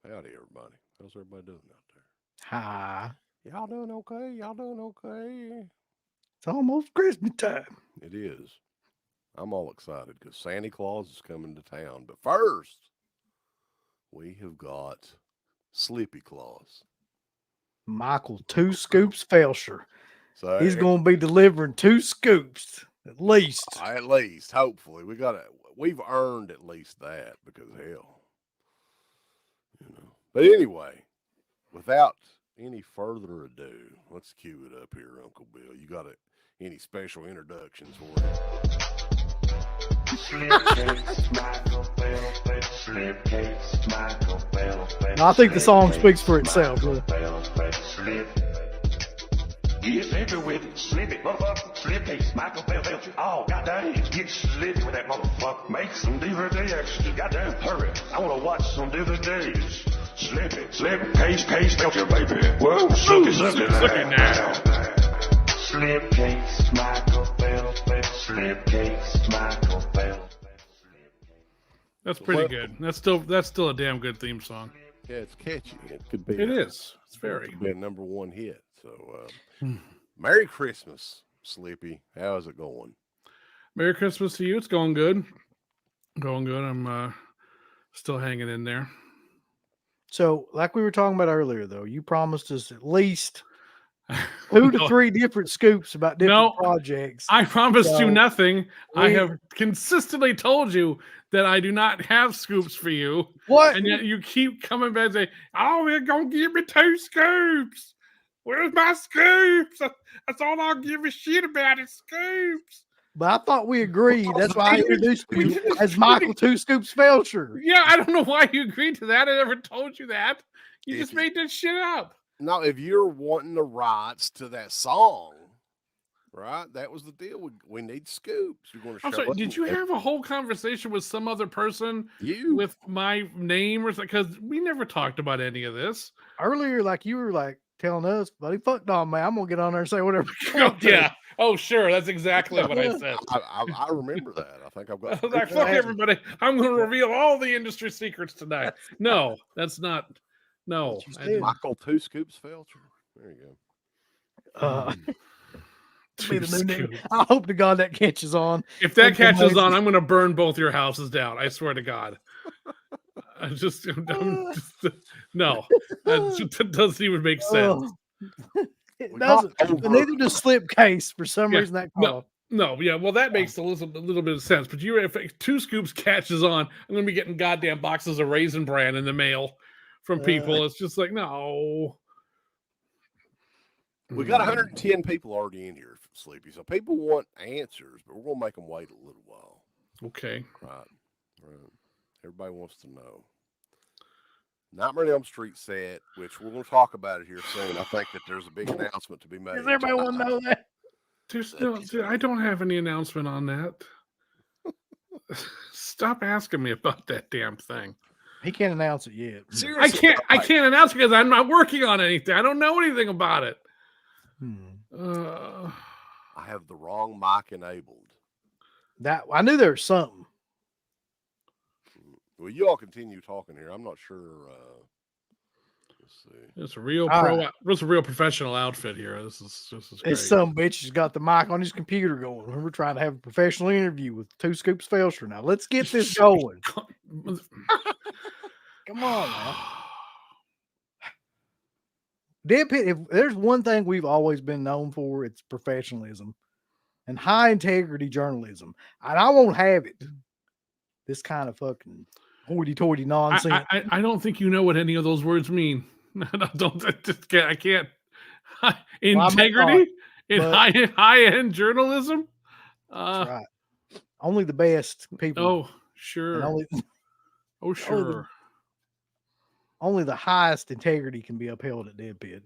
Howdy, everybody. How's everybody doing out there? Hi. Y'all doing okay? Y'all doing okay? It's almost Christmas time. It is. I'm all excited because Santa Claus is coming to town. But first, we have got Slippy Claus. Michael, 2 scoops Felsher. So, He's going to be delivering 2 scoops at least. at least, hopefully, we've earned at least that because hell. But anyway, without any further ado, let's cue it up here, Uncle Bill. You got any special introductions for us? I think the song speaks for itself. Get slippy with it, slippy, motherfucker, slippy, Michael Felsher. Oh, goddamn, get slippy with that motherfucker. Make some DVD extras, goddamn, hurry. I want to watch some DVDs. Slippy, Felsher, baby. Whoa, sucky now. Slipcase, Michael Felsher, slipcase, Michael Felsher. That's pretty good. That's still a damn good theme song. Yeah, it's catchy. It could be. It is. It's very. It could be a #1 hit. So, Merry Christmas, Slippy. How's it going? Merry Christmas to you. It's going good. Going good. I'm still hanging in there. So, like we were talking about earlier, though, you promised us at least 2 to 3 different scoops about different projects. I promised you nothing. I have consistently told you that I do not have scoops for you. What? And yet you keep coming back and saying, oh, they're going to give me 2 scoops. Where's my scoops? That's all I'll give a shit about is scoops. But I thought we agreed. That's why I introduced you as Michael 2 Scoops Felsher. Yeah, I don't know why you agreed to that. I never told you that. You just made that shit up. No, if you're wanting the rights to that song, right? That was the deal. We need scoops. You're going to. I'm sorry. Did you have a whole conversation with some other person with my name or something? Because we never talked about any of this earlier. Like you were like telling us, buddy, fuck on man. I'm gonna get on there and say whatever. Yeah. Oh, sure. That's exactly what I said. I remember that. I think I've got. I was like, fuck everybody. I'm going to reveal all the industry secrets tonight. No, that's not. No. Michael 2 Scoops Felsher. There you go. I hope to God that catches on. If that catches on, I'm going to burn both your houses down. I swear to God. No, that doesn't even make sense. It doesn't. Neither does Slipcase for some reason. That no, yeah. Well, that makes a little bit of sense. But if 2 Scoops catches on, I'm going to be getting goddamn boxes of Raisin Bran in the mail from people. It's just like, no. We got 110 people already in here, Sleepy. So people want answers, but we're going to make them wait a little while. Okay. Right. Everybody wants to know. Nightmare on Elm Street set, which we're going to talk about it here soon. I think that there's a big announcement to be made. Does everybody want to know that? I don't have any announcement on that. Stop asking me about that damn thing. He can't announce it yet. Seriously, I can't announce it because I'm not working on anything. I don't know anything about it. I have the wrong mic enabled. That I knew there was something. Well, you all continue talking here. I'm not sure. Let's see. It's a real It's a real professional outfit here. This is great. This some bitch has got the mic on his computer going. We're trying to have a professional interview with 2 Scoops Felsher. Now let's get this going. Come on, man. Deadpit, if there's one thing we've always been known for, it's professionalism and high integrity journalism. And I won't have it. This kind of fucking hoity-toity nonsense. I don't think you know what any of those words mean. I can't. Integrity in high-end journalism? That's right. Only the best people. Oh, sure. Sure. Only the highest integrity can be upheld at Deadpit.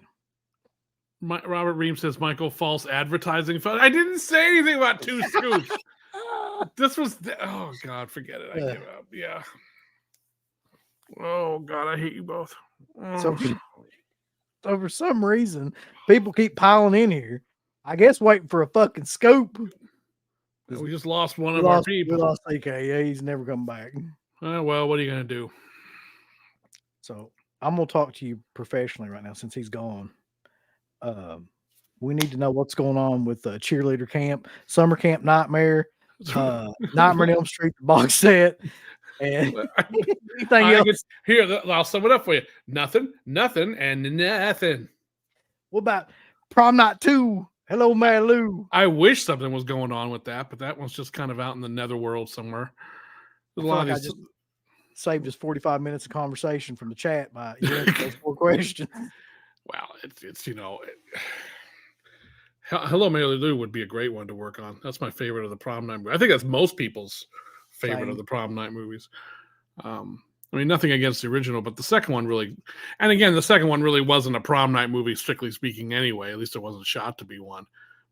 Robert Ream says, Michael, false advertising. I didn't say anything about 2 Scoops. This was... oh, God, forget it. I give up. Yeah. Oh, God, I hate you both. So for some reason, people keep piling in here. I guess waiting for a fucking scoop. We just lost one of our people. We lost AK. Yeah, he's never come back. Well, what are you going to do? So I'm gonna talk to you professionally right now since he's gone. We need to know what's going on with cheerleader camp, summer camp nightmare, Nightmare on Elm Street the box set, and anything I else. guess, here, I'll sum it up for you. Nothing, and nothing. What about Prom Night 2? Hello, Mary Lou. I wish something was going on with that, but that one's just kind of out in the netherworld somewhere. I feel like I just saved us 45 minutes of conversation from the chat by answering those 4 questions. Well, it's Hello, Mary Lou would be a great one to work on. That's my favorite of the prom night movie. I think that's most people's favorite of the prom night movies. I mean, nothing against the original, but the second one really, and again, the second one really wasn't a prom night movie, strictly speaking, anyway. At least it wasn't shot to be one.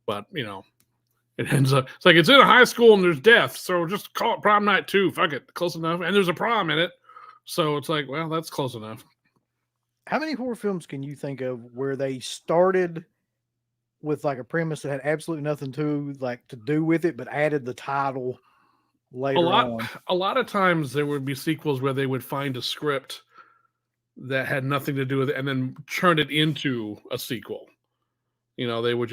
But, it ends up, it's like it's in a high school and there's death, so just call it prom night 2. Fuck it, close enough. And there's a prom in it. So it's like, well, that's close enough. How many horror films can you think of where they started with like a premise that had absolutely nothing to do with it, but added the title later on? A lot of times there would be sequels where they would find a script that had nothing to do with it and then turn it into a sequel. They would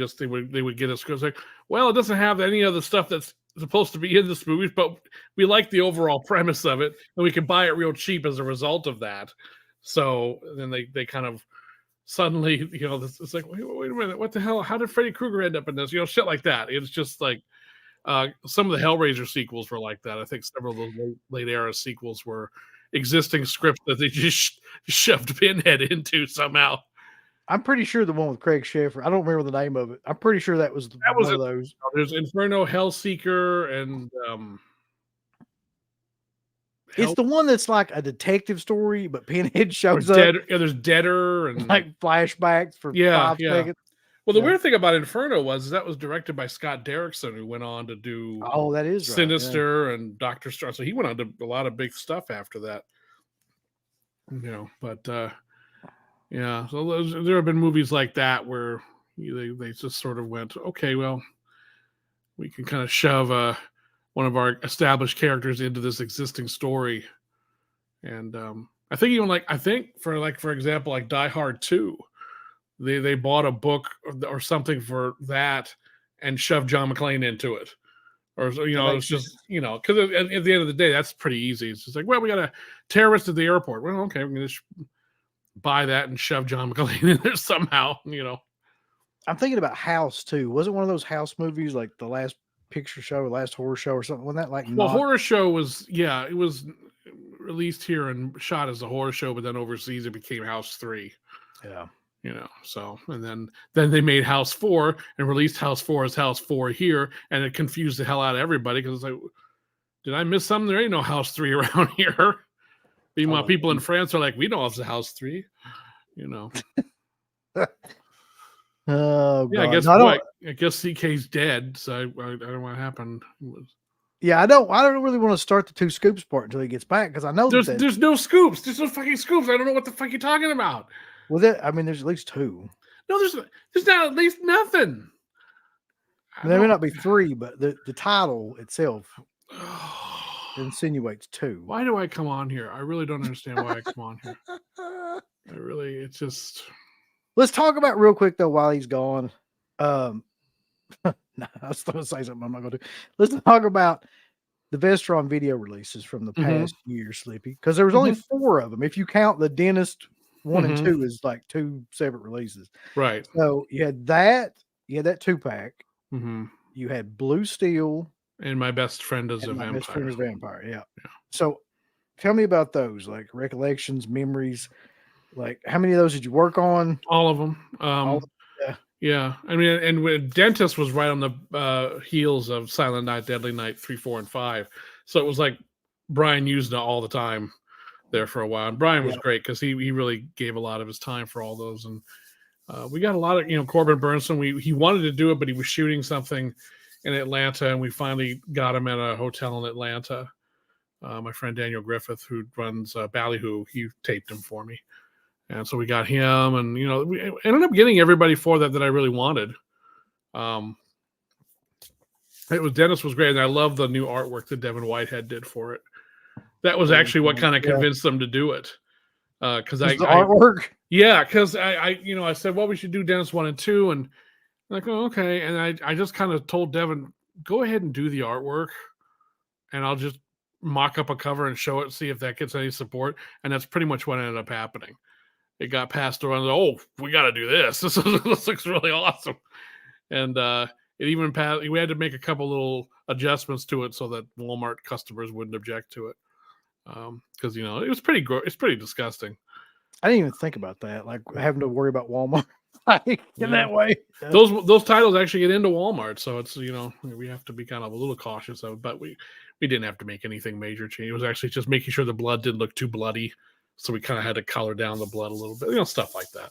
get a script like, well, it doesn't have any of the stuff that's supposed to be in this movie, but we like the overall premise of it, and we can buy it real cheap as a result of that. So then they kind of suddenly, it's like, wait a minute, what the hell? How did Freddy Krueger end up in this? Shit like that. It's just like some of the Hellraiser sequels were like that. I think several of those late era sequels were existing scripts that they just shoved Pinhead into somehow. I'm pretty sure the one with Craig Sheffer. I don't remember the name of it. I'm pretty sure that was one of those. There's Inferno, Hellseeker, and it's the one that's like a detective story, but Pinhead shows up. Yeah, there's Deader and like flashbacks for 5 seconds. Well, the weird thing about Inferno was that was directed by Scott Derrickson, who went on to do that is right, Sinister and Dr. Star. So he went on to a lot of big stuff after that. Yeah, so there have been movies like that where they just sort of went, okay, well, we can kind of shove one of our established characters into this existing story. And I think for example, like Die Hard 2, they bought a book or something for that and shoved John McClane into it. Or, it's just, because at the end of the day, that's pretty easy. It's just like, well, we got a terrorist at the airport. Well, okay, we can just buy that and shove John McClane in there somehow, I'm thinking about House too. Was it one of those House movies like The Last Picture Show or Last Horror Show or something? Wasn't that like Horror Show was, it was released here and shot as a horror show, but then overseas it became House 3. Yeah. So, and then they made House 4 and released House 4 as House 4 here, and it confused the hell out of everybody because it's like, did I miss something? There ain't no House 3 around here. Meanwhile, people in France are like, we know it's a House 3, Oh, yeah, God. I guess CK's dead, so I don't know what happened. Yeah, I don't really want to start the 2 scoops part until he gets back because I know there's no scoops. There's no fucking scoops. I don't know what the fuck you're talking about. Well, there's at least 2. No, there's not at least nothing. There may not be 3, but the title itself insinuates 2. Why do I come on here? I really don't understand why I come on here. It's just. Let's talk about real quick though while he's gone. No, I was going to say something I'm not going to do. Let's talk about the Vestron video releases from the past year, Slippy, because there was only 4 of them. If you count the Dentist 1 and 2 as like 2 separate releases, right? So you had that 2-pack. You had Blue Steel and My Best Friend is a Vampire. Best Friend is a Vampire. Yeah. So tell me about those, like recollections, memories. Like, how many of those did you work on? All of them. Yeah. I mean, and Dentist was right on the heels of Silent Night, Deadly Night 3, 4, and 5. So it was like Brian used it all the time there for a while. And Brian was great because he really gave a lot of his time for all those. And we got a lot of, Corbin Bernsen. He wanted to do it, but he was shooting something in Atlanta, and we finally got him at a hotel in Atlanta. My friend Daniel Griffith, who runs Ballyhoo, he taped him for me. And so we got him, and we ended up getting everybody for that I really wanted. Dennis was great, and I love the new artwork that Devin Whitehead did for it. That was actually what kind of convinced them to do it. because Just the artwork. Yeah, because I said, well, we should do Dennis 1 and 2, and like, oh, okay, and I just kind of told Devin, go ahead and do the artwork, and I'll just mock up a cover and show it, see if that gets any support, and that's pretty much what ended up happening. It got passed around. Oh, we got to do this. This looks really awesome, and it even passed. We had to make a couple little adjustments to it so that Walmart customers wouldn't object to it, because it was it's pretty disgusting. I didn't even think about that, like having to worry about Walmart in that way. Yeah. Those titles actually get into Walmart, so it's we have to be kind of a little cautious of it, but we didn't have to make anything major change. It was actually just making sure the blood didn't look too bloody, so we kind of had to color down the blood a little bit, stuff like that.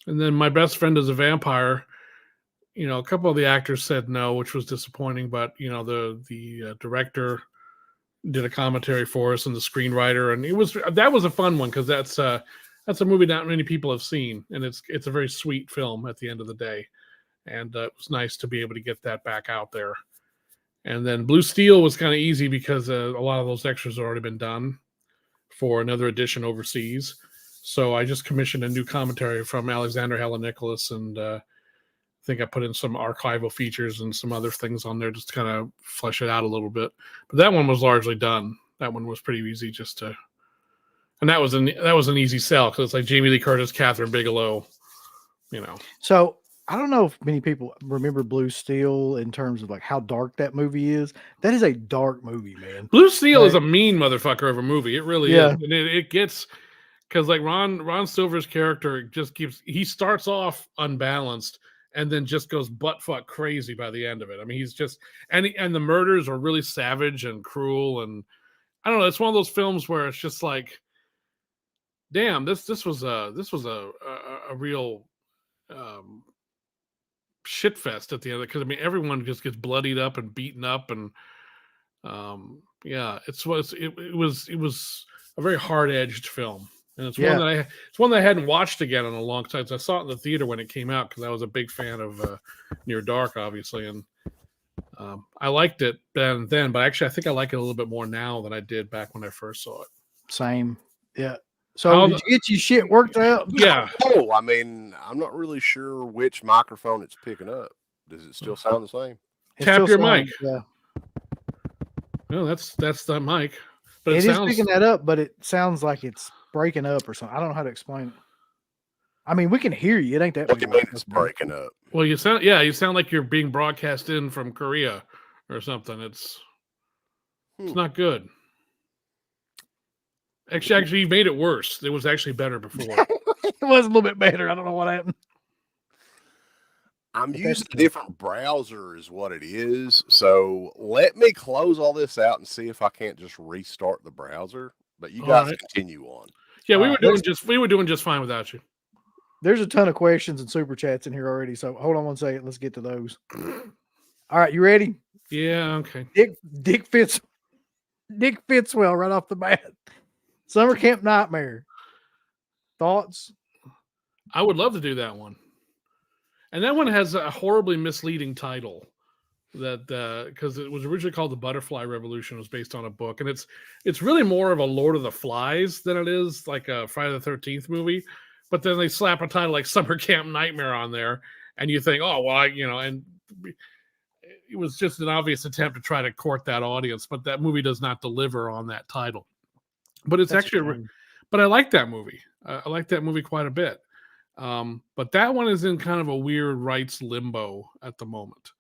And then My Best Friend is a Vampire. A couple of the actors said no, which was disappointing, but the director did a commentary for us and the screenwriter, and that was a fun one because that's a movie not many people have seen, and it's a very sweet film at the end of the day, and it was nice to be able to get that back out there. And then Blue Steel was kind of easy because a lot of those extras had already been done for another edition overseas, so I just commissioned a new commentary from Alexander Helen Nicholas, and I think I put in some archival features and some other things on there just to kind of flesh it out a little bit. But that one was largely done. That one was pretty easy and that was an easy sell because it's like Jamie Lee Curtis, Catherine Bigelow, So I don't know if many people remember Blue Steel in terms of like how dark that movie is. That is a dark movie, man. Blue Steel is a mean motherfucker of a movie. It really is. And it gets, because like Ron Silver's character just he starts off unbalanced and then just goes butt-fuck crazy by the end of it. I mean, he's just, and the murders are really savage and cruel, and I don't know. It's one of those films where it's just like, damn, this was a real shit fest at the end, because I mean, everyone just gets bloodied up and beaten up, and it was a very hard-edged film. And it's one that I hadn't watched again in a long time. So I saw it in the theater when it came out because I was a big fan of Near Dark, obviously, and I liked it then. But actually, I think I like it a little bit more now than I did back when I first saw it. Same, yeah. So did you get your shit worked out? Yeah. Oh, I mean, I'm not really sure which microphone it's picking up. Does it still sound the same? Tap your mic. Yeah. No, that's the mic. But it is picking that up, but it sounds like it's breaking up or something. I don't know how to explain it. I mean, we can hear you. It ain't that. What do you mean it's breaking up? Well, you sound like you're being broadcast in from Korea or something. It's not good. Actually, you made it worse. It was actually better before. It was a little bit better. I don't know what happened. I'm using a different browser is what it is. So let me close all this out and see if I can't just restart the browser. But you guys continue on. Yeah, we were doing just fine without you. There's a ton of questions and super chats in here already. So hold on one second. Let's get to those. All right, you ready? Yeah, okay. Dick Fitzwell right off the bat. Summer Camp Nightmare. Thoughts? I would love to do that one. And that one has a horribly misleading title. That because it was originally called The Butterfly Revolution. It was based on a book, and it's really more of a Lord of the Flies than it is like a Friday the 13th movie. But then they slap a title like Summer Camp Nightmare on there, and you think, oh well, and it was just an obvious attempt to try to court that audience. But that movie does not deliver on that title. But it's but I like that movie. I like that movie quite a bit. But that one is in kind of a weird rights limbo at the moment.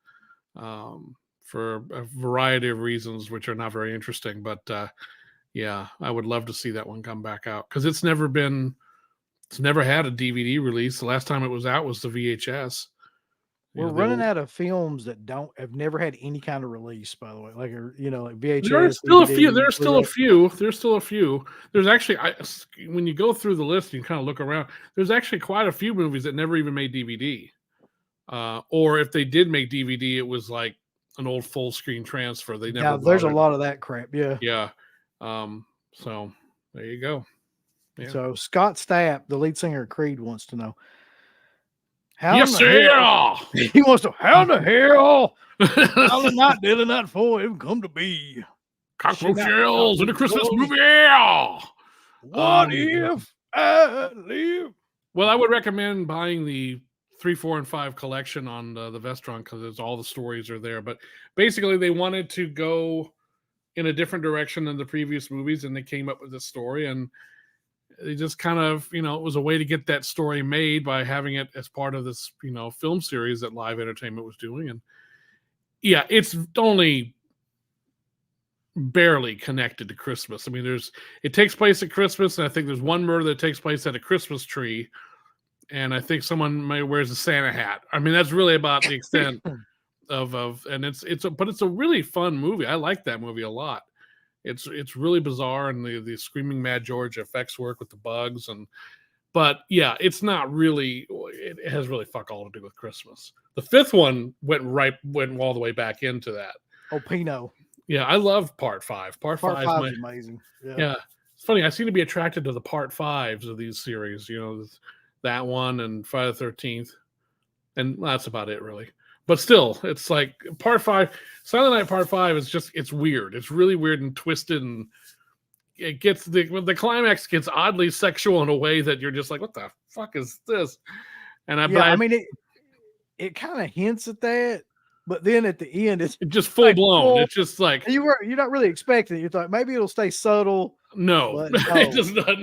For a variety of reasons, which are not very interesting, but I would love to see that one come back out because it's never had a DVD release. The last time it was out was the VHS. We're running out of films that have never had any kind of release, by the way, like VHS. There's still a few. There's still a few. There's actually, when you go through the list, you kind of look around. There's actually quite a few movies that never even made DVD. Or if they did make DVD, it was like an old full screen transfer. They never. Yeah, there's a lot of that crap. Yeah. Yeah. So there you go. Yeah. So Scott Stapp, the lead singer of Creed, wants to know. Yes, sir. He wants to. How in the hell? How the night, daily night for him come to be? Cockroach shells in a Christmas movie. Yeah. What if I live? Well, I would recommend buying the 3, 4, and 5 collection on the Vestron because all the stories are there. But basically, they wanted to go in a different direction than the previous movies, and they came up with this story, and they just kind of, it was a way to get that story made by having it as part of this, film series that Live Entertainment was doing. And yeah, it's only barely connected to Christmas. I mean, it takes place at Christmas, and I think there's one murder that takes place at a Christmas tree, and I think someone wears a Santa hat. I mean, that's really about the extent of and but it's a really fun movie. I like that movie a lot. It's really bizarre, and the Screaming Mad George effects work with the bugs, but yeah, it's not really. It has really fuck all to do with Christmas. The 5th one went all the way back into that. Oh, Pino. Yeah, I love Part 5. Part 5 is amazing. Yeah, it's funny. I seem to be attracted to the Part 5s of these series. That one and Friday the 13th, and that's about it, really. But still, it's like Part 5, Silent Night Part 5 is it's weird. It's really weird and twisted, and it gets the climax gets oddly sexual in a way that you're just like, what the fuck is this? And I mean, it kind of hints at that. But then at the end, it's just full blown. It's just like you're not really expecting it. You thought maybe it'll stay subtle. No, it does not.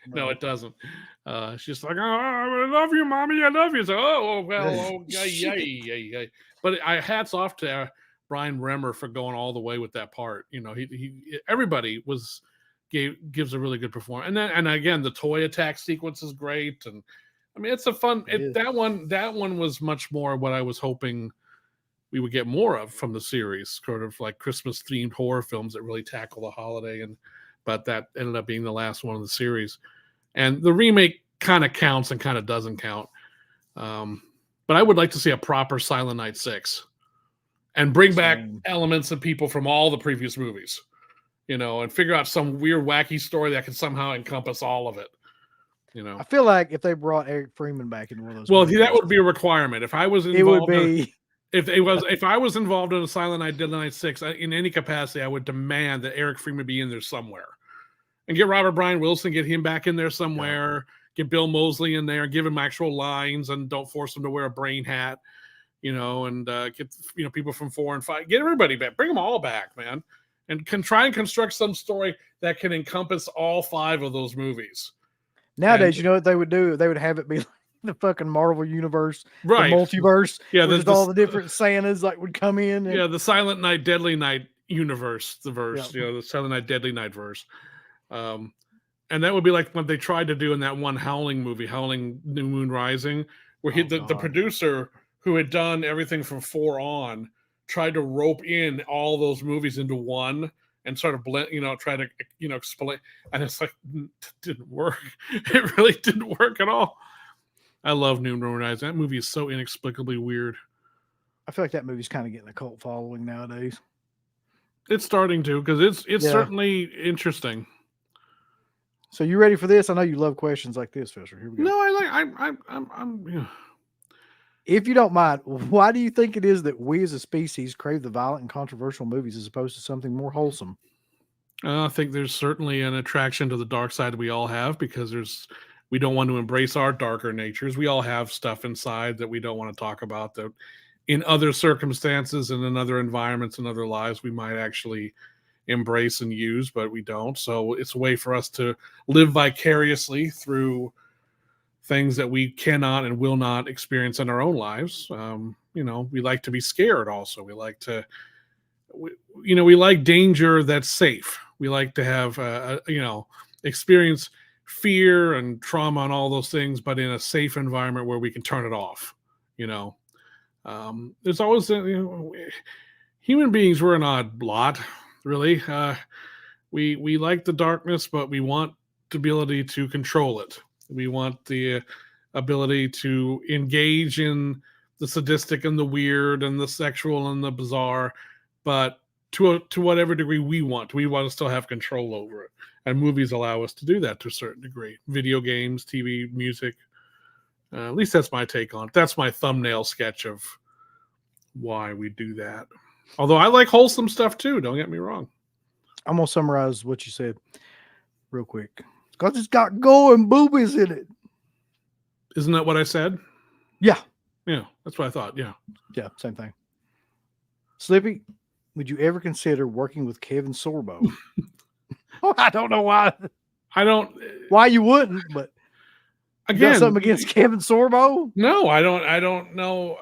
No, it doesn't. She's like, "Oh, I love you, mommy. I love you." So, yeah. But hats off to Brian Remmer for going all the way with that part. Everybody gives a really good performance, and again, the toy attack sequence is great, and I mean, it's a fun. That one was much more what I was hoping we would get more of from the series, sort of like Christmas themed horror films that really tackle the holiday. But that ended up being the last one of the series. And the remake kind of counts and kind of doesn't count. But I would like to see a proper Silent Night 6 and bring back elements and people from all the previous movies, and figure out some weird, wacky story that can somehow encompass all of it. I feel like if they brought Eric Freeman back in one of those, well, that would be a requirement. If I was involved, it would be. If I was involved in a Silent Night, Deadly Night 6 in any capacity, I would demand that Eric Freeman be in there somewhere, and get Robert Brian Wilson, get him back in there somewhere. Get Bill Moseley in there, give him actual lines, and don't force him to wear a brain hat, and get people from 4 and 5, get everybody back, bring them all back, man, and try and construct some story that can encompass all 5 of those movies. Nowadays, you know what they would do? They would have it be the fucking Marvel universe, right? The multiverse, there's all the different Santas would come in. The Silent Night, Deadly Night universe, the verse, the Silent Night, Deadly Night verse. And that would be like what they tried to do in that one Howling movie, Howling New Moon Rising, where the producer who had done everything from 4 on tried to rope in all those movies into one and sort of blend, try to, explain. And it's like, it didn't work. It really didn't work at all. I love New Moon Rising. That movie is so inexplicably weird. I feel like that movie's kind of getting a cult following nowadays. It's starting to, because it's certainly interesting. So you ready for this? I know you love questions like this, Felsher. Here we go. No, I'm. If you don't mind, why do you think it is that we as a species crave the violent and controversial movies as opposed to something more wholesome? I think there's certainly an attraction to the dark side we all have, because we don't want to embrace our darker natures. We all have stuff inside that we don't want to talk about, that in other circumstances and in other environments and other lives we might actually embrace and use, but we don't. So it's a way for us to live vicariously through things that we cannot and will not experience in our own lives. We like to be scared also. We like to, we like danger that's safe. We like to have, experience fear and trauma and all those things, but in a safe environment where we can turn it off. There's always, human beings, we're an odd lot, really. We like the darkness, but we want the ability to control it. We want the ability to engage in the sadistic and the weird and the sexual and the bizarre, but to whatever degree we want. We want to still have control over it. And movies allow us to do that to a certain degree. Video games, TV, music. At least that's my take on it. That's my thumbnail sketch of why we do that. Although I like wholesome stuff too, don't get me wrong. I'm going to summarize what you said. real quick. Because it's got gore and boobies in it. Isn't that what I said? Yeah. Yeah, that's what I thought. Yeah. Yeah, same thing. Slippy, would you ever consider working with Kevin Sorbo? I don't know why. I don't. Why you wouldn't, but you got Again, something against Kevin Sorbo? no, I don't. I don't know.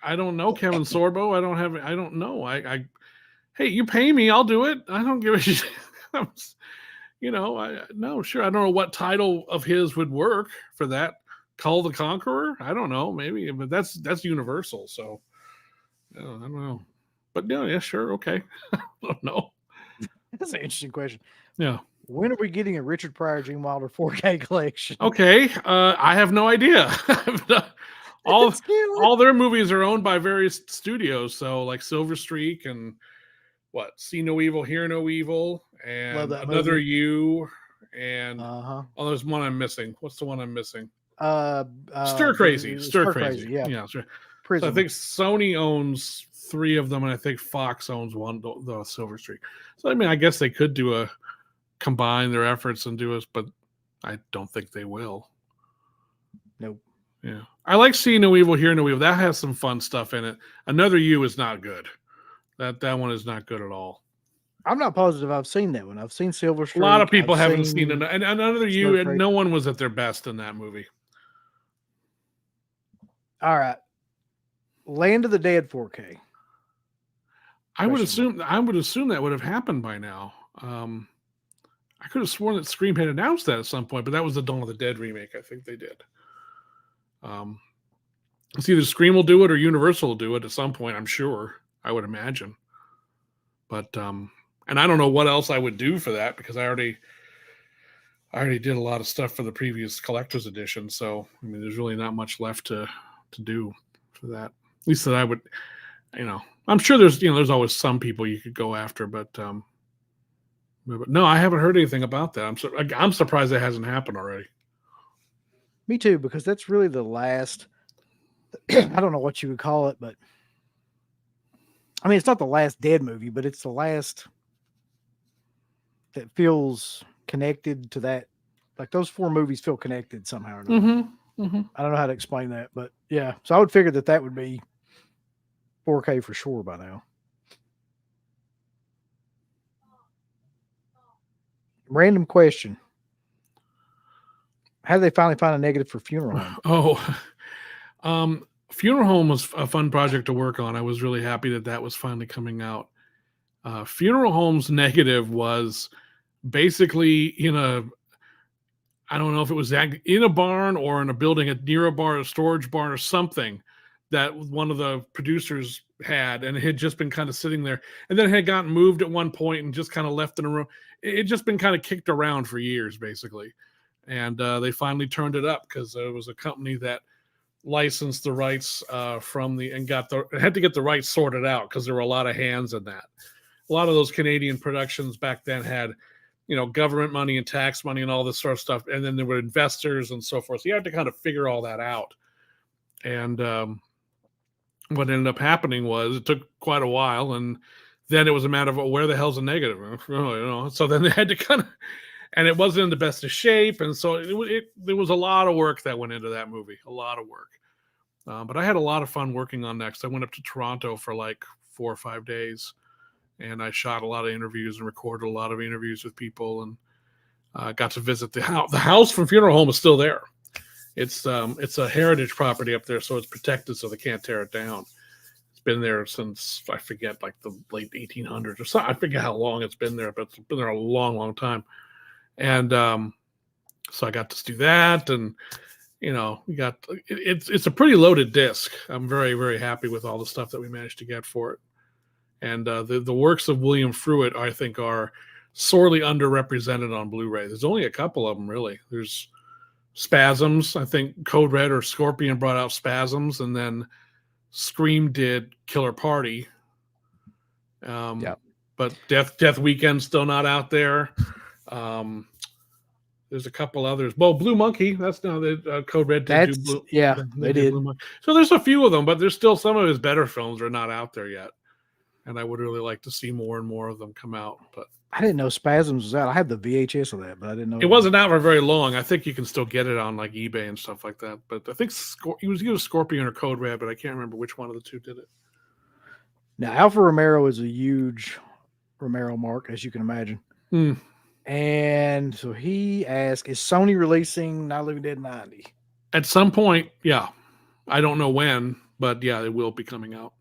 I don't know Kevin Sorbo. I don't know. Hey, you pay me, I'll do it. I don't give a shit. No, sure. I don't know what title of his would work for that. Cull the Conqueror? I don't know, maybe, but that's Universal. So I don't know. But no, yeah, sure, okay. I don't know. That's an interesting question. Yeah. When are we getting a Richard Pryor, Gene Wilder 4K collection? Okay, I have no idea. all their movies are owned by various studios, so like Silver Streak and what? See No Evil, Hear No Evil, and Another movie. You, and there's one I'm missing. What's the one I'm missing? Stir Crazy. Yeah. Sure. So I think Sony owns 3 of them, and I think Fox owns one, the Silver Streak. So I mean, I guess they could combine their efforts and do us, but I don't think they will. Nope. Yeah, I like See No Evil, Hear No Evil. That has some fun stuff in it. Another You is not good. That one is not good at all. I'm not positive I've seen that one. I've seen Silver Streak. A lot of people haven't seen it. And Another You, and no one was at their best in that movie. All right. Land of the Dead 4K. I would assume that would have happened by now. I could have sworn that Scream had announced that at some point, but that was the Dawn of the Dead remake. I think they did. It's either Scream will do it or Universal will do it at some point. I'm sure. I would imagine. But and I don't know what else I would do for that because I already did a lot of stuff for the previous collector's edition. So I mean, there's really not much left to do for that. At least that I would, I'm sure there's always some people you could go after, but no, I haven't heard anything about that. I'm surprised it hasn't happened already. Me too, because that's really the last. I don't know what you would call it, but I mean, it's not the last Dead movie, but it's the last that feels connected to that. Like those 4 movies feel connected somehow or another. I don't know how to explain that, but yeah. So I would figure that would be 4K for sure by now. Random question. How did they finally find a negative for Funeral Home? Funeral Home was a fun project to work on. I was really happy that was finally coming out. Funeral Home's negative was basically I don't know if it was in a barn or in a building near a barn, a storage barn or something that one of the producers had, and it had just been kind of sitting there, and then it had gotten moved at one point and just kind of left in a room. It had just been kind of kicked around for years, basically. And they finally turned it up because there was a company that licensed the rights had to get the rights sorted out because there were a lot of hands in that. A lot of those Canadian productions back then had, government money and tax money and all this sort of stuff. And then there were investors and so forth. So you had to kind of figure all that out. And what ended up happening was it took quite a while. And then it was a matter of, where the hell's a negative? So then they had to kind of, and it wasn't in the best of shape. And so there was a lot of work that went into that movie, a lot of work. But I had a lot of fun working on Next. I went up to Toronto for like 4 or 5 days, and I shot a lot of interviews and recorded a lot of interviews with people, and got to visit the house. The house from Funeral Home is still there. It's a heritage property up there, so it's protected, so they can't tear it down. It's been there since, I forget, like the late 1800s or something. I forget how long it's been there, but it's been there a long, long time. And so I got to do that, and it's a pretty loaded disc. I'm very, very happy with all the stuff that we managed to get for it. And the works of William Fruitt, I think, are sorely underrepresented on Blu-ray. There's only a couple of them, really. There's Spasms. I think Code Red or Scorpion brought out Spasms, and then Scream did Killer Party. But Death Weekend's still not out there. There's a couple others. Well, Blue Monkey, that's now the Code Red did do Blue. Yeah, they did. Blue Monkey. So there's a few of them, but there's still some of his better films are not out there yet. And I would really like to see more and more of them come out. But I didn't know Spasms was out. I had the VHS of that, but I didn't know It wasn't out for very long. I think you can still get it on like eBay and stuff like that. But I think he was either Scorpion or Code Red, but I can't remember which one of the two did it. Now, Alpha Romero is a huge Romero mark, as you can imagine. Mm. And so he asked, is Sony releasing Night of the Living Dead 90? At some point, yeah. I don't know when, but yeah, it will be coming out.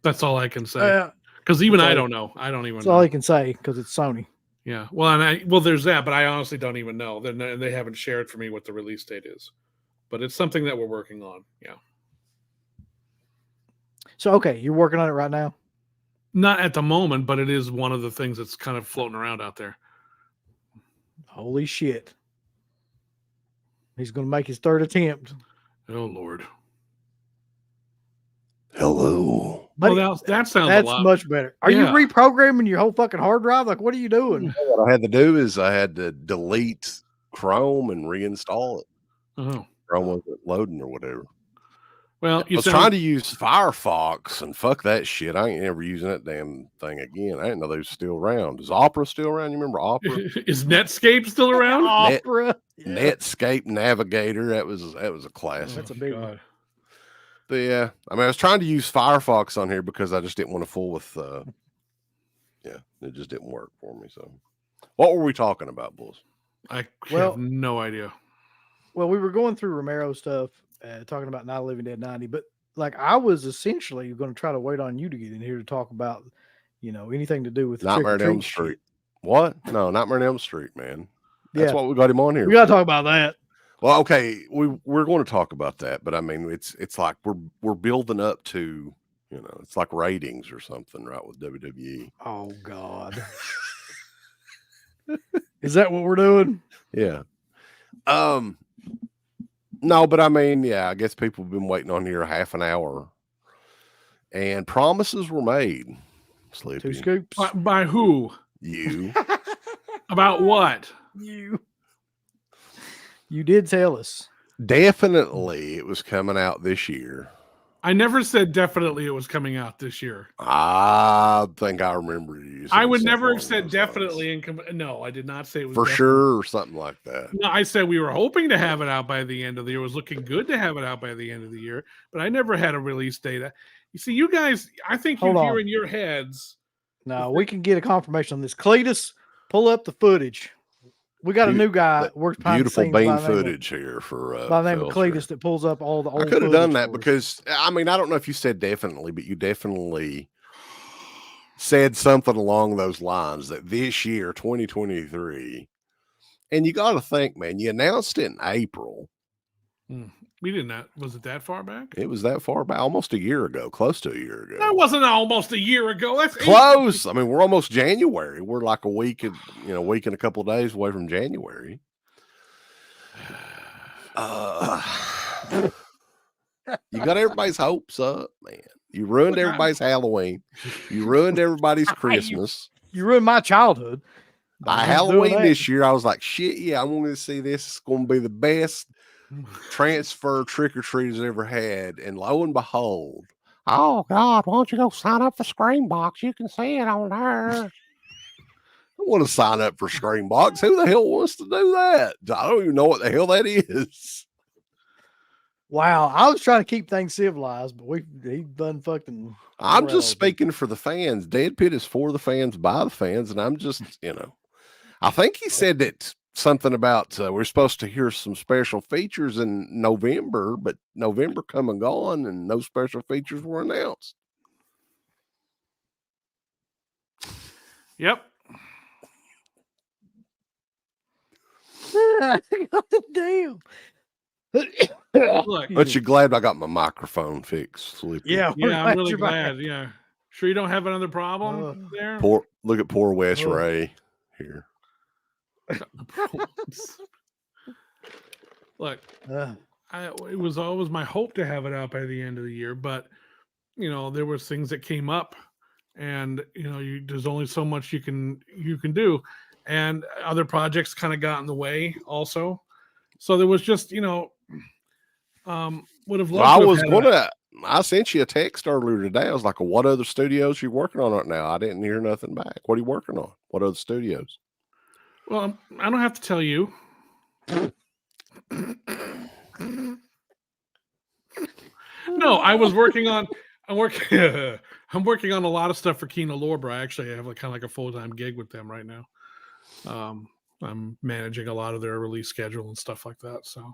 That's all I can say. Because even I don't know. I don't even know. That's all I can say because it's Sony. Yeah. Well, there's that, but I honestly don't even know. They haven't shared for me what the release date is. But it's something that we're working on. Yeah. So, okay, you're working on it right now? Not at the moment, but it is one of the things that's kind of floating around out there. Holy shit. He's going to make his third attempt. Oh, Lord. Hello. But well, that sounds that's a lot. much better. Are you reprogramming your whole fucking hard drive? Like, what are you doing? What I had to do is I had to delete Chrome and reinstall it. Oh. Chrome wasn't loading or whatever. Well, I was trying to use Firefox and fuck that shit. I ain't ever using that damn thing again. I didn't know they were still around. Is Opera still around? You remember Opera? Is Netscape still around? Opera. Netscape Navigator. That was a classic. That's a big one. But yeah, I mean, I was trying to use Firefox on here because I just didn't want to fool with. Yeah, it just didn't work for me. So, what were we talking about, boys? I have no idea. Well, we were going through Romero stuff, talking about Night of the Living Dead 90, but like I was essentially going to try to wait on you to get in here to talk about, anything to do with Nightmare on Elm Street. What? No, Nightmare on Elm Street, man. That's what we got him on here. We got to talk about that. Well, okay, we're going to talk about that, but I mean, it's like we're building up to, it's like ratings or something, right, with WWE. Oh God, is that what we're doing? Yeah. No, but I mean, yeah, I guess people have been waiting on here a half an hour, and promises were made. Slippy. 2 scoops by who? You. About what? You did tell us. Definitely it was coming out this year. I never said definitely it was coming out this year. I think I remember you. I would never have said definitely. No, I did not say it was for sure or something like that. No, I said we were hoping to have it out by the end of the year. It was looking good to have it out by the end of the year, but I never had a release date. You see, you guys, I think you hear in your heads. No, we can get a confirmation on this. Cletus, pull up the footage. We got a new guy. Works behind beautiful the scenes bean footage here for by the name of Cletus that pulls up all the old. I could have done that because I mean I don't know if you said definitely, but you definitely said something along those lines that this year, 2023, and you got to think, man, you announced it in April. We did not. Was it that far back? It was that far back, almost a year ago, close to a year ago. That wasn't almost a year ago. That's close. I mean, we're almost January. We're like a week and a couple of days away from January. You got everybody's hopes up, man. You ruined everybody's Halloween. You ruined everybody's Christmas. You ruined my childhood. By Halloween this year, I was like, shit, yeah, I'm going to see this. It's going to be the best transfer trick-or-treaters ever had. And lo and behold, oh God, why don't you go sign up for Screambox? You can see it on there. I want to sign up for Screambox. Who the hell wants to do that? I don't even know what the hell that is. Wow, I was trying to keep things civilized, but he done fucking. I'm just speaking for the fans. Dead Pit is for the fans, by the fans, and I'm just, I think he said that something about we're supposed to hear some special features in November, but November come and gone, and no special features were announced. Yep. Damn. Look, but you're glad I got my microphone fixed, Slippy. Yeah, I'm really glad. Yeah, sure you don't have another problem there. Look at poor Wes Ray here. Look, it was always my hope to have it out by the end of the year, but there was things that came up, and there's only so much you can do, and other projects kind of got in the way also. So there was just would have loved. I I sent you a text earlier today. I was like, what other studios are you working on right now? I didn't hear nothing back. What are you working on? What other studios? Well, I don't have to tell you. No, I was working on. I'm working on a lot of stuff for Kino Lorber. I actually have kind of like a full-time gig with them right now. I'm managing a lot of their release schedule and stuff like that. So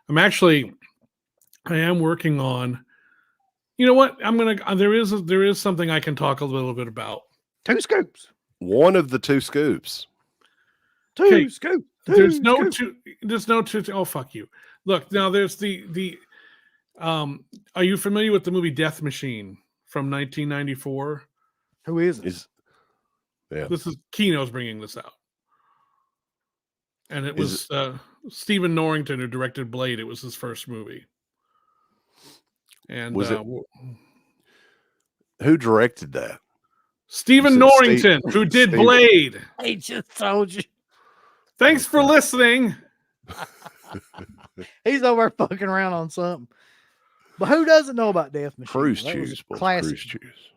I am working on. You know what? There is something I can talk a little bit about. 2 scoops. One of the 2 scoops. 2 scoops. There's no two. There's no two. Oh, fuck you. Look, now there's the. Are you familiar with the movie Death Machine from 1994? Who isn't? Yeah. This is Kino's bringing this out, and it was Stephen Norrington who directed Blade. It was his first movie. And was it? Who directed that? Stephen Norrington, who did Blade. I just told you. Thanks for listening. He's over fucking around on something. But who doesn't know about Death Machine? Cruise Shoes. Classic. Cruise Shoes.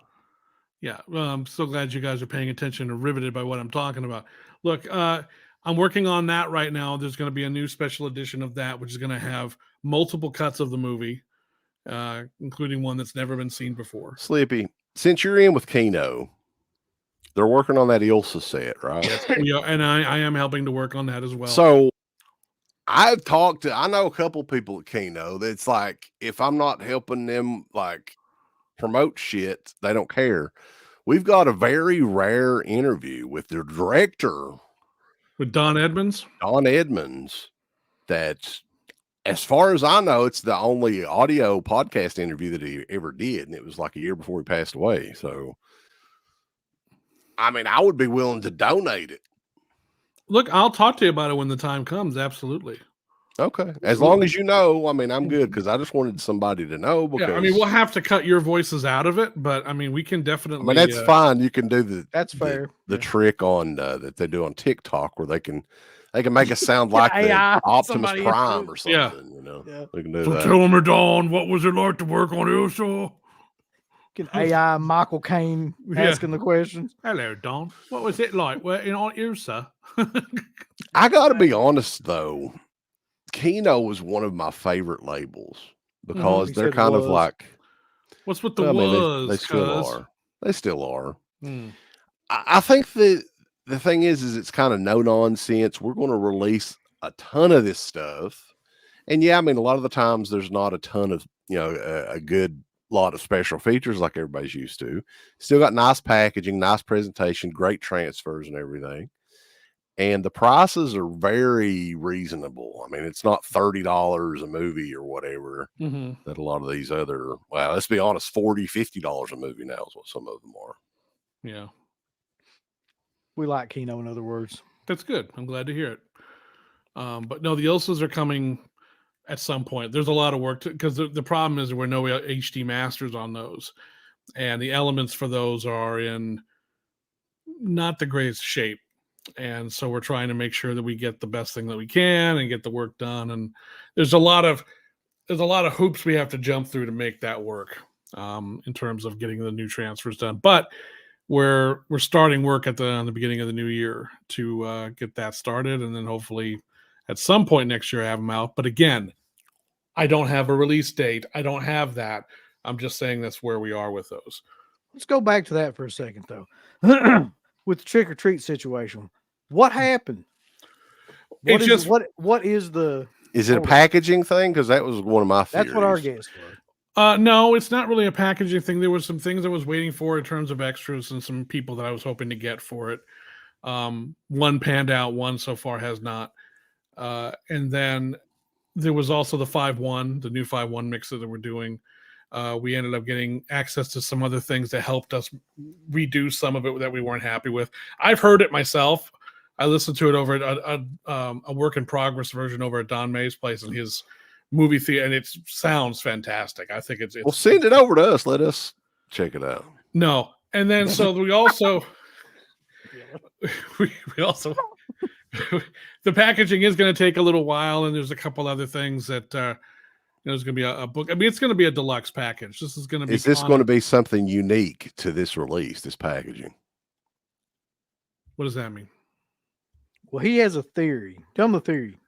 Yeah, well, I'm so glad you guys are paying attention and riveted by what I'm talking about. Look, I'm working on that right now. There's going to be a new special edition of that, which is going to have multiple cuts of the movie, including one that's never been seen before. Slippy, since you're in with Kino, they're working on that Ilsa set, right? Yes, we are, and I am helping to work on that as well. So I know a couple people at Kino that's like, if I'm not helping them like promote shit, they don't care. We've got a very rare interview with their director, with Don Edmonds. That, as far as I know, it's the only audio podcast interview that he ever did, and it was like a year before he passed away. So, I mean, I would be willing to donate it. Look, I'll talk to you about it when the time comes. Absolutely. Okay. As long as you know, I mean, I'm good, because I just wanted somebody to know. Because, yeah, I mean, we'll have to cut your voices out of it, but I mean, we can definitely. I mean, that's fine. You can do that's fair. The trick on that they do on TikTok, where they can make it sound like the Optimus Prime or something. Yeah. You know, yeah. We can do so that. tell me, Don, what was it like to work on Ilsa? Can AI Michael Caine asking the questions? Hello, Don. What was it like working on Ilsa? I got to be honest, though. Kino was one of my favorite labels, because they're kind of like. What's with the was? They still are. They still are. Hmm. I think the thing is it's kind of no nonsense. We're going to release a ton of this stuff. And yeah, I mean, a lot of the times there's not a ton of, a good lot of special features like everybody's used to. Still got nice packaging, nice presentation, great transfers and everything. And the prices are very reasonable. I mean, it's not $30 a movie or whatever that a lot of these other, well, let's be honest, $40, $50 a movie now is what some of them are. Yeah. We like Kino, in other words. That's good. I'm glad to hear it. But no, the Ilsas are coming at some point. There's a lot of work because the problem is there were no HD masters on those. And the elements for those are in not the greatest shape. And so we're trying to make sure that we get the best thing that we can and get the work done. And there's a lot of hoops we have to jump through to make that work in terms of getting the new transfers done. But we're starting work on the beginning of the new year to get that started, and then hopefully at some point next year have them out. But again, I don't have a release date. I don't have that. I'm just saying that's where we are with those. Let's go back to that for a second, though. With the trick or treat situation, what happened? Is it a packaging thing? Because that was one of my theories. That's what our guess was. No, it's not really a packaging thing. There was some things I was waiting for in terms of extras and some people that I was hoping to get for it. One panned out, one so far has not. And then there was also the 5.1, the new 5.1 mixer that we're doing. We ended up getting access to some other things that helped us redo some of it that we weren't happy with. I've heard it myself. I listened to it over at a work in progress version over at Don May's place in his movie theater, and it sounds fantastic. I think it's well, send it over to us. Let us check it out. No, and then so we also the packaging is going to take a little while, and there's a couple other things that there's going to be a book. I mean, it's going to be a deluxe package. This is going to be. Is this going to be something unique to this release? This packaging. What does that mean? Well, he has a theory. Tell him the theory.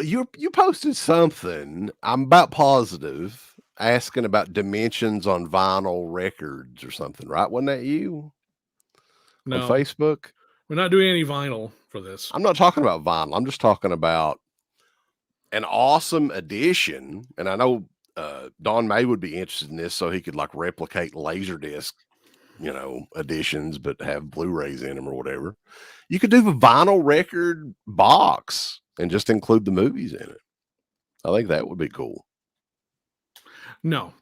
You posted something. I'm about positive, asking about dimensions on vinyl records or something, right? Wasn't that you? No. On Facebook? We're not doing any vinyl for this. I'm not talking about vinyl. I'm just talking about an awesome edition. And I know Don May would be interested in this, so he could like replicate Laserdisc, editions, but have Blu-rays in them or whatever. You could do the vinyl record box and just include the movies in it. I think that would be cool. No.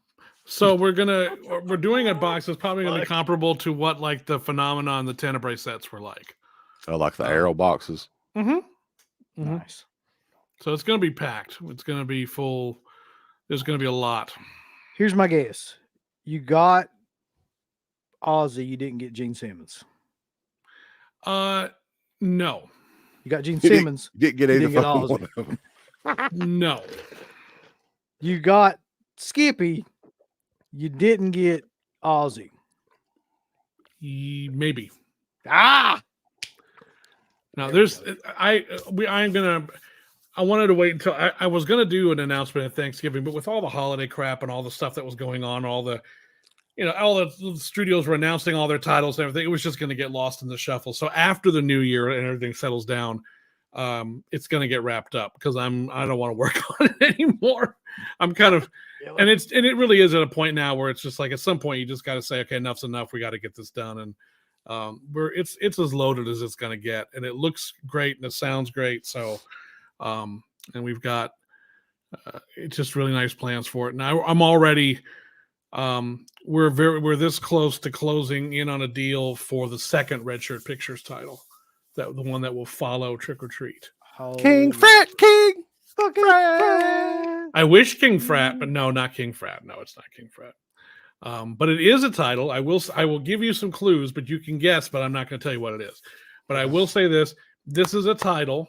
So we're doing a box that's probably going to be comparable to what like the Phenomenon, the Tenebrae sets were like. I like the Arrow boxes. Nice. So it's going to be packed. It's going to be full. There's going to be a lot. Here's my guess. You got Ozzy. You didn't get Gene Simmons. No. You got Gene Simmons. You didn't get either get one of them. No. You got Skippy. You didn't get Ozzy. Maybe. Ah. Now I wanted to wait until I was going to do an announcement at Thanksgiving, but with all the holiday crap and all the stuff that was going on, all the studios were announcing all their titles and everything, it was just going to get lost in the shuffle. So after the new year and everything settles down, it's going to get wrapped up because I don't want to work on it anymore. I'm kind of, and it really is at a point now where it's just like at some point you just got to say, okay, enough's enough. We got to get this done. And it's as loaded as it's going to get, and it looks great and it sounds great. So, and we've got it's just really nice plans for it. And I'm already, we're this close to closing in on a deal for the second Red Shirt Pictures title, the one that will follow Trick or Treat. King Frat, King Frat. I wish King Frat, but no, not King Frat. No, it's not King Frat. But it is a title. I will give you some clues, but you can guess, but I'm not going to tell you what it is. But I will say this. This is a title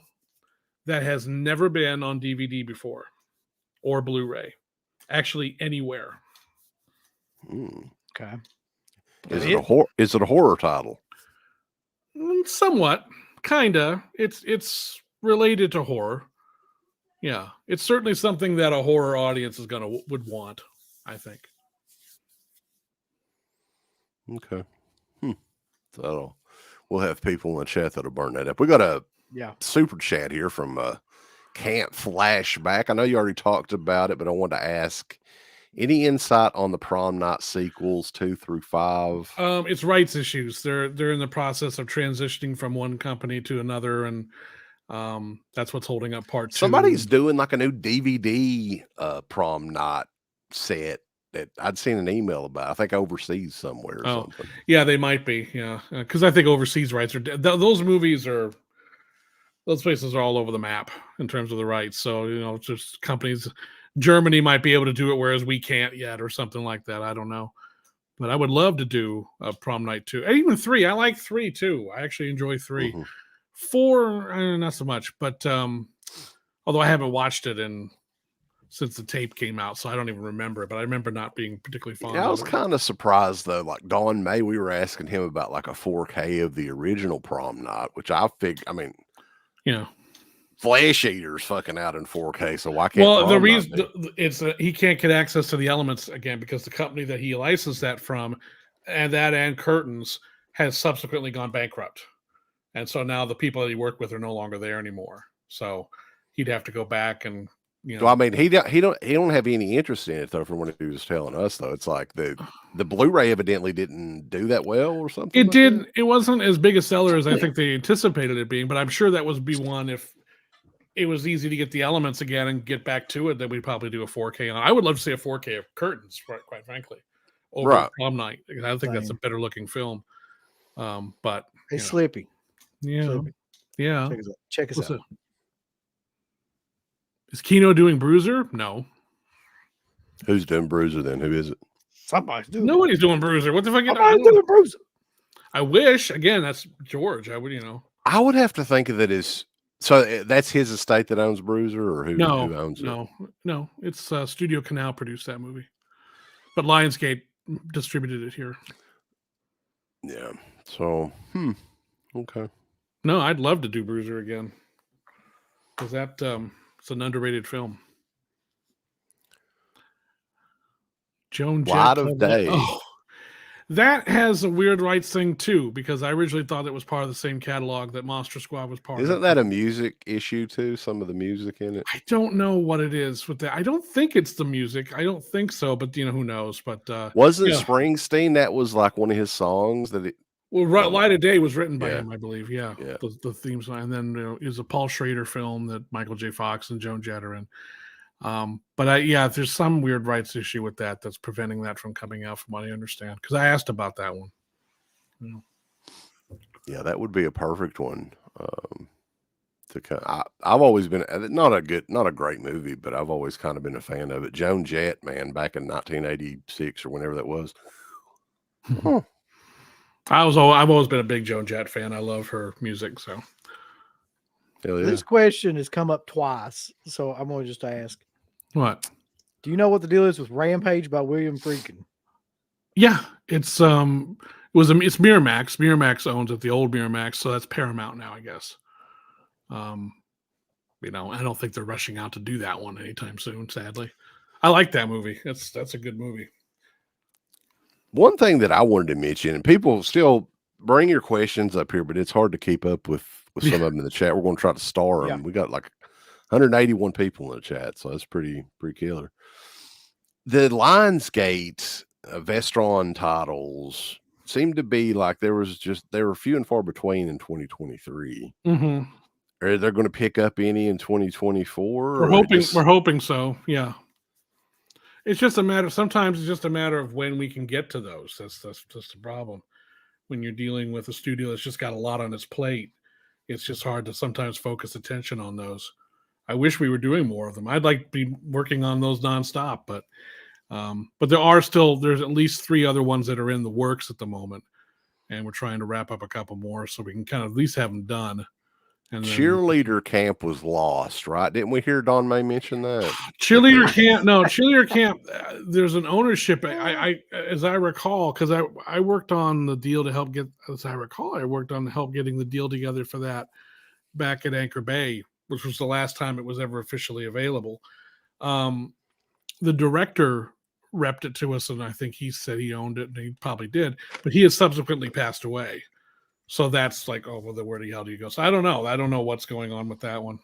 that has never been on DVD before or Blu-ray. Actually, anywhere. Okay. Is it a horror title? Somewhat. Kinda. It's related to horror. Yeah. It's certainly something that a horror audience would want, I think. Okay. So we'll have people in the chat that'll burn that up. We got a super chat here from Camp Flashback. I know you already talked about it, but I wanted to ask any insight on the Prom Night sequels 2 through 5? It's rights issues. They're in the process of transitioning from one company to another, and that's what's holding up part 2. Somebody's doing like a new DVD Prom Night set that I'd seen an email about. I think overseas somewhere or something. Yeah, they might be. Yeah, because I think overseas rights are those places are all over the map in terms of the rights. So just companies. Germany might be able to do it, whereas we can't yet, or something like that. I don't know, but I would love to do a Prom Night 2, and even 3. I like 3 too. I actually enjoy 3. 4, not so much. But although I haven't watched it since the tape came out, so I don't even remember it. But I remember not being particularly fond. Yeah, I was kind of surprised though. Like Don May, we were asking him about like a 4K of the original Prom Night, which I figured. I mean, Flash Eater's fucking out in 4K, so why can't? Well, the reason he can't get access to the elements again because the company that he licensed that from, and Curtains has subsequently gone bankrupt, and so now the people that he worked with are no longer there anymore. So he'd have to go back and So I mean, he don't have any interest in it though. From what he was telling us, though, it's like the Blu-ray evidently didn't do that well or something. It did. It wasn't as big a seller as I think they anticipated it being, but I'm sure that would be one if it was easy to get the elements again and get back to it, then we'd probably do a 4K on. I would love to see a 4K of Curtains, quite frankly, over Prom Night. I think that's a better looking film. But it's Slippy. Yeah. Slippy. Yeah. Check us out. Is Kino doing Bruiser? No. Who's doing Bruiser then? Who is it? Somebody's doing Nobody's doing Bruiser. What the fuck? Somebody's doing Bruiser. I wish. Again, that's George. I would, I would have to think of it as So that's his estate that owns Bruiser, or who owns it? No. It's Studio Canal produced that movie, but Lionsgate distributed it here. Yeah. So, okay. No, I'd love to do Bruiser again because that it's an underrated film. Joan Jett. Light of Day. Oh, that has a weird rights thing too, because I originally thought it was part of the same catalog that Monster Squad was part of. Isn't that a music issue too? Some of the music in it? I don't know what it is with that. I don't think it's the music. I don't think so, but who knows? But wasn't Springsteen, that was like one of his songs that it. Well, Light of Day was written by him, I believe. Yeah. The theme song, and then it was a Paul Schrader film that Michael J. Fox and Joan Jett are in. But there's some weird rights issue with that's preventing that from coming out, from what I understand. Because I asked about that one. Yeah, that would be a perfect one. I've always been not a great movie, but I've always kind of been a fan of it. Joan Jett, man, back in 1986 or whenever that was. I've always been a big Joan Jett fan. I love her music. So this question has come up twice, so I'm going to just ask. What? Do you know what the deal is with Rampage by William Friedkin? Yeah, it's Miramax. Miramax owns it, the old Miramax, so that's Paramount now, I guess. I don't think they're rushing out to do that one anytime soon, sadly. I like that movie. That's a good movie. One thing that I wanted to mention, and people still bring your questions up here, but it's hard to keep up with some of them in the chat. We're going to try to star them. Yeah. We got like 181 people in the chat, so that's pretty killer. The Lionsgate Vestron titles seem to be like they were few and far between in 2023. Mm-hmm. Are they going to pick up any in 2024? We're hoping so. Yeah. It's just a matter. Sometimes it's just a matter of when we can get to those. That's just the problem. When you're dealing with a studio that's just got a lot on its plate, it's just hard to sometimes focus attention on those. I wish we were doing more of them. I'd like to be working on those nonstop, but there's at least 3 other ones that are in the works at the moment, and we're trying to wrap up a couple more so we can kind of at least have them done. And then, Cheerleader Camp was lost, right? Didn't we hear Don May mention that? Cheerleader Camp. There's an ownership. I as I recall, because I worked on the deal to help get. As I recall, I worked on help getting the deal together for that back at Anchor Bay, which was the last time it was ever officially available. The director repped it to us, and I think he said he owned it, and he probably did, but he has subsequently passed away. So that's like, oh, well, where the hell do you go? So I don't know. I don't know what's going on with that one.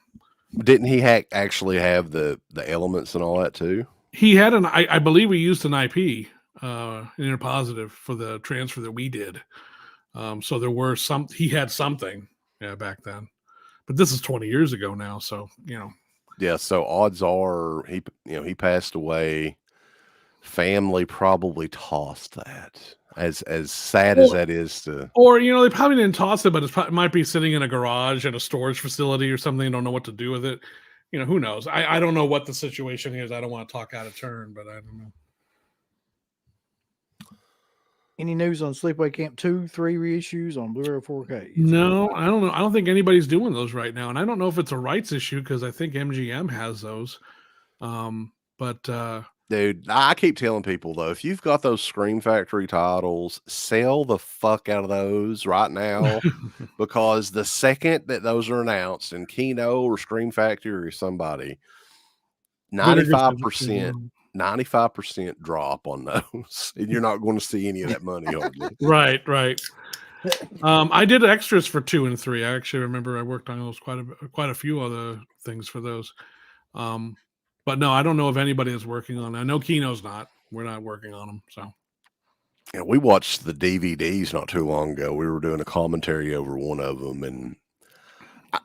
Didn't he actually have the elements and all that too? He had I believe we used an IP, interpositive, for the transfer that we did. So there were he had something back then, but this is 20 years ago now. So, Yeah. So odds are he passed away. Family probably tossed that. As sad as that is to, or they probably didn't toss it, but it might be sitting in a garage at a storage facility or something. Don't know what to do with it. Who knows? I don't know what the situation is. I don't want to talk out of turn, but I don't know. Any news on Sleepaway Camp 2, 3 reissues on Blu-ray 4K? No, I don't know. I don't think anybody's doing those right now, and I don't know if it's a rights issue because I think MGM has those. Dude, I keep telling people, though, if you've got those Scream Factory titles, sell the fuck out of those right now, because the second that those are announced in Kino or Scream Factory or somebody, 95% drop on those, and you're not going to see any of that money hardly. Right. I did extras for 2 and 3. I actually remember I worked on those quite a few other things for those. But no, I don't know if anybody is working on it. I know Kino's not. We're not working on them. So, yeah, we watched the DVDs not too long ago. We were doing a commentary over one of them, and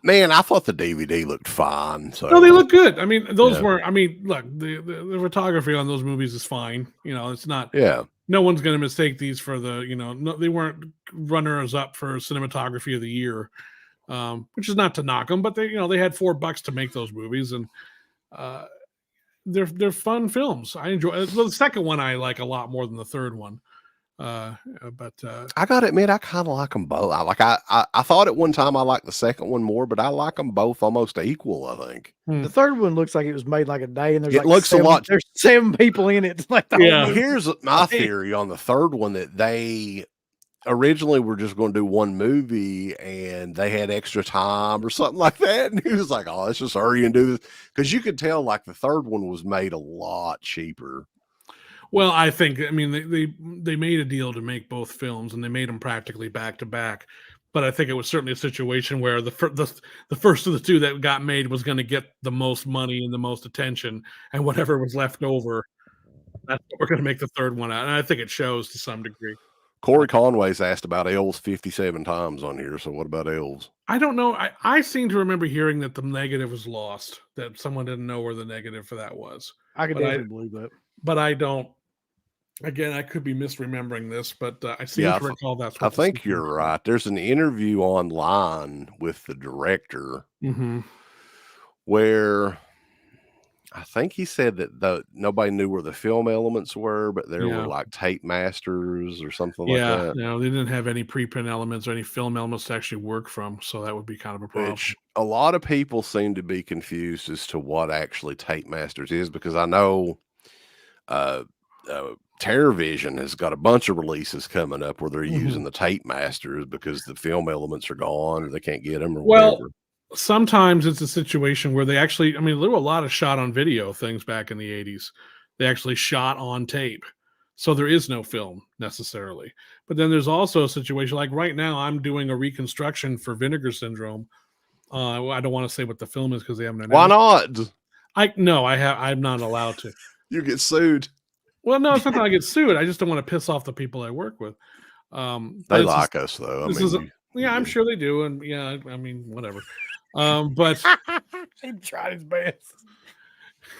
man, I thought the DVD looked fine. So no, they look good. I mean, those were. I mean, look, the photography on those movies is fine. It's not. Yeah. No one's going to mistake these for the. No, they weren't runners up for cinematography of the year, which is not to knock them, but they had $4 to make those movies, and they're fun films. I enjoy. Well, the second one I like a lot more than the third one. But I gotta admit, I kind of like them both. I thought at one time I liked the second one more, but I like them both almost equal. I think The third one looks like it was made like a day, and there's it like looks seven, a lot. There's 7 people in it. Like the Yeah. whole movie. Here's my theory on the third one, that they originally were just going to do one movie and they had extra time or something like that. And he was like, "Oh, let's just hurry and do this." Because you could tell like the third one was made a lot cheaper. Well, I think, I mean, they made a deal to make both films, and they made them practically back to back. But I think it was certainly a situation where the first of the two that got made was going to get the most money and the most attention, and whatever was left over, that's what we're going to make the third one out. And I think it shows to some degree. Corey Conway's asked about elves 57 times on here. So what about elves? I don't know. I seem to remember hearing that the negative was lost, that someone didn't know where the negative for that was. I could definitely believe that. But I don't. Again, I could be misremembering this, but I seem to recall that's what I think you're right. There's an interview online with the director where I think he said that nobody knew where the film elements were, but there were like tape masters or something like that. Yeah, they didn't have any preprint elements or any film elements to actually work from, so that would be kind of a problem. Which a lot of people seem to be confused as to what actually tape masters is, because I know TerrorVision has got a bunch of releases coming up where they're using the tape masters because the film elements are gone or they can't get them or whatever. Sometimes it's a situation where they actually, I mean, there were a lot of shot on video things back in the 80s. They actually shot on tape. So there is no film necessarily. But then there's also a situation like right now, I'm doing a reconstruction for Vinegar Syndrome. I don't want to say what the film is because they haven't announced. Why not? I'm not allowed to. You get sued. Well, no, it's not that I get sued. I just don't want to piss off the people I work with. They like us, though. I'm sure they do. And yeah, I mean, whatever. But he tried his best.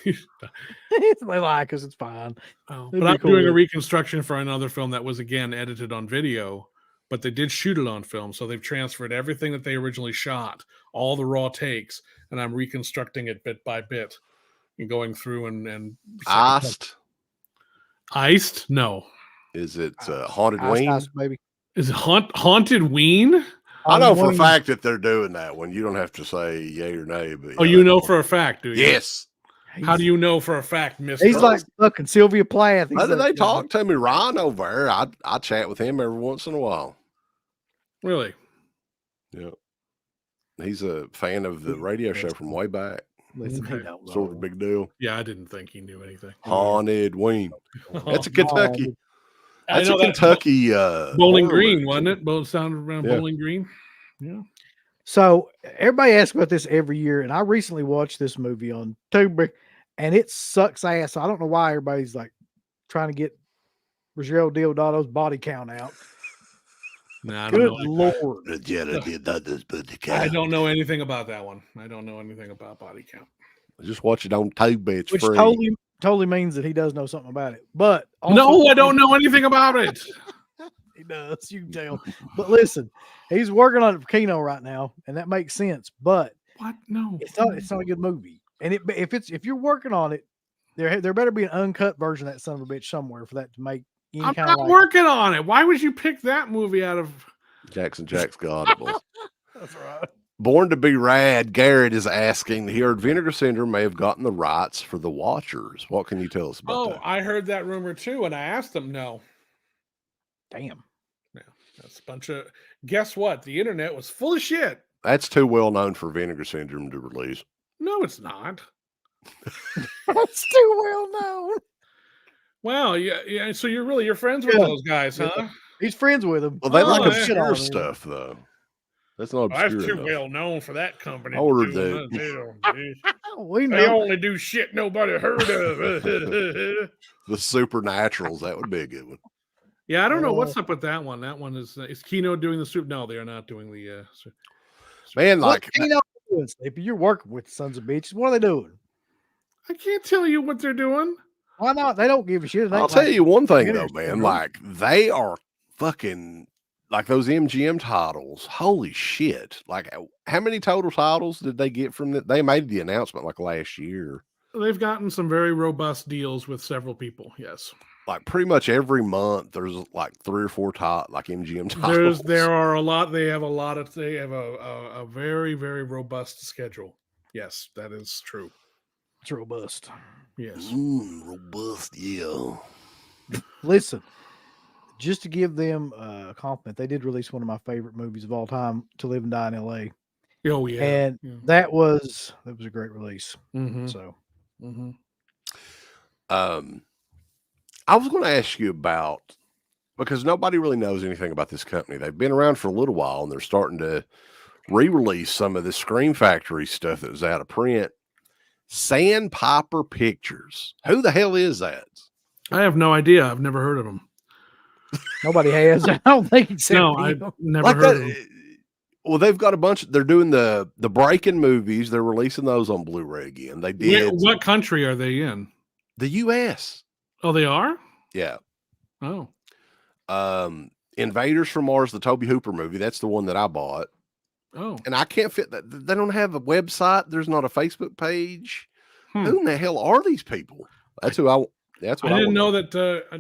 They like us. It's fine. But I'm doing a reconstruction for another film that was, again, edited on video, but they did shoot it on film. So they've transferred everything that they originally shot, all the raw takes, and I'm reconstructing it bit by bit and going through and Iced? No. Is it Haunted Ween? Maybe. Is it Haunted Ween? I know for a fact that they're doing that one. You don't have to say yay or nay. But you know for a fact, do you? Yes. How do you know for a fact, Mr.? He's like fucking Sylvia Plath. How did they talk to me? Ryan over there. I chat with him every once in a while. Really? Yeah. He's a fan of the radio show from way back. Listen, sort of big deal. Yeah, I didn't think he knew anything. Haunted Ween. That's a Kentucky. That's a Kentucky. Bowling Green, wasn't it? Both sounded around Bowling Green. Yeah. So everybody asks about this every year, and I recently watched this movie on Tubi, and it sucks ass. So I don't know why everybody's like trying to get Rogelio Diodado's body count out. Nah, Good Lord. I don't know anything about that one. I don't know anything about body count. Just watch it on Tubi. It's Which free. totally means that he does know something about it. But also, no, I don't know anything about it. He does, you can tell. But listen, he's working on it for Kino right now, and that makes sense. But what? No, it's not a good movie. And if you're working on it, there better be an uncut version of that son of a bitch somewhere for that to make. I'm not working on it. Why would you pick that movie out of Jackson Jack's Audible? That's right. Born to be Rad, Garrett is asking, he heard Vinegar Syndrome may have gotten the rights for The Watchers. What can you tell us about that? I heard that rumor too, and I asked them, no. Damn. Yeah, that's a bunch of. Guess what? The internet was full of shit. That's too well known for Vinegar Syndrome to release. No, it's not. That's too well known. Wow, yeah. So you're friends with those guys, huh? He's friends with them. Well, they like obscure stuff, though. That's not obscure. That's too well known for that company. I ordered that. They only do shit nobody heard of. The Supernaturals, that would be a good one. Yeah, I don't know what's up with that one. That one is Kino doing the soup? No, they are not doing the. Man, like Kino doing, Slippy? You're working with sons of bitches. What are they doing? I can't tell you what they're doing. Why not? They don't give a shit. I'll tell you one thing though, man. Like they are fucking like those MGM titles. Holy shit! Like how many total titles did they get from that? They made the announcement like last year. They've gotten some very robust deals with several people. Yes. like pretty much every month there's like 3 or 4 like MGM titles. There are a lot. They have a very, very robust schedule. Yes, that is true. It's robust. Yes. Robust, yeah. Listen, just to give them a compliment, they did release one of my favorite movies of all time, To Live and Die in L.A. Oh yeah, and that was a great release. So, I was going to ask you about, because nobody really knows anything about this company. They've been around for a little while, and they're starting to re-release some of the Scream Factory stuff that was out of print. Sandpiper Pictures. Who the hell is that? I have no idea. I've never heard of them. Nobody has. I don't think except no, I've never heard of them. Well, they've got a bunch. They're doing the Breaking movies. They're releasing those on Blu-ray again. They did. What country are they in? The U.S. Oh, they are? Yeah. Oh. Invaders from Mars, the Toby Hooper movie. That's the one that I bought. Oh. And I can't fit that. They don't have a website. There's not a Facebook page. Who in the hell are these people? That's who I. That's what I didn't know that.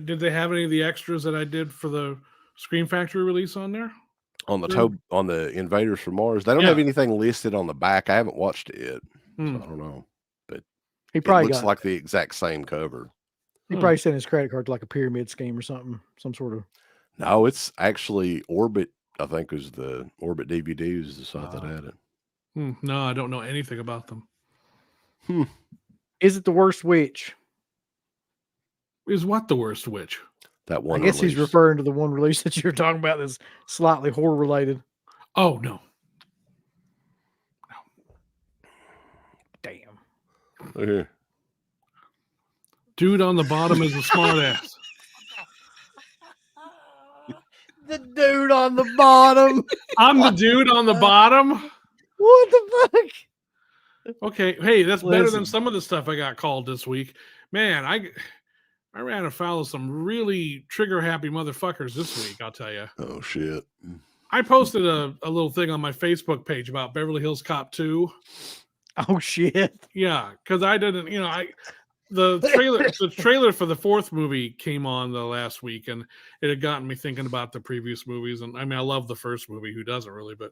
Did they have any of the extras that I did for the Scream Factory release on there? On the Invaders from Mars, they don't have anything listed on the back. I haven't watched it yet, so I don't know. But he probably looks like the exact same cover. He probably sent his credit card to like a pyramid scheme or something, some sort of. No, it's actually Orbit. I think is the Orbit DVD is the site that had it. No, I don't know anything about them. Is it The Worst Witch? Is what The Worst Witch? That one. I guess he's referring to the one release that you're talking about that's slightly horror related. Oh no. Damn. Okay. Dude on the bottom is a smart ass. The dude on the bottom. I'm the dude on the bottom. What the fuck? Okay, hey, that's better than some of the stuff I got called this week. Man, I ran afoul of some really trigger-happy motherfuckers this week, I'll tell you. Oh, shit. I posted a little thing on my Facebook page about Beverly Hills Cop 2. Oh, shit. Yeah, because I didn't, the trailer for the 4th movie came on the last week, and it had gotten me thinking about the previous movies. And I mean, I love the first movie. Who doesn't really? But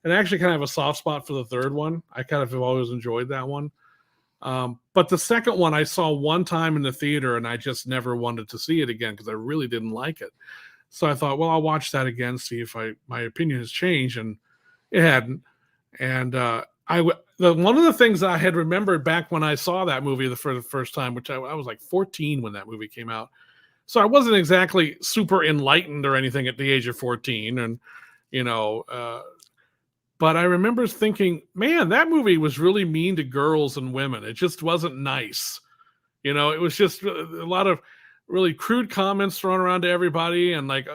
and I actually kind of have a soft spot for the 3rd one. I kind of have always enjoyed that one. But the 2nd one I saw one time in the theater, and I just never wanted to see it again because I really didn't like it. So I thought, well, I'll watch that again, see if my opinion has changed, and it hadn't. And one of the things I had remembered back when I saw that movie for the first time, which I was like 14 when that movie came out, so I wasn't exactly super enlightened or anything at the age of 14, and but I remember thinking, man, that movie was really mean to girls and women. It just wasn't nice. It was just a lot of really crude comments thrown around to everybody. And like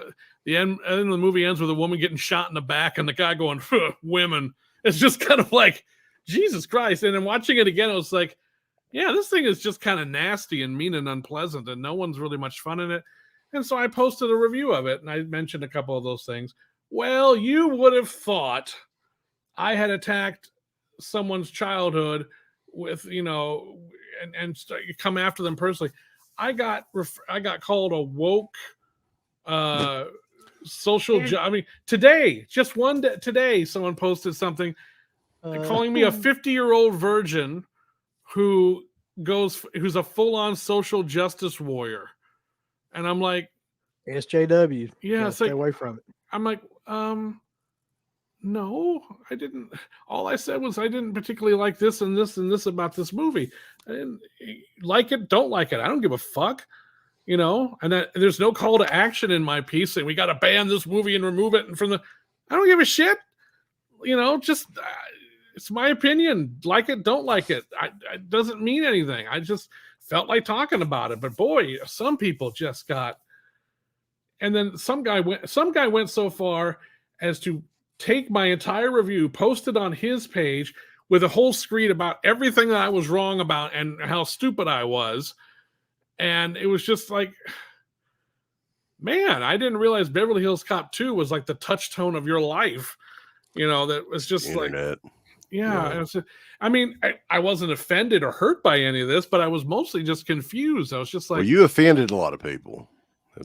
the end of the movie ends with a woman getting shot in the back and the guy going, women. It's just kind of like, Jesus Christ. And then watching it again, it was like, yeah, this thing is just kind of nasty and mean and unpleasant, and no one's really much fun in it. And so I posted a review of it, and I mentioned a couple of those things. Well, you would have thought I had attacked someone's childhood with, and come after them personally. I got called a woke social. I mean, today, just one day, today, someone posted something calling me a 50-year-old virgin who's a full-on social justice warrior, and I'm like, SJW. Yeah, stay away from it. I'm like, no, I didn't. All I said was I didn't particularly like this and this and this about this movie. I didn't like it, don't like it. I don't give a fuck, and there's no call to action in my piece saying we got to ban this movie and remove it. And I don't give a shit, just it's my opinion. Like it, don't like it. It doesn't mean anything. I just felt like talking about it. But boy, some people just got, and then some guy went so far as to take my entire review, post it on his page with a whole screen about everything that I was wrong about and how stupid I was. And it was just like, man, I didn't realize Beverly Hills Cop 2 was like the touchstone of your life. That was just Internet. like, Yeah. I mean, I wasn't offended or hurt by any of this, but I was mostly just confused. I was just like, well, you offended a lot of people.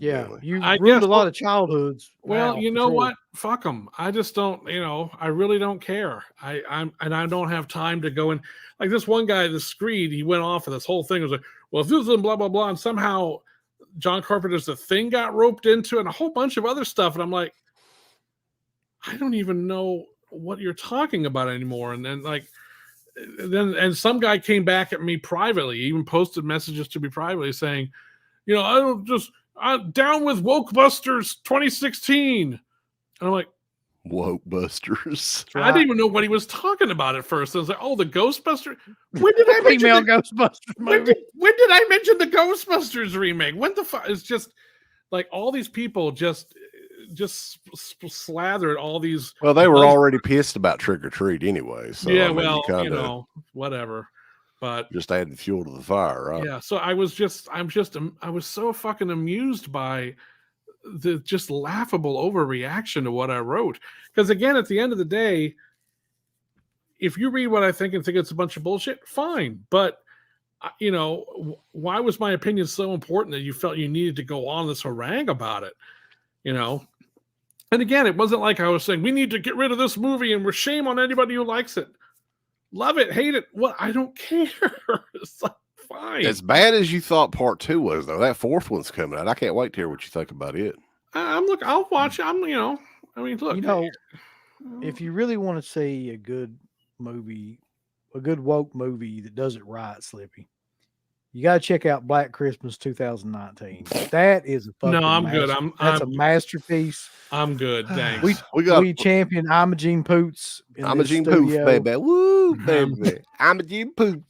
Yeah, evidently. you I ruined guess, a lot of childhoods. Well, now, you for know sure. what? Fuck them. I just don't, I really don't care. I don't have time to go in. Like this one guy, the Screed, he went off of this whole thing. It was like, well, if this is blah, blah, blah. And somehow John Carpenter's The Thing got roped into and a whole bunch of other stuff. And I'm like, I don't even know what you're talking about anymore. And then some guy came back at me privately, even posted messages to me privately saying, I'm down with Wokebusters 2016. And I'm like, Wokebusters. I didn't even know what he was talking about at first. I was like, oh, the Ghostbusters. When did I mention female Ghostbusters movie? When did I mention the Ghostbusters remake? When the fuck? It's just like all these people just slathered all these. Well, they were already pissed about Trick or Treat anyway. So yeah, I mean, well, whatever. But just added fuel to the fire, right? Yeah. So I was so fucking amused by the just laughable overreaction to what I wrote. Because again, at the end of the day, if you read what I think and think it's a bunch of bullshit, fine. But why was my opinion so important that you felt you needed to go on this harangue about it? And again, it wasn't like I was saying we need to get rid of this movie and we're shame on anybody who likes it. Love it, hate it. What? I don't care. It's like, fine. As bad as you thought part 2 was, though, that 4th one's coming out. I can't wait to hear what you think about it. I'll watch it. Look. If you really want to see a good movie, a good woke movie that does it right, Slippy, you got to check out Black Christmas 2019. That is a fucking I'm good. That's a masterpiece. I'm good. Thanks. We champion Imogene Poots. Imogene Poots, baby. Woo, baby. Imogene Poots.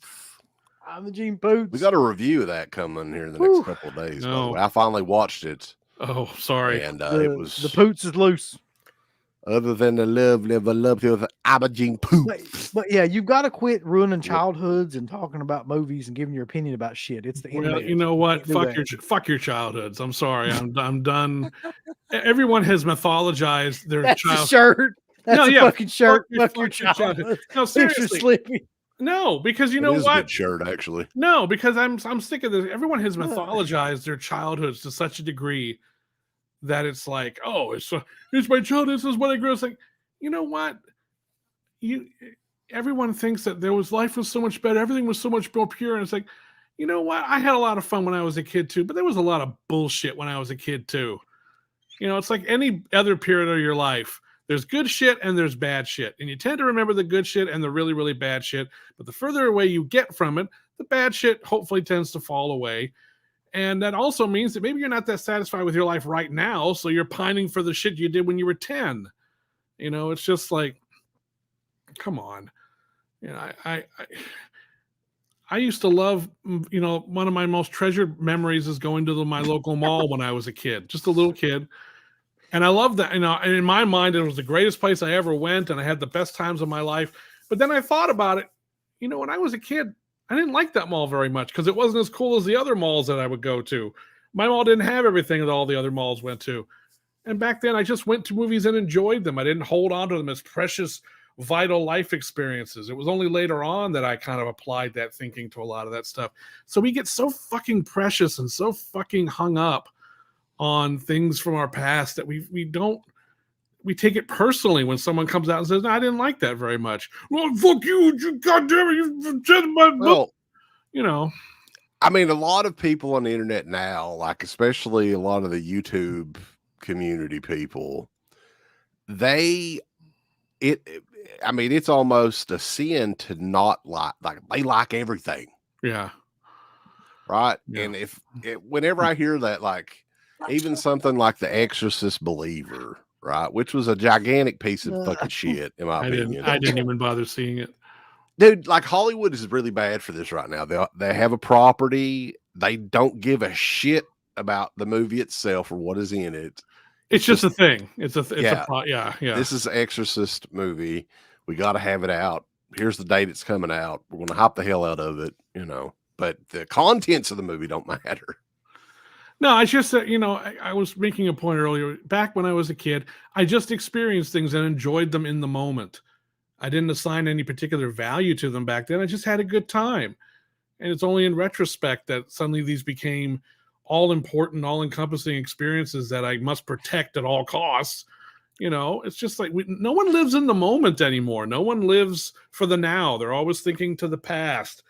Imogene Poots. We got a review of that coming here in the next couple of days. By the way. I finally watched it. Oh, sorry. And it was the Poots is loose. Other than the love with Imogene Poots. But yeah, you've got to quit ruining childhoods and talking about movies and giving your opinion about shit. It's the internet. You know what? Fuck your childhoods. I'm sorry. I'm done. Everyone has mythologized their That's child. The shirt. That's a fucking shirt. Fuck your childhood. No, seriously. Slippy. No, because you know what? what? A good shirt, actually. No, because I'm sick of this. Everyone has mythologized their childhoods to such a degree that it's like, oh, it's my childhood. This is what I grew up. It's like, you know what? Everyone thinks that life was so much better. Everything was so much more pure. And it's like, you know what? I had a lot of fun when I was a kid too, but there was a lot of bullshit when I was a kid too. It's like any other period of your life. There's good shit and there's bad shit. And you tend to remember the good shit and the really, really bad shit. But the further away you get from it, the bad shit hopefully tends to fall away. And that also means that maybe you're not that satisfied with your life right now. So you're pining for the shit you did when you were 10. It's just like, come on. I used to love, one of my most treasured memories is going to my local mall when I was a kid, just a little kid. And I love that, and in my mind, it was the greatest place I ever went, and I had the best times of my life. But then I thought about it, when I was a kid, I didn't like that mall very much because it wasn't as cool as the other malls that I would go to. My mall didn't have everything that all the other malls went to. And back then, I just went to movies and enjoyed them. I didn't hold on to them as precious, vital life experiences. It was only later on that I kind of applied that thinking to a lot of that stuff. So we get so fucking precious and so fucking hung up on things from our past that we take it personally when someone comes out and says, no, I didn't like that very much. Well, fuck you, goddamn it, you said my book. I mean, a lot of people on the internet now, like especially a lot of the YouTube community people, it's almost a sin to not like they like everything. Yeah. Right. Yeah. And whenever I hear that, like even something like The Exorcist Believer, right, which was a gigantic piece of fucking shit, in my opinion. I didn't even bother seeing it. Dude, like Hollywood is really bad for this right now. They have a property. They don't give a shit about the movie itself or what is in it. It's just a thing. It's a yeah. This is Exorcist movie. We got to have it out. Here's the date it's coming out. We're going to hype the hell out of it, but the contents of the movie don't matter. No, I just said, I was making a point earlier. Back when I was a kid, I just experienced things and enjoyed them in the moment. I didn't assign any particular value to them back then. I just had a good time. And it's only in retrospect that suddenly these became all important, all encompassing experiences that I must protect at all costs. You know, it's just like no one lives in the moment anymore. No one lives for the now. They're always thinking to the past,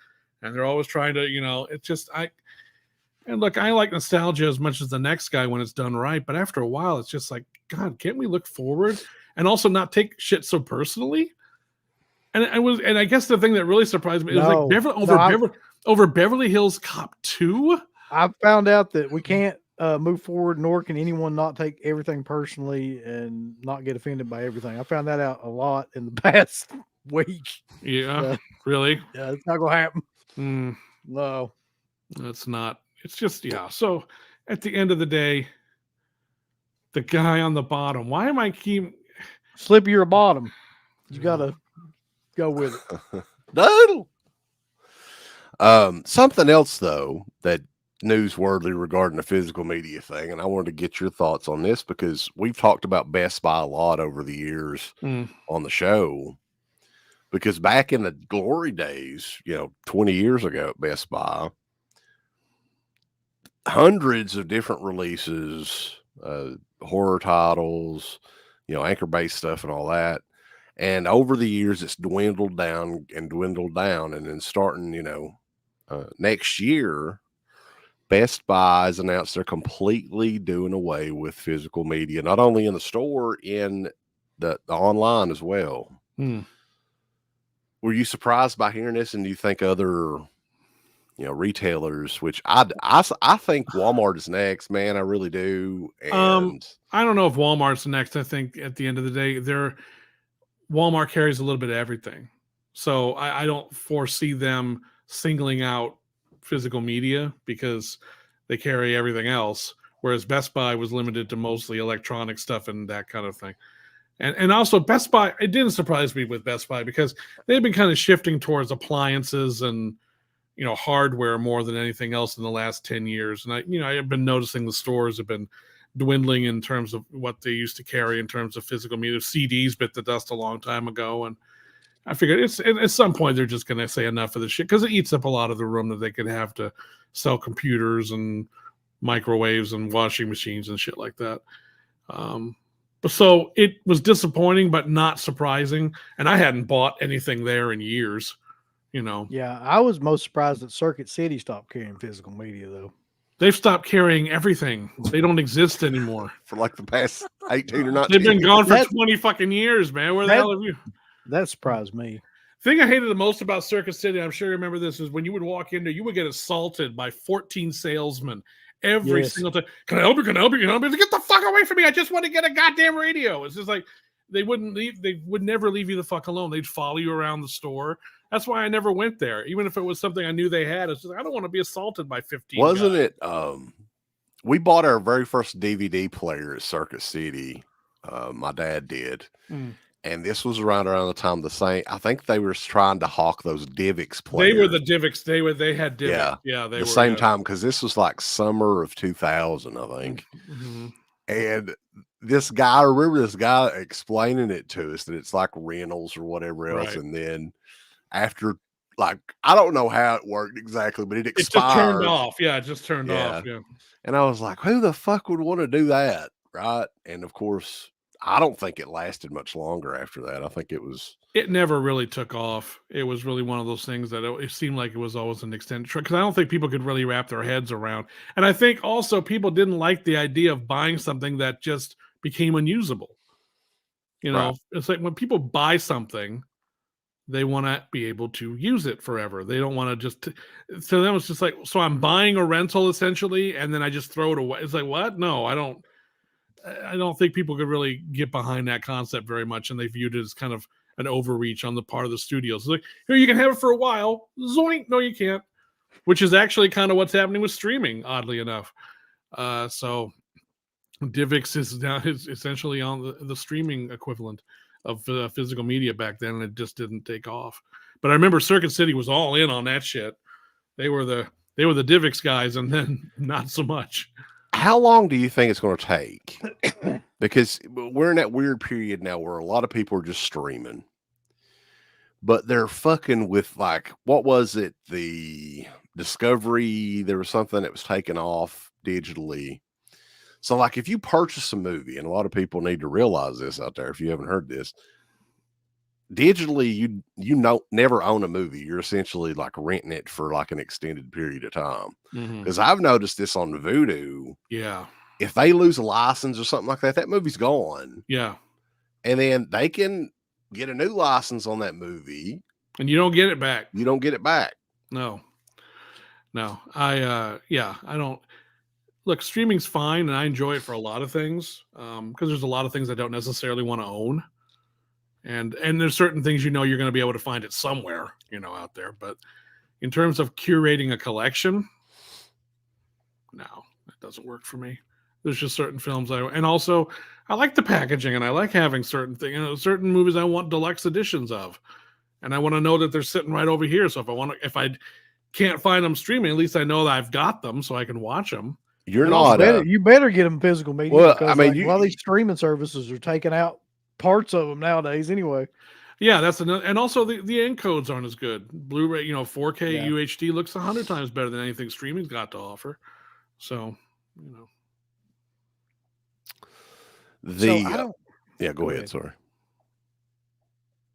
and they're always trying to, you know, it's just, and look, I like nostalgia as much as the next guy when it's done right. But after a while, it's just like, God, can't we look forward and also not take shit so personally? And I guess the thing that really surprised me is like over Beverly Hills Cop 2. I found out that we can't move forward, nor can anyone not take everything personally and not get offended by everything. I found that out a lot in the past week. Yeah, really? Yeah, it's not gonna happen. No, that's not. It's just, yeah. So at the end of the day, the guy on the bottom. Why am I Slippy, you're a bottom. You gotta go with it. Doodle. Something else though that newsworthy regarding the physical media thing, and I wanted to get your thoughts on this because we've talked about Best Buy a lot over the years on the show. Because back in the glory days, 20 years ago at Best Buy, hundreds of different releases, horror titles, anchor-based stuff and all that. And over the years, it's dwindled down. And then starting, next year, Best Buy has announced they're completely doing away with physical media, not only in the store, in the online as well. Were you surprised by hearing this? And do you think other, retailers, which I think Walmart is next, man, I really do. And I don't know if Walmart's next. I think at the end of the day, Walmart carries a little bit of everything. So I don't foresee them singling out physical media because they carry everything else. Whereas Best Buy was limited to mostly electronic stuff and that kind of thing. And also Best Buy, it didn't surprise me with Best Buy because they've been kind of shifting towards appliances and, hardware more than anything else in the last 10 years. And I've been noticing the stores have been dwindling in terms of what they used to carry in terms of physical media. CDs bit the dust a long time ago. And I figured at some point they're just going to say enough of this shit because it eats up a lot of the room that they could have to sell computers and microwaves and washing machines and shit like that. So it was disappointing, but not surprising. And I hadn't bought anything there in years, Yeah, I was most surprised that Circuit City stopped carrying physical media, though. They've stopped carrying everything. They don't exist anymore. For like the past 18 or 19 They've been gone for 20 fucking years, man. Where the hell have you? That surprised me. The thing I hated the most about Circuit City, I'm sure you remember this, is when you would walk in there, you would get assaulted by 14 salesmen every single time. Can I help you? Can I help you? Can I help you? Get the fuck away from me. I just want to get a goddamn radio. It's just like they wouldn't leave. They would never leave you the fuck alone. They'd follow you around the store. That's why I never went there. Even if it was something I knew they had, it's just I don't want to be assaulted by 15 Wasn't guys. It? We bought our very first DVD player at Circuit City. My dad did. And this was around the time I think they were trying to hawk those Divx players. They were the Divx. They had Divx. Yeah, they were same time because this was like summer of 2000, I think. And this guy, I remember this guy explaining it to us that it's like rentals or whatever else. Right. And then after, like, I don't know how it worked exactly, but it expired. It just turned off. Yeah, it just turned off. Yeah. And I was like, who the fuck would want to do that? Right. And of course, I don't think it lasted much longer after that. I think it never really took off. It was really one of those things that it seemed like it was always an extended trip because I don't think people could really wrap their heads around. And I think also people didn't like the idea of buying something that just became unusable. Right. It's like when people buy something, they want to be able to use it forever. They don't want to just, so then it's just like, so I'm buying a rental essentially, and then I just throw it away. It's like, what? No, I don't think people could really get behind that concept very much. And they viewed it as kind of an overreach on the part of the studios. It's like, here, you can have it for a while. Zoink. No, you can't. Which is actually kind of what's happening with streaming, oddly enough. So Divx is now essentially on the streaming equivalent of physical media back then, and it just didn't take off. But I remember Circuit City was all in on that shit. They were the Divx guys, and then not so much. How long do you think it's going to take? Because we're in that weird period now where a lot of people are just streaming. but they're fucking with like, what was it? The Discovery, there was something that was taken off digitally. So like if you purchase a movie, and a lot of people need to realize this out there, if you haven't heard this, digitally, you never own a movie. You're essentially like renting it for like an extended period of time. Because I've noticed this on Vudu. Yeah. If they lose a license or something like that, that movie's gone. Yeah. And then they can get a new license on that movie. And you don't get it back. You don't get it back. No. I don't look, streaming's fine and I enjoy it for a lot of things. Because there's a lot of things I don't necessarily want to own. And there's certain things you're going to be able to find it somewhere, out there. But in terms of curating a collection, no, that doesn't work for me. There's just certain films and also I like the packaging and I like having certain things, certain movies I want deluxe editions of, and I want to know that they're sitting right over here. So if I can't find them streaming, at least I know that I've got them so I can watch them. You better get them physical media. Well, because, a lot of these streaming services are taking out parts of them nowadays anyway. Yeah, that's another, and also the encodes aren't as good. Blu-ray, 4K UHD looks 100 times better than anything streaming's got to offer. So, go ahead. Sorry.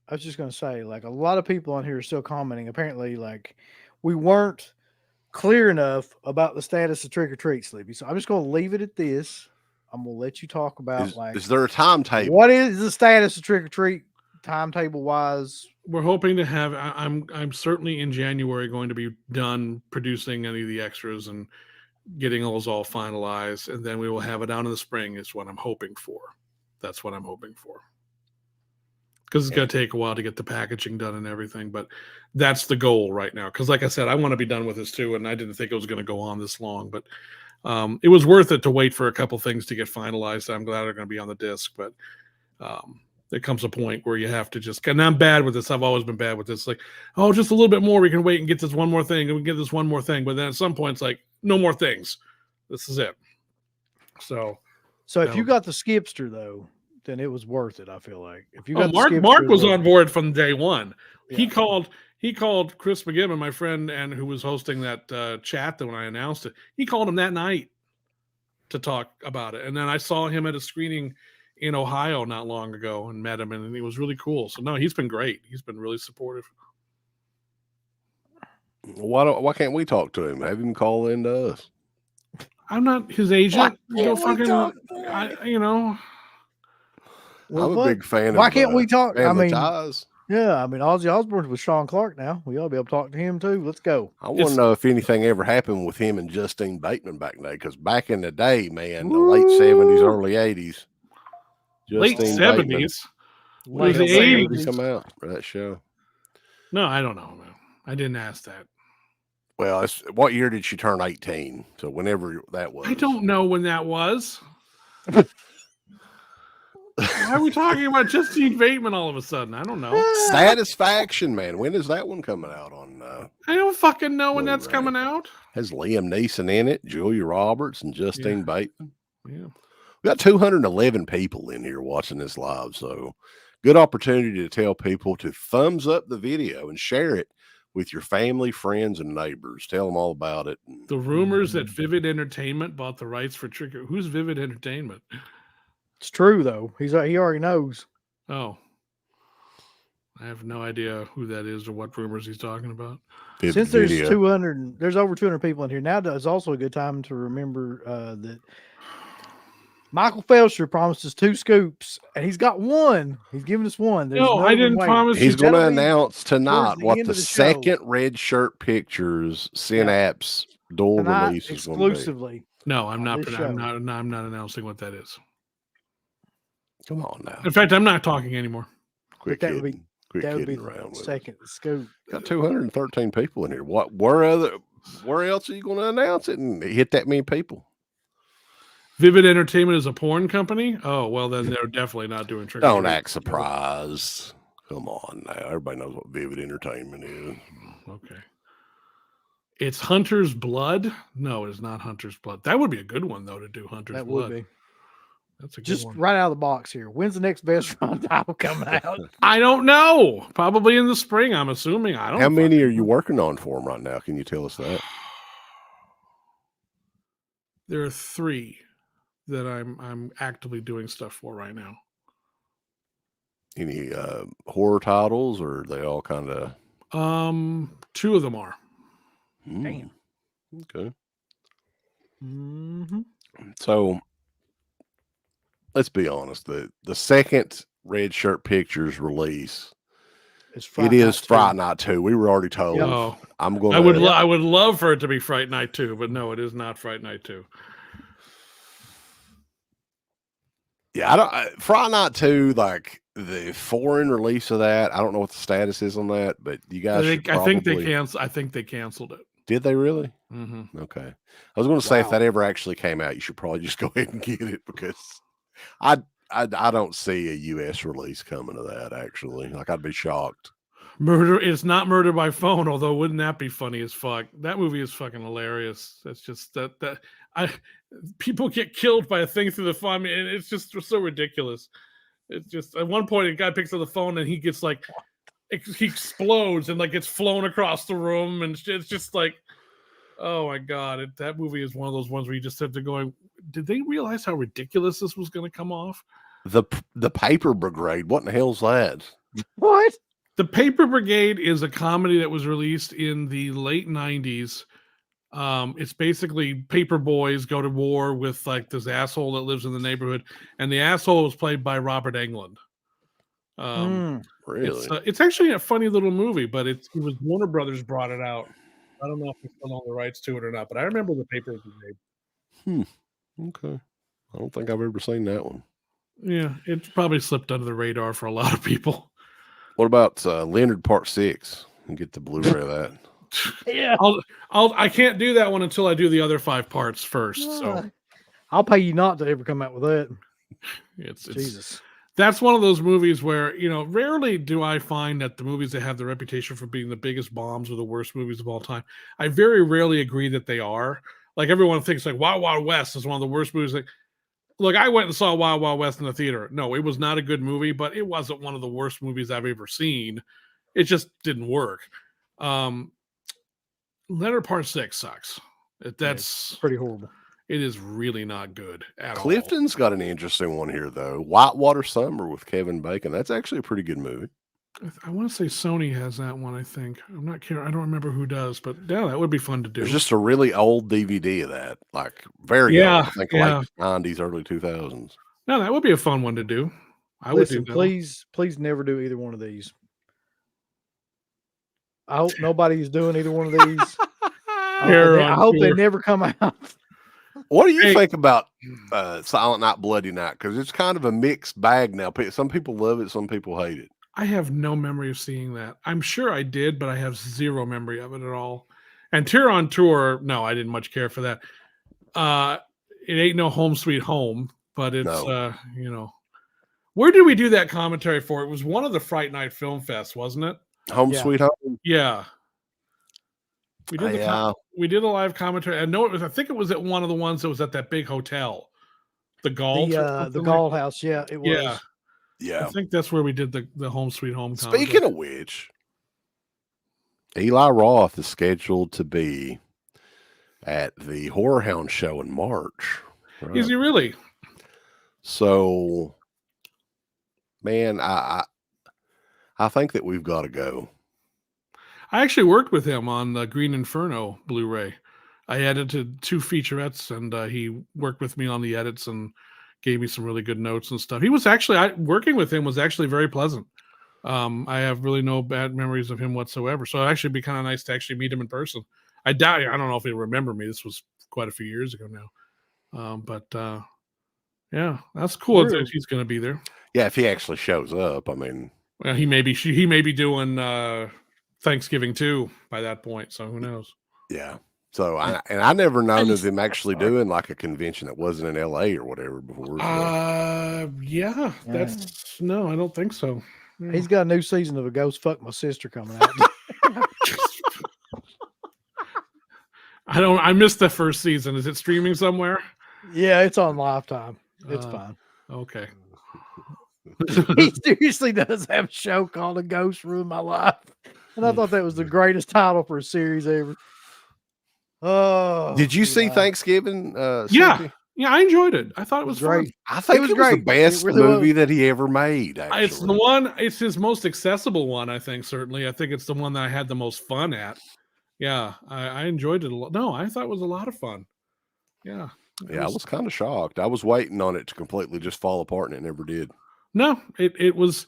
I was just going to say, like, a lot of people on here are still commenting. Apparently, like, we weren't clear enough about the status of Trick or Treat, Slippy. So I'm just going to leave it at this. I'm going to let you talk about, is there a timetable? What is the status of Trick or Treat timetable wise? We're hoping to have, I'm certainly in January going to be done producing any of the extras and getting those all finalized. And then we will have it out in the spring is what I'm hoping for. That's what I'm hoping for. Because it's going to take a while to get the packaging done and everything. But that's the goal right now. Because like I said, I want to be done with this too. And I didn't think it was going to go on this long. But it was worth it to wait for a couple things to get finalized. I'm glad they're going to be on the disc. But there comes a point where you have to just, and I'm bad with this. I've always been bad with this. Like, oh, just a little bit more. We can wait and get this one more thing. And we get this one more thing. But then at some point, it's like, no more things. This is it. So if you got the Skipster, though, then it was worth it. I feel like if you got Mark was on board from day one. Yeah. He called Chris McGibbon, my friend, and who was hosting that chat that when I announced it, he called him that night to talk about it. And then I saw him at a screening in Ohio not long ago and met him, and he was really cool. So no, he's been great. He's been really supportive. Why can't we talk to him? Have him call in to us. I'm not his agent. I'm a big fan. Why can't we talk? Ties. Yeah, Ozzy Osbourne's with Sean Clark now. We ought to be able to talk to him too. Let's go. I want to know if anything ever happened with him and Justine Bateman back in the day. Because back in the day, man, the late 70s, early 80s. Late 70s. Late 80s come out for that show. No, I don't know, man. I didn't ask that. Well, what year did she turn 18? So whenever that was. I don't know when that was. Why are we talking about Justine Bateman all of a sudden? I don't know. Satisfaction, man. When is that one coming out on? I don't fucking know when that's coming out. Has Liam Neeson in it, Julia Roberts, and Justine Bateman. Yeah. We got 211 people in here watching this live, so good opportunity to tell people to thumbs up the video and share it with your family, friends, and neighbors. Tell them all about it. The rumors that Vivid Entertainment bought the rights for Trick. Who's Vivid Entertainment? It's true though. He already knows. Oh, I have no idea who that is or what rumors he's talking about. Since there's 200, there's over 200 people in here now. It's also a good time to remember that Michael Felsher promised us 2 scoops, and he's got one. He's giving us one. No, I didn't promise. He's going to announce tonight what the second Red Shirt Pictures Synapse dual release is going to be. Exclusively. No, I'm not announcing what that is. Come on now. In fact, I'm not talking anymore. Quit kidding around with second scoop. Got 213 people in here. Where else are you going to announce it and hit that many people? Vivid Entertainment is a porn company? Oh, well, then they're definitely not doing Trick or Treat. Don't act surprised. Come on now. Everybody knows what Vivid Entertainment is. Okay. It's Hunter's Blood? No, it is not Hunter's Blood. That would be a good one, though, to do Hunter's Blood. Would be. That's a good Just one. right out of the box here. When's the next Vestron title coming out? I don't know. Probably in the spring, I'm assuming. I don't How many fucking are you know. working on for them right now? Can you tell us that? There are 3 that I'm actively doing stuff for right now. Any horror titles, or are they all kind of? 2 of them are. Damn. Okay. Mm-hmm. So let's be honest. The second Red Shirt Pictures release, It's it is Fright Night 2. We were already told. Yep. Oh, I'm going. I would love for it to be Fright Night 2, but no, it is not Fright Night 2. Yeah, Fright Night 2, like the foreign release of that. I don't know what the status is on that, but you guys should probably. I think they canceled it. Did they really? Mm-hmm. Okay. I was going to say if Wow. that ever actually came out, you should probably just go ahead and get it, because I don't see a U.S. release coming to that. Actually, like I'd be shocked. Murder. It's not Murder by Phone, although wouldn't that be funny as fuck? That movie is fucking hilarious. That's just people get killed by a thing through the phone. I mean, it's just so ridiculous. It's just at one point a guy picks up the phone and he gets like he explodes and like gets flown across the room, and it's just like, oh my god, that movie is one of those ones where you just have to go, did they realize how ridiculous this was going to come off? The Paper Brigade, what in the hell's that? What? The Paper Brigade is a comedy that was released in the late 90s. It's basically paper boys go to war with like this asshole that lives in the neighborhood, and the asshole was played by Robert Englund. Really? It's actually a funny little movie, but it was Warner Brothers brought it out. I don't know if they still own the rights to it or not, but I remember the Paper Brigade. Okay. I don't think I've ever seen that one. Yeah, it's probably slipped under the radar for a lot of people. What about Leonard Part 6? And get the Blu-ray of that. Yeah. I can't do that one until I do the other 5 parts first. So I'll pay you not to ever come out with that. it's Jesus. That's one of those movies where, rarely do I find that the movies that have the reputation for being the biggest bombs or the worst movies of all time. I very rarely agree that they are. Like everyone thinks like Wild Wild West is one of the worst movies. Like, look, I went and saw Wild Wild West in the theater. No, it was not a good movie, but it wasn't one of the worst movies I've ever seen. It just didn't work. Leonard Part 6 sucks. That's pretty horrible. It is really not good at all. Clifton's got an interesting one here, though. Whitewater Summer with Kevin Bacon. That's actually a pretty good movie. I want to say Sony has that one, I think. I'm not sure. I don't remember who does, but yeah, that would be fun to do. There's just a really old DVD of that, like very old. I think late 90s, early 2000s. No, that would be a fun one to do. Listen, would do please never do either one of these. I hope nobody's doing either one of these. I hope they never come out. What do you think about Silent Night, Bloody Night? Because it's kind of a mixed bag now. Some people love it, some people hate it. I have no memory of seeing that. I'm sure I did, but I have zero memory of it at all. And Tear on Tour, no, I didn't much care for that. It ain't no Home Sweet Home, but it's, where did we do that commentary for? It was one of the Fright Night Film Fest, wasn't it? Home Sweet Home? Yeah. We did we did a live commentary. I know I think it was at one of the ones that was at that big hotel. The Galt. The Galt House, yeah, it was. Yeah. I think that's where we did the Home Sweet Home commentary. Speaking of which, Eli Roth is scheduled to be at the Horror Hound show in March. Right? Is he really? So, man, I think that we've got to go. I actually worked with him on the Green Inferno Blu-ray. I edited 2 featurettes, and he worked with me on the edits and gave me some really good notes and stuff. He was actually working with him was actually very pleasant. I have really no bad memories of him whatsoever. So it'd actually be kind of nice to actually meet him in person. I don't know if he'll remember me. This was quite a few years ago now. But yeah, that's cool that he's going to be there. Yeah, if he actually shows up, I mean, well, he may be doing Thanksgiving too by that point. So who knows? Yeah. So I never known of him actually doing like a convention that wasn't in LA or whatever before. Yeah. That's no, I don't think so. He's got a new season of A Ghost Fuck My Sister coming out. I missed the first season. Is it streaming somewhere? Yeah, it's on Lifetime. It's fine. Okay. He seriously does have a show called A Ghost Ruined My Life. And I thought that was the greatest title for a series ever. Oh, Did you see wow. Thanksgiving? Yeah. Slippy? Yeah, I enjoyed it. I thought it was great. fun. I think it was the great. best really movie was. that he ever made. Actually, It's the one. It's his most accessible one. I think certainly. I think it's the one that I had the most fun at. Yeah, I enjoyed it a lot. No, I thought it was a lot of fun. Yeah. Yeah, I was kind of shocked. I was waiting on it to completely just fall apart, and it never did. No, it was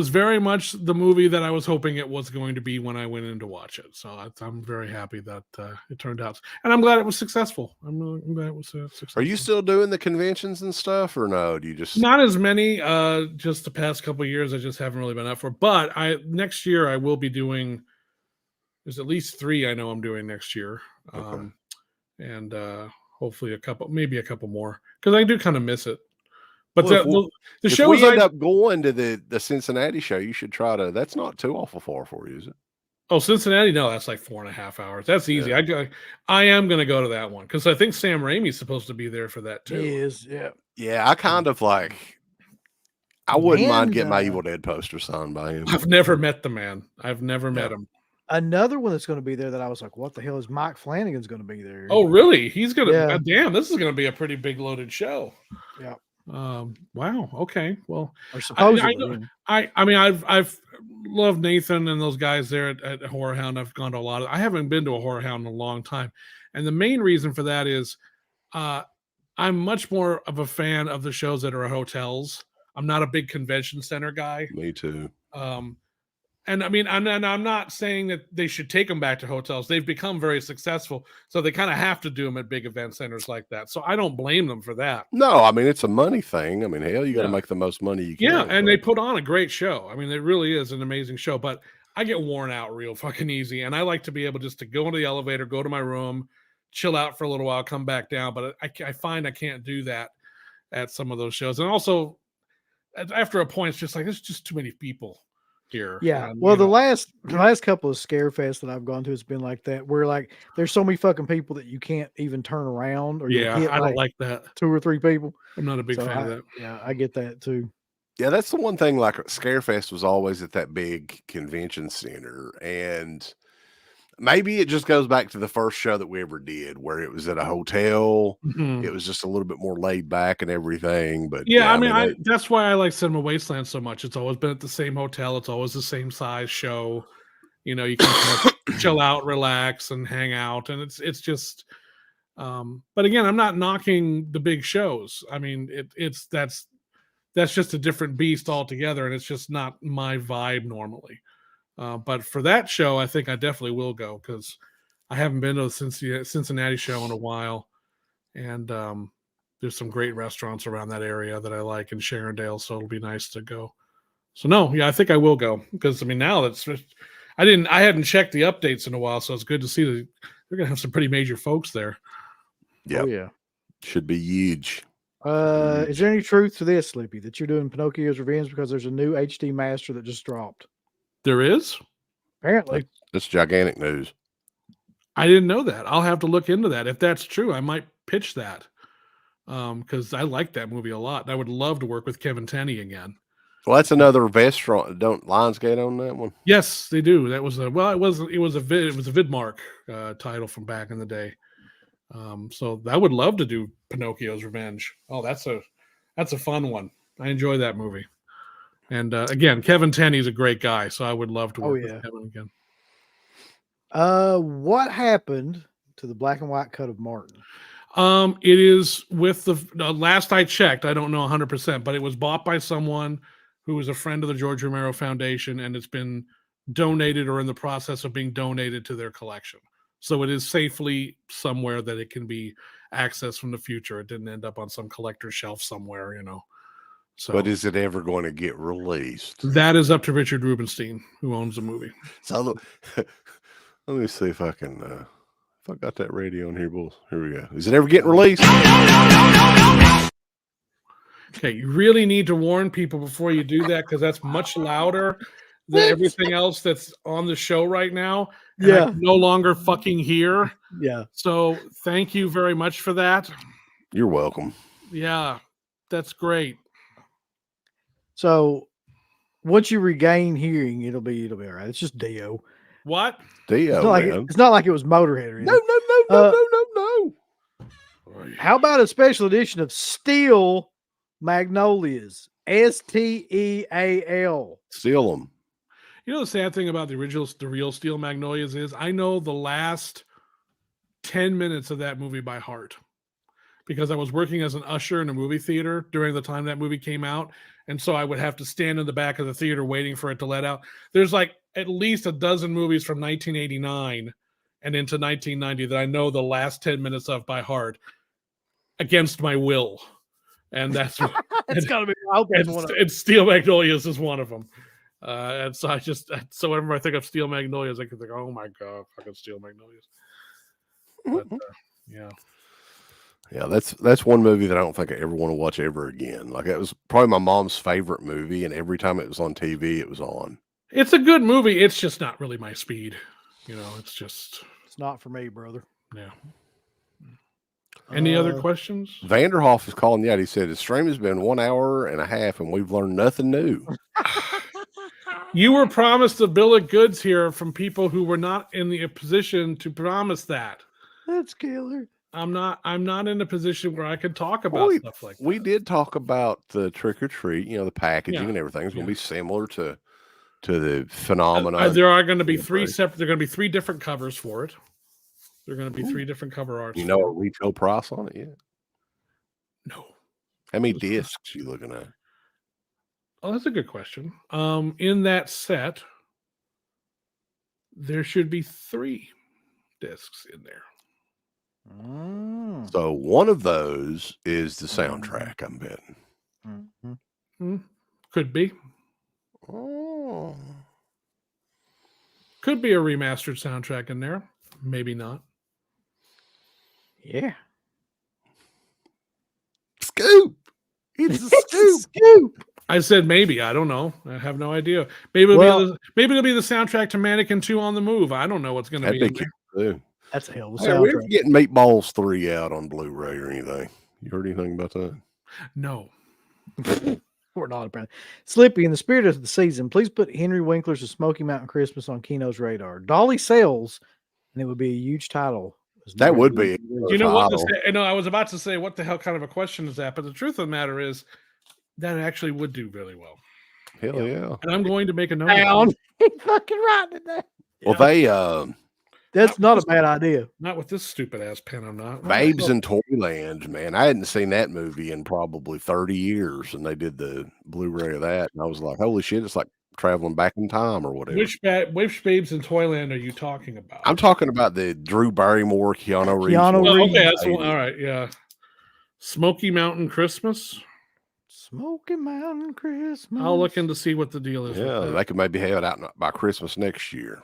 very much the movie that I was hoping it was going to be when I went in to watch it. So I'm very happy that it turned out, and I'm glad it was successful. I'm glad it was successful. Are you still doing the conventions and stuff, or no? Do you just not as many? Just the past couple of years, I just haven't really been up for. But next year I will be doing. There's at least 3 I know I'm doing next year, Okay. and hopefully maybe a couple more because I do kind of miss it. But well, the if shows we end up going to the Cincinnati show, you should try to. That's not too awful far for you, is it? Oh, Cincinnati? No, that's like 4.5 hours. That's easy. Yeah. I am going to go to that one because I think Sam Raimi's supposed to be there for that too. He is, yeah. Yeah, I kind of like. I wouldn't mind getting my Evil Dead poster signed by him. I've never met the man. I've never met him. Another one that's going to be there that I was like, what the hell is Mike Flanagan's going to be there? Oh, really? He's going to. Yeah. Damn, this is going to be a pretty big loaded show. Yeah. Wow. Okay. Well, or supposedly. I mean, I've loved Nathan and those guys there at Horror Hound. I've gone to a lot of. I haven't been to a Horror Hound in a long time, and the main reason for that is, I'm much more of a fan of the shows that are at hotels. I'm not a big convention center guy. Me too. And I mean, I'm not saying that they should take them back to hotels. They've become very successful, so they kind of have to do them at big event centers like that. So I don't blame them for that. No, I mean, it's a money thing. I mean, hell, you got to make the most money you can. Yeah, and they put on a great show. I mean, it really is an amazing show, but I get worn out real fucking easy, and I like to be able just to go into the elevator, go to my room, chill out for a little while, come back down. But I find I can't do that at some of those shows. And also, after a point, it's just like, there's just too many people here. Yeah. Well, the last couple of scare fests that I've gone to has been like that, where like there's so many fucking people that you can't even turn around. Or yeah, I don't like that. 2 or 3 people. I'm not a big fan of that. Yeah, I get that too. Yeah, that's the one thing. Like Scarefest was always at that big convention center, and maybe it just goes back to the first show that we ever did, where it was at a hotel. Mm-hmm. It was just a little bit more laid back and everything. But yeah, I mean, that's why I like Cinema Wasteland so much. It's always been at the same hotel. It's always the same size show. You know, you can kind of chill out, relax, and hang out, and it's just. But again, I'm not knocking the big shows. I mean, that's just a different beast altogether, and it's just not my vibe normally. But for that show, I think I definitely will go because I haven't been to the Cincinnati show in a while, and there's some great restaurants around that area that I like in Sharondale, so it'll be nice to go. So no, yeah, I think I will go because I mean now I hadn't checked the updates in a while, so it's good to see that they're gonna have some pretty major folks there. Yeah, oh, yeah, should be huge. Is there any truth to this, Slippy, that you're doing Pinocchio's Revenge because there's a new HD master that just dropped? There is? Apparently. That's gigantic news. I didn't know that. I'll have to look into that. If that's true, I might pitch that. Because I like that movie a lot. And I would love to work with Kevin Tenney again. Well, that's another Vestron. Don't Lionsgate own that one? Yes, they do. That was it was a Vidmark title from back in the day. So I would love to do Pinocchio's Revenge. Oh, that's a fun one. I enjoy that movie. And again, Kevin Tenney's a great guy, so I would love to work with Kevin again. What happened to the black and white cut of Martin? It is with the last I checked, I don't know 100%, but it was bought by someone who was a friend of the George Romero Foundation, and it's been donated or in the process of being donated to their collection. So it is safely somewhere that it can be accessed from the future. It didn't end up on some collector's shelf somewhere, you know. So, but is it ever going to get released? That is up to Richard Rubenstein, who owns the movie. So let me see if I can. If I got that radio in here, boys. Here we go. Is it ever getting released? Okay, you really need to warn people before you do that because that's much louder than everything else that's on the show right now. And I can no longer fucking hear. Yeah. So thank you very much for that. You're welcome. Yeah. That's great. So once you regain hearing, it'll be all right. It's just Dio. What? Dio, man. It's not like it was Motorhead or anything. No. How about a special edition of Steel Magnolias? STEAL. Steal them. You know the sad thing about the real Steel Magnolias is I know the last 10 minutes of that movie by heart because I was working as an usher in a movie theater during the time that movie came out. And so I would have to stand in the back of the theater waiting for it to let out. There's like at least a dozen movies from 1989 and into 1990 that I know the last 10 minutes of by heart against my will. And that's It's gotta be. I hope that's one of them. and Steel Magnolias is one of them. And so so whenever I think of Steel Magnolias, I can think, oh my God, fucking Steel Magnolias. But yeah. Yeah, that's one movie that I don't think I ever want to watch ever again. Like, it was probably my mom's favorite movie, and every time it was on TV, it was on. It's a good movie. It's just not really my speed. You know, it's not for me, brother. Yeah. Any other questions? Vanderhoff is calling you out. He said, the stream has been 1 hour and a half, and we've learned nothing new. You were promised a bill of goods here from people who were not in the position to promise that. That's killer. I'm not in a position where I can talk about stuff like that. We did talk about the trick or treat, the packaging and everything is going to be similar to the phenomenon. There are going to be three different covers for it. There are going to be 3 different cover arts. You know a retail price on it yet? No. How many discs you looking at? Oh, that's a good question. In that set, there should be 3 discs in there. So one of those is the soundtrack, I'm betting. Could be. Oh. Could be a remastered soundtrack in there. Maybe not. Yeah. Scoop. It's a scoop. Scoop. I said maybe. I don't know. I have no idea. Maybe it'll be the soundtrack to Mannequin 2 on the Move. I don't know what's going to be. That'd be cool too. That's a hell of a Hey, soundtrack. we're getting Meatballs 3 out on Blu-ray or anything. You heard anything about that? No. We're not apparently. Slippy, in the spirit of the season, please put Henry Winkler's A Smoky Mountain Christmas on Kino's radar. Dolly sells, and it would be a huge title. That would be. You know what? I was about to say, what the hell kind of a question is that? But the truth of the matter is, that actually would do really well. Hell yeah. And I'm going to make a note. He fucking right in that. Well, they that's not a bad idea. Not with this stupid ass pen. I'm not. Babes in Toyland, man. I hadn't seen that movie in probably 30 years, and they did the Blu-ray of that, and I was like, "Holy shit!" It's like traveling back in time or whatever. Which Babes in Toyland are you talking about? I'm talking about the Drew Barrymore, Keanu Reeves. Okay, that's all right. Yeah, Smoky Mountain Christmas. Smoky Mountain Christmas. I'll look in to see what the deal is. Yeah, they could maybe have it out by Christmas next year.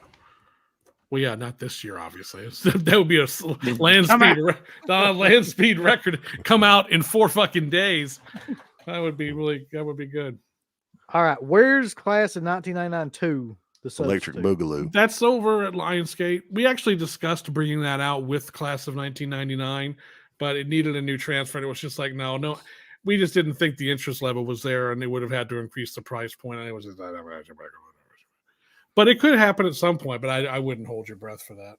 Well, yeah, not this year, obviously. That would be a land speed record come out in 4 fucking days. That would be good. All right, where's Class of 1999 2? The Electric Boogaloo. That's over at Lionsgate. We actually discussed bringing that out with Class of 1999, but it needed a new transfer. And it was just like, no. We just didn't think the interest level was there, and they would have had to increase the price point. And it was just but it could happen at some point, but I wouldn't hold your breath for that.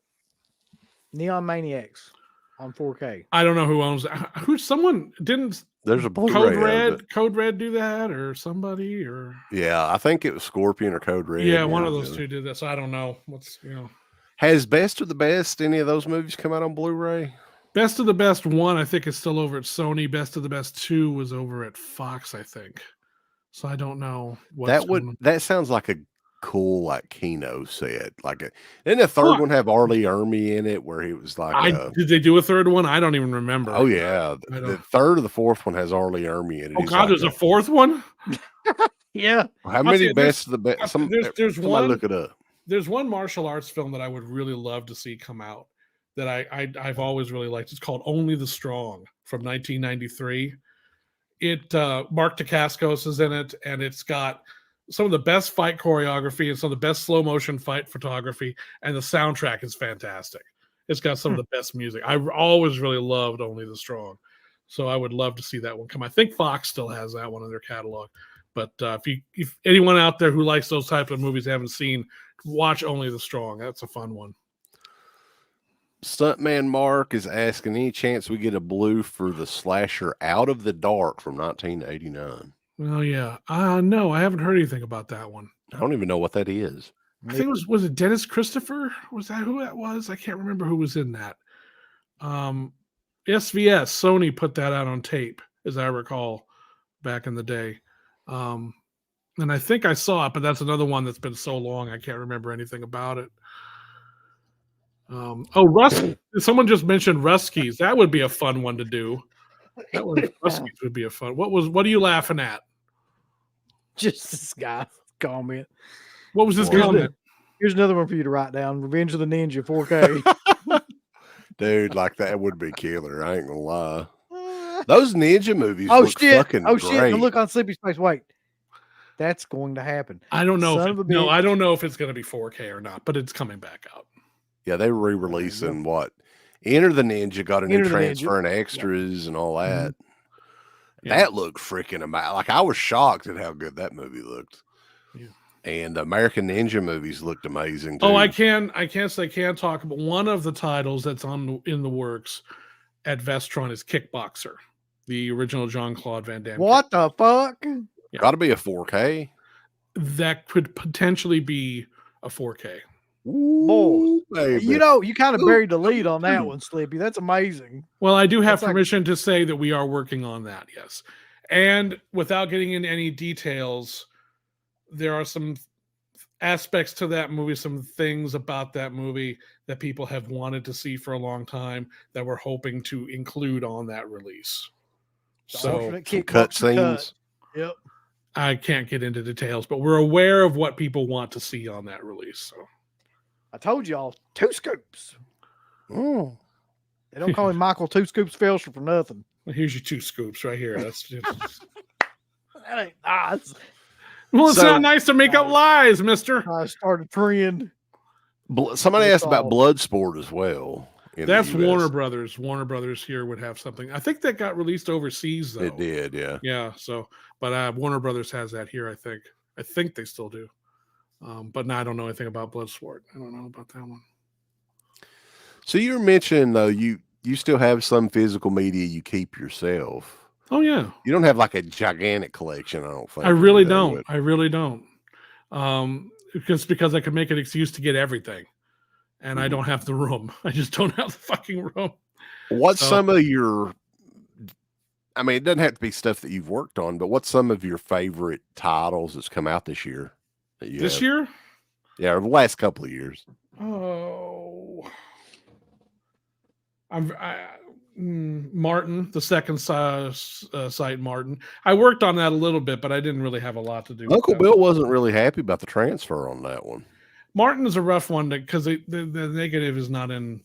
Neon Maniacs on 4K. I don't know who owns that. Someone didn't. There's a Blu-ray Code Red do that, or somebody, or yeah, I think it was Scorpion or Code Red. Yeah, one of those two did that. So I don't know Has Best of the Best any of those movies come out on Blu-ray? Best of the Best 1, I think, is still over at Sony. Best of the Best 2 was over at Fox, I think. So I don't know. That sounds like a cool Kino set. Didn't the third one have Arlie Ermy in it, where he was like? Did they do a third one? I don't even remember. Oh yeah, the third or the fourth one has Arlie Ermy in it. Oh God, there's a fourth one. Yeah. How many Best of the Best? There's one. Look it up. There's one martial arts film that I would really love to see come out that I've always really liked. It's called Only the Strong from 1993. Mark Dacascos is in it, and it's got some of the best fight choreography and some of the best slow motion fight photography, and the soundtrack is fantastic. It's got some of the best music. I always really loved Only the Strong. So I would love to see that one come. I think Fox still has that one in their catalog. But if anyone out there who likes those type of movies haven't seen, watch Only the Strong. That's a fun one. Stuntman Mark is asking, any chance we get a blue for the slasher Out of the Dark from 1989? Well, yeah. No, I haven't heard anything about that one. I don't even know what that is. I think it was it Dennis Christopher? Was that who that was? I can't remember who was in that. SVS, Sony put that out on tape, as I recall, back in the day. And I think I saw it, but that's another one that's been so long I can't remember anything about it. Rusky. Someone just mentioned Ruskies. That would be a fun one to do. That one, Ruskies would be a fun. What are you laughing at? Just this guy's comment. What was his comment? Here's another one for you to write down. Revenge of the Ninja 4K. Dude, like that would be killer. I ain't gonna lie. Those ninja movies look fucking shit. great. Now look on Slippy's face. Wait. That's going to happen. I don't know. I don't know if it's going to be 4K or not, but it's coming back out. Yeah, they were re-releasing what? Enter the Ninja got a new transfer and extras and all that. Mm-hmm. That looked freaking amazing. Like I was shocked at how good that movie looked. Yeah. And American Ninja movies looked amazing too. Oh, I can talk about one of the titles that's in the works at Vestron is Kickboxer, the original Jean-Claude Van Damme. What the fuck? Yeah. Got to be a 4K. That could potentially be a 4K. Boy, you kind of buried the lead on that one, Slippy. That's amazing. Well, I do have permission to say that we are working on that, yes. And without getting into any details, there are some aspects to that movie, some things about that movie that people have wanted to see for a long time that we're hoping to include on that release. So cut scenes. Yep. I can't get into details, but we're aware of what people want to see on that release. So I told y'all, 2 scoops. Oh. They don't call him Michael 2 Scoops Felsher for nothing. Well, here's your 2 scoops right here. That's just... That ain't nice. Well, it's not nice to make up lies, mister. I started trend. Somebody asked about Bloodsport as well. That's Warner Brothers. Warner Brothers here would have something. I think that got released overseas, though. It did, yeah. Yeah, so, but Warner Brothers has that here, I think. I think they still do. But no, I don't know anything about Bloodsport. I don't know about that one. So you were mentioning, though, you still have some physical media you keep yourself. Oh, yeah. You don't have like a gigantic collection, I don't think. I really don't. I really don't. Because I could make an excuse to get everything. And I don't have the room. I just don't have the fucking room. What's some of your... I mean, it doesn't have to be stuff that you've worked on, but what's some of your favorite titles that's come out this year? This year? Yeah, or the last couple of years. Oh... Martin, the second site Martin. I worked on that a little bit, but I didn't really have a lot to do. Uncle Bill wasn't really happy about the transfer on that one. Martin is a rough one because the negative is not in.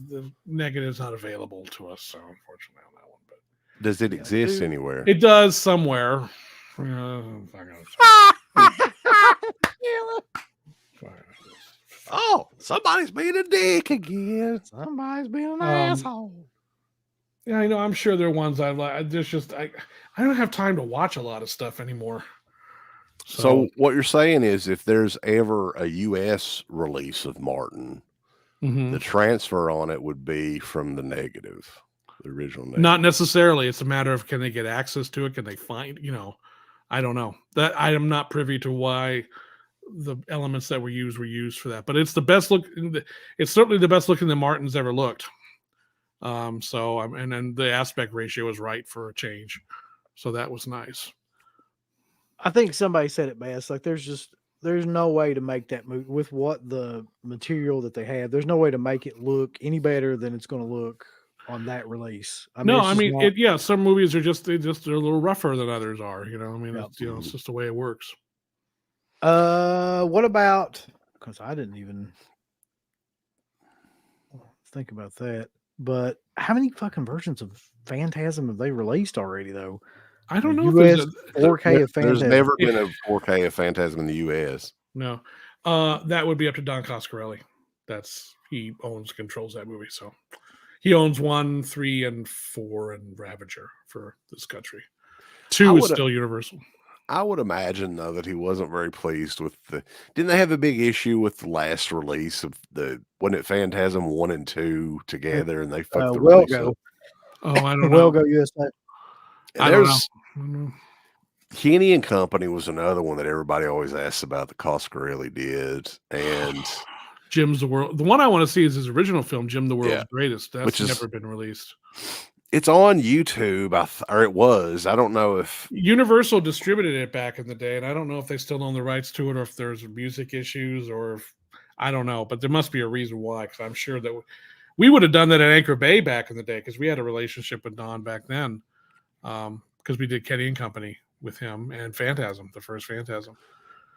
The negative is not available to us, so unfortunately on that one. But does it exist anywhere? It does somewhere. Oh, somebody's being a dick again. Somebody's being an asshole. Yeah, I know. I'm sure there are ones I like. There's just I don't have time to watch a lot of stuff anymore. So what you're saying is, if there's ever a U.S. release of Martin, the transfer on it would be from the negative, the original negative. Not necessarily. It's a matter of can they get access to it? Can they find? I don't know. That I am not privy to why the elements that were used for that, but it's the best look. It's certainly the best looking that Martin's ever looked. And then the aspect ratio is right for a change, so that was nice. I think somebody said it best. Like there's no way to make that movie with what the material that they have. There's no way to make it look any better than it's going to look on that release. Some movies are they're a little rougher than others are. It's just the way it works. What about, because I didn't even think about that, but how many fucking versions of Phantasm have they released already, though? I don't know. US if 4K of Phantasm. There's never been a 4K of Phantasm in the U.S. No. That would be up to Don Coscarelli. He controls that movie. So He owns 1, 3, and 4 and Ravager for this country. 2 is still Universal. I would imagine though that he wasn't very pleased with the. Didn't they have a big issue with the last release of the? Wasn't it Phantasm 1 and 2 together, and they fucked the release up? Oh, I don't know. Go USA. I don't know. Kenny and Company was another one that everybody always asks about. The Coscarelli did, and Jim's the World. The one I want to see is his original film, Jim the World's Greatest. That's never been released. It's on YouTube, or it was. I don't know if Universal distributed it back in the day, and I don't know if they still own the rights to it, or if there's music issues, or if I don't know. But there must be a reason why, because I'm sure that we would have done that at Anchor Bay back in the day, because we had a relationship with Don back then, because we did Kenny and Company with him and Phantasm, the first Phantasm.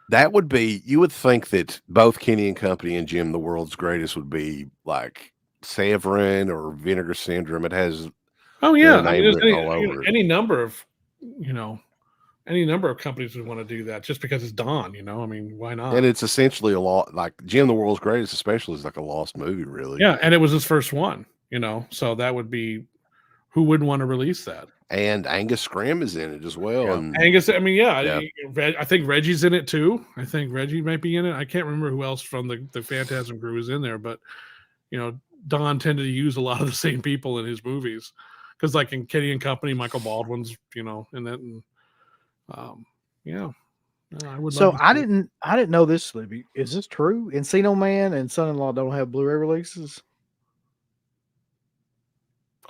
That would be. You would think that both Kenny and Company and Jim the World's Greatest would be like Severin or Vinegar Syndrome. It has. Oh yeah, I mean, any number of, any number of companies would want to do that just because it's Don. I mean, why not? And it's essentially a lot like Jim the World's Greatest, especially is like a lost movie, really. Yeah, and it was his first one. So that would be, who wouldn't want to release that? And Angus Scrimm is in it as well. Yeah. And Angus, I mean, I think Reggie's in it too. I think Reggie might be in it. I can't remember who else from the Phantasm crew is in there, but Don tended to use a lot of the same people in his movies. Because like in Kenny and Company, Michael Baldwin's, in that, and I would. So I didn't know this, Slippy. Is this true? Encino Man and Son-in-Law don't have Blu-ray releases.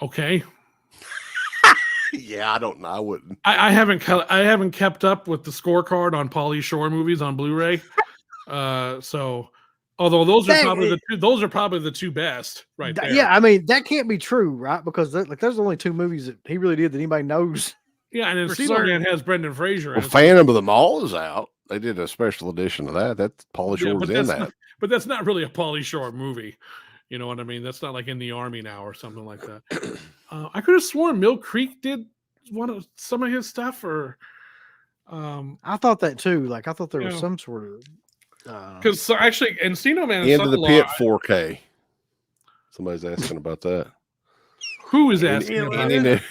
Okay. Yeah, I don't know. I wouldn't. I haven't kept up with the scorecard on Pauly Shore movies on Blu-ray. So. Although those are probably the two best, right there. Yeah, I mean that can't be true, right? Because there's only 2 movies that he really did that anybody knows. Yeah, and then Encino Man has Brendan Fraser. Well, Phantom of the Mall is out. They did a special edition of that. That's Pauly Shore was in that. But that's not really a Pauly Shore movie. You know what I mean? That's not like In the Army Now or something like that. I could have sworn Mill Creek did some of his stuff, or I thought that too. Like I thought there was some sort of. Because actually, Encino Man Into the Pit 4K. Somebody's asking about that. Who is asking about it?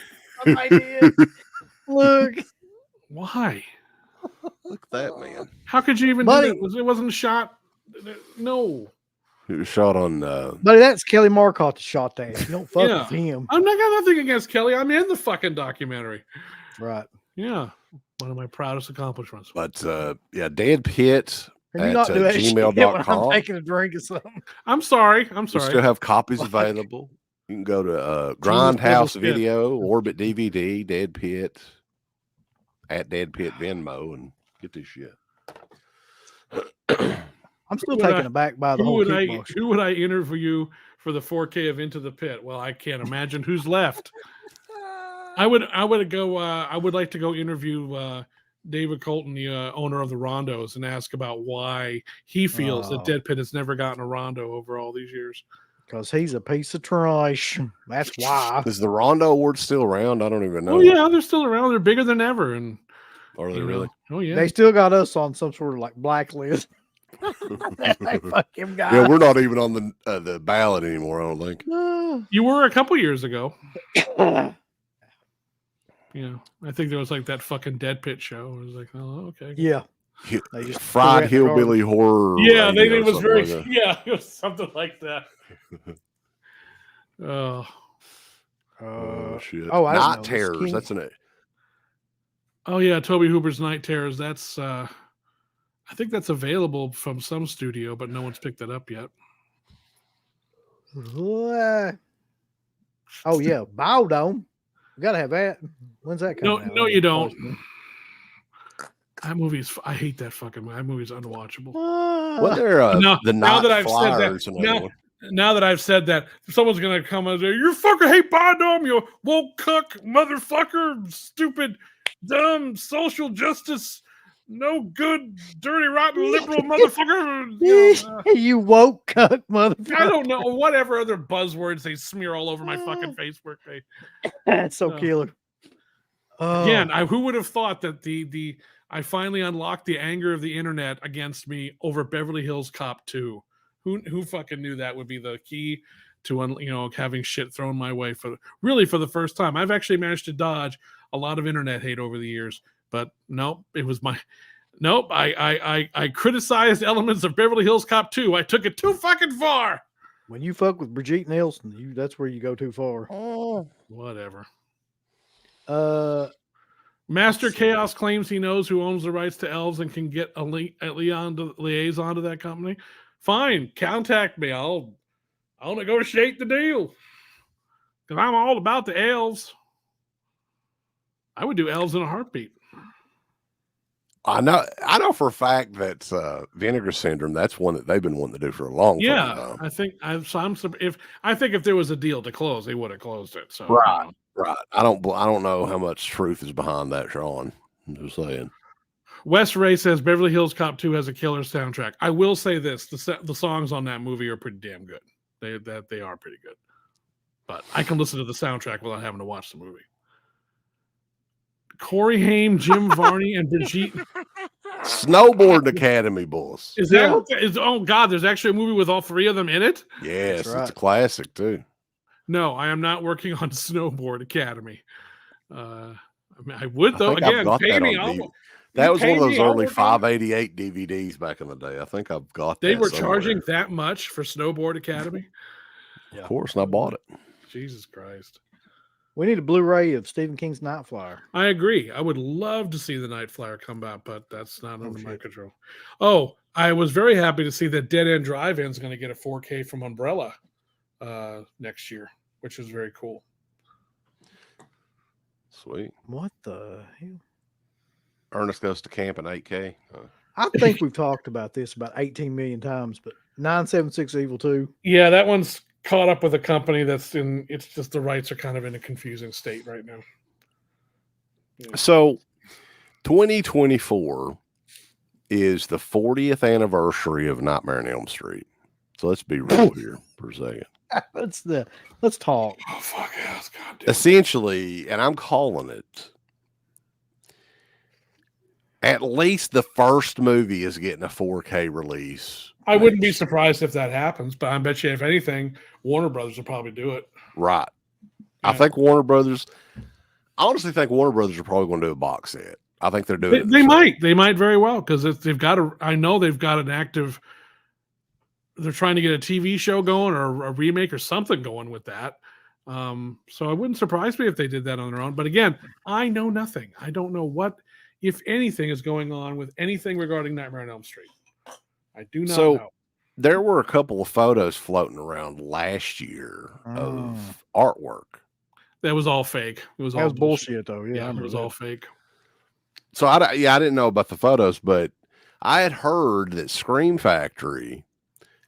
I did. Look. Why? Look at that, man. How could you even do that? It wasn't shot. No. It was shot on. Buddy, that's Kelly Markoff that shot that. You don't fuck with him. I'm not got nothing against Kelly. I'm in the fucking documentary. Right. Yeah. One of my proudest accomplishments. But Dead Pit. Can you not do that gmail.com. I'm taking a drink or something. I'm sorry. We still have copies available. You can go to Grindhouse Video, Orbit DVD, Dead Pit, at Dead Pit Venmo, and get this shit. I'm still taken aback by the whole kickboxing. Who would I interview for the 4K of Into the Pit? Well, I can't imagine who's left. I would like to go interview David Colton, the owner of the Rondos, and ask about why he feels that Dead Pit has never gotten a Rondo over all these years. Because he's a piece of trash. That's why. Is the Rondo Award still around? I don't even know. Oh yeah, they're still around. They're bigger than ever. And are they really? Oh yeah. They still got us on some sort of like blacklist. Fucking guy. Yeah, we're not even on the ballot anymore. I don't think. You were a couple years ago. Yeah, I think there was like that fucking Dead Pit show. It was like, oh, okay. Yeah. Fried Hillbilly Horror. Yeah, it was very. Like it was something like that. Oh shit! Oh, Night Terrors. That's an. Oh yeah, Toby Hooper's Night Terrors. That's. I think that's available from some studio, but no one's picked that up yet. Oh yeah, Biodome. We gotta have that. When's that coming out? No, you don't. That movie's. I hate that fucking movie. That movie's unwatchable. Well, they're the Night Flyers. Now that I've said that, someone's gonna come and say, "You fucking hate Biodome, you woke cuck motherfucker, stupid, dumb, social justice, no good, dirty, rotten, liberal motherfucker." You woke cuck motherfucker. I don't know whatever other buzzwords they smear all over my fucking Facebook page. That's so killer. Again, who would have thought that I finally unlocked the anger of the internet against me over Beverly Hills Cop 2. Who fucking knew that would be the key to having shit thrown my way for the first time. I've actually managed to dodge a lot of internet hate over the years, but nope, it was my nope. I criticized elements of Beverly Hills Cop 2. I took it too fucking far. When you fuck with Brigitte Nielsen, that's where you go too far. Oh, Whatever. Let's Master see. Chaos claims he knows who owns the rights to elves and can get a liaison to that company. Fine, contact me. I'll negotiate the deal. Because I'm all about the elves. I would do elves in a heartbeat. I know for a fact that Vinegar Syndrome, that's one that they've been wanting to do for a long time. I think if there was a deal to close, they would have closed it. So Right. I don't know how much truth is behind that, Sean. I'm just saying. Wes Ray says Beverly Hills Cop 2 has a killer soundtrack. I will say this: the songs on that movie are pretty damn good. They are pretty good. But I can listen to the soundtrack without having to watch the movie. Corey Haim, Jim Varney, and Brigitte. Snowboard Academy, boss. Is that what is? Oh God, there's actually a movie with all three of them in it. Yes, Right. It's a classic too. No, I am not working on Snowboard Academy. I would though. Again, pay me. That was one of those early I'll work on it. 588 DVDs back in the day. I think I've got They that were somewhere. charging that much for Snowboard Academy. Of course, and I bought it. Jesus Christ. We need a Blu-ray of Stephen King's Night Flyer. I agree. I would love to see the Night Flyer come out, but that's not under my shit. control. Oh, I was very happy to see that Dead End Drive-In is going to get a 4K from Umbrella next year, which is very cool. Sweet. What the hell? Ernest Goes to Camp in 8K. I think we've talked about this about 18 million times, but 976 Evil 2. Yeah, that one's caught up with a company it's just the rights are kind of in a confusing state right now. Yeah. So 2024 is the 40th anniversary of Nightmare on Elm Street. So let's be real here for a second. Let's talk. Oh, fuck yes. God damn. Essentially, and I'm calling it, at least the first movie is getting a 4K release. I wouldn't be surprised if that happens, but I bet you if anything, Warner Brothers will probably do it. Right. Yeah. I think Warner Brothers, I honestly think Warner Brothers are probably going to do a box set. I think they're doing it. They might very well, because I know they've got an active, they're trying to get a TV show going or a remake or something going with that. So it wouldn't surprise me if they did that on their own. But again, I know nothing. I don't know what, if anything, is going on with anything regarding Nightmare on Elm Street. I do not know. There were a couple of photos floating around last year of artwork. That was all fake. It was That all was bullshit, though. Yeah, Yeah, it was all fake. So I didn't know about the photos, but I had heard that Scream Factory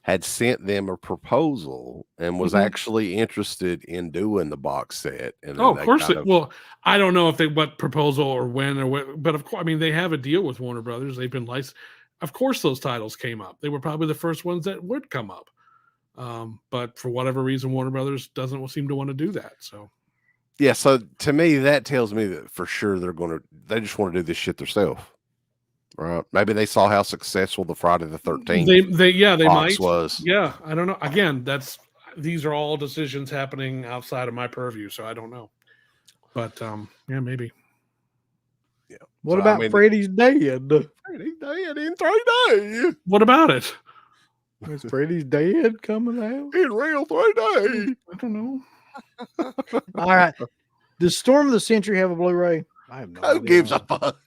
had sent them a proposal and was actually interested in doing the box set. And Oh, of course. Well, I don't know if what proposal or when or what, but of course, I mean, they have a deal with Warner Brothers. They've been licensed. Of course, those titles came up. They were probably the first ones that would come up. But for whatever reason, Warner Brothers doesn't seem to want to do that. So, yeah. So to me, that tells me that for sure they just want to do this shit themselves. Right? Maybe they saw how successful the Friday the 13th. They box might. was. Yeah, I don't know. Again, these are all decisions happening outside of my purview, so I don't know. But yeah, maybe. Yeah. What about Freddy's Dead? Freddy's Dead in 3 days. What about it? Is Freddy's Dead coming out? In real 3 days. I don't know. All right. Does Storm of the Century have a Blu-ray? I have no idea. Who gives a fuck?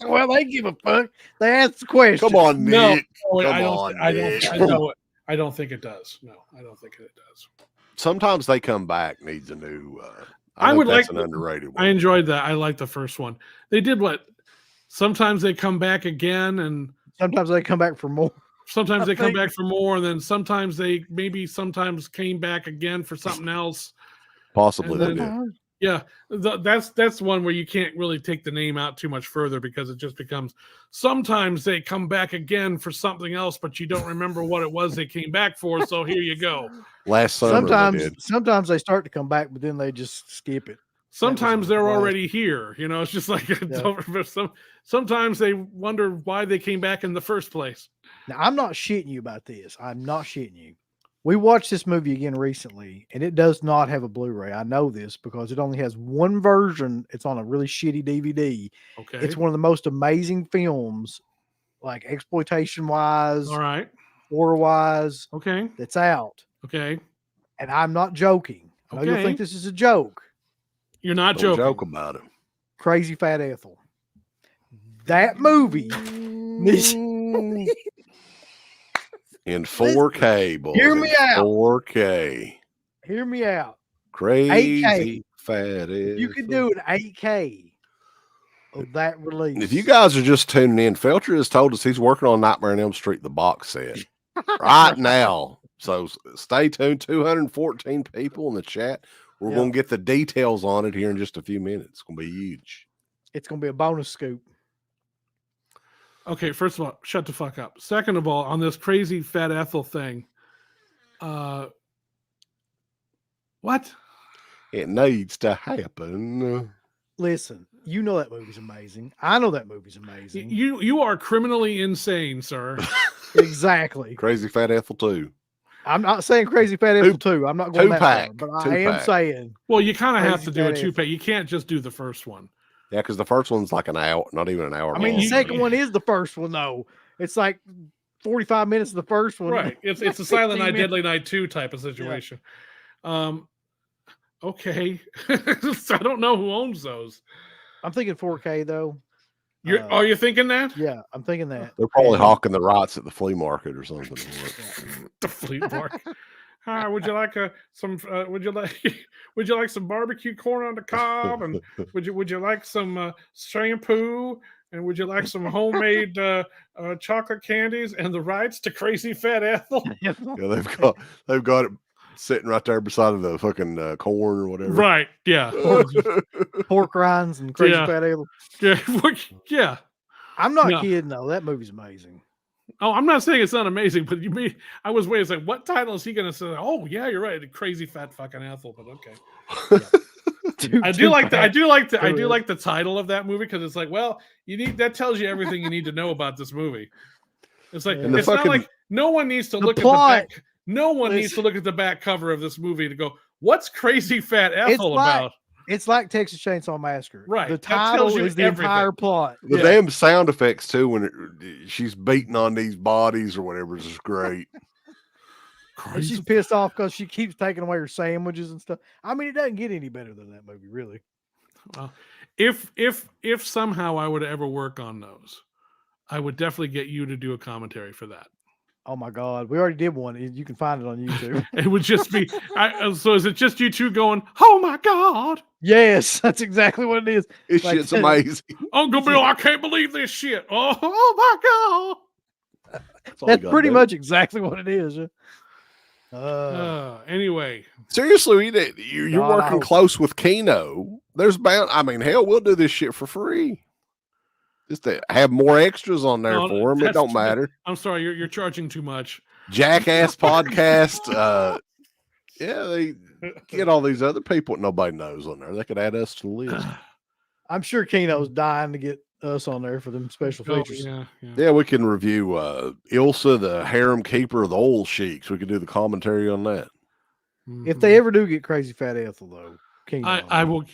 Well, they give a fuck. They asked the question. Come on, Nick. I don't think it does. No, I don't think it does. Sometimes They Come Back needs a new. I would that's like an underrated one. I enjoyed that. I like the first one. They did what? Sometimes they come back again, and sometimes they come back for more. Sometimes they come back for more, and then sometimes they sometimes came back again for something else. Possibly then, they do. Yeah, that's one where you can't really take the name out too much further, because it just becomes sometimes they come back again for something else, but you don't remember what it was they came back for. So here you go. Last summer, sometimes they start to come back, but then they just skip it. Sometimes they're already here. You know, it's just like sometimes they wonder why they came back in the first place. Now, I'm not shitting you about this. I'm not shitting you. We watched this movie again recently, and it does not have a Blu-ray. I know this because it only has one version. It's on a really shitty DVD. Okay. It's one of the most amazing films, like exploitation-wise, All right. horror-wise, Okay. that's out. Okay. And I'm not joking. I know you'll Okay. think this is a joke. You're not Don't joking. joke about it. Crazy Fat Ethel. That movie needs In 4K, boys. Hear me in out. 4K. Hear me out. Crazy 8K. fat You could Ethel. do an 8K of that release. If you guys are just tuning in, Felsher has told us he's working on Nightmare on Elm Street, the box set, right now. So stay tuned. 214 people in the chat. We're going to get the details on it here in just a few minutes. It's going to be huge. It's going to be a bonus scoop. Okay, first of all, shut the fuck up. Second of all, on this Crazy Fat Ethel thing, what? It needs to happen. Listen, you know that movie's amazing. I know that movie's amazing. You are criminally insane, sir. Exactly. Crazy Fat Ethel 2. I'm not saying Crazy Fat Ethel 2. I'm not going that far, Two-pack. but I am saying. Well, you kind of have Crazy to do a Fat two-pack. You can't just do the first one. Yeah, because the first one's like an hour, not even an hour. I mean, long. the second one is the first one, though. It's like 45 minutes of the first one. Right. It's a Silent Night, 15 minutes. Deadly Night 2 type of situation. Okay. I don't know who owns those. I'm thinking 4K, though. Are you thinking that? Yeah, I'm thinking that. They're probably hawking the rights at the flea market or something. The flea market. Hi, would you like would you like some barbecue corn on the cob, and would you like some shampoo, and would you like some homemade chocolate candies and the rights to Crazy Fat Ethel? Yeah, they've got it sitting right there beside the fucking corn or whatever. Right. Yeah. Pork rinds and Crazy Yeah. Fat Ethel. Yeah. Yeah. I'm not No. kidding, though. That movie's amazing. Oh, I'm not saying it's not amazing, but I was waiting. It's like, what title is he going to say? Oh, yeah, you're right. Crazy Fat fucking Ethel, but okay. I do like the title of that movie because it's like, well, that tells you everything you need to know about this movie. It's like And it's not like no one needs to look at the back. No one needs to look at the back cover of this movie to go, what's Crazy Fat Ethel about? It's like Texas Chainsaw Massacre. Right. The That tells title you is the everything. entire plot. The damn sound effects too when she's beating on these bodies or whatever is just great. And she's pissed off because she keeps taking away her sandwiches and stuff. I mean, it doesn't get any better than that movie, really. Well, if somehow I would ever work on those, I would definitely get you to do a commentary for that. Oh my God, we already did one. You can find it on YouTube. It would just be. So is it just you two going, "Oh my God"? Yes, that's exactly what it is. This Like, shit's amazing. Uncle Bill, I can't believe this shit. Oh my God. That's pretty much exactly what it is. Anyway, Seriously, you're God, I working hope close with Kino. There's bound. I mean, hell, we'll do this shit for free. Just to have more extras on there for them. It don't matter. I'm sorry, you're charging too much. Jackass podcast. Yeah, they get all these other people that nobody knows on there. They could add us to the list. I'm sure Kino's dying to get us on there for them special features. Yeah, we can review Ilsa, the harem keeper of the oil sheiks. We could do the commentary on that. If they ever do get Crazy Fat Ethel, though, Kino. I will.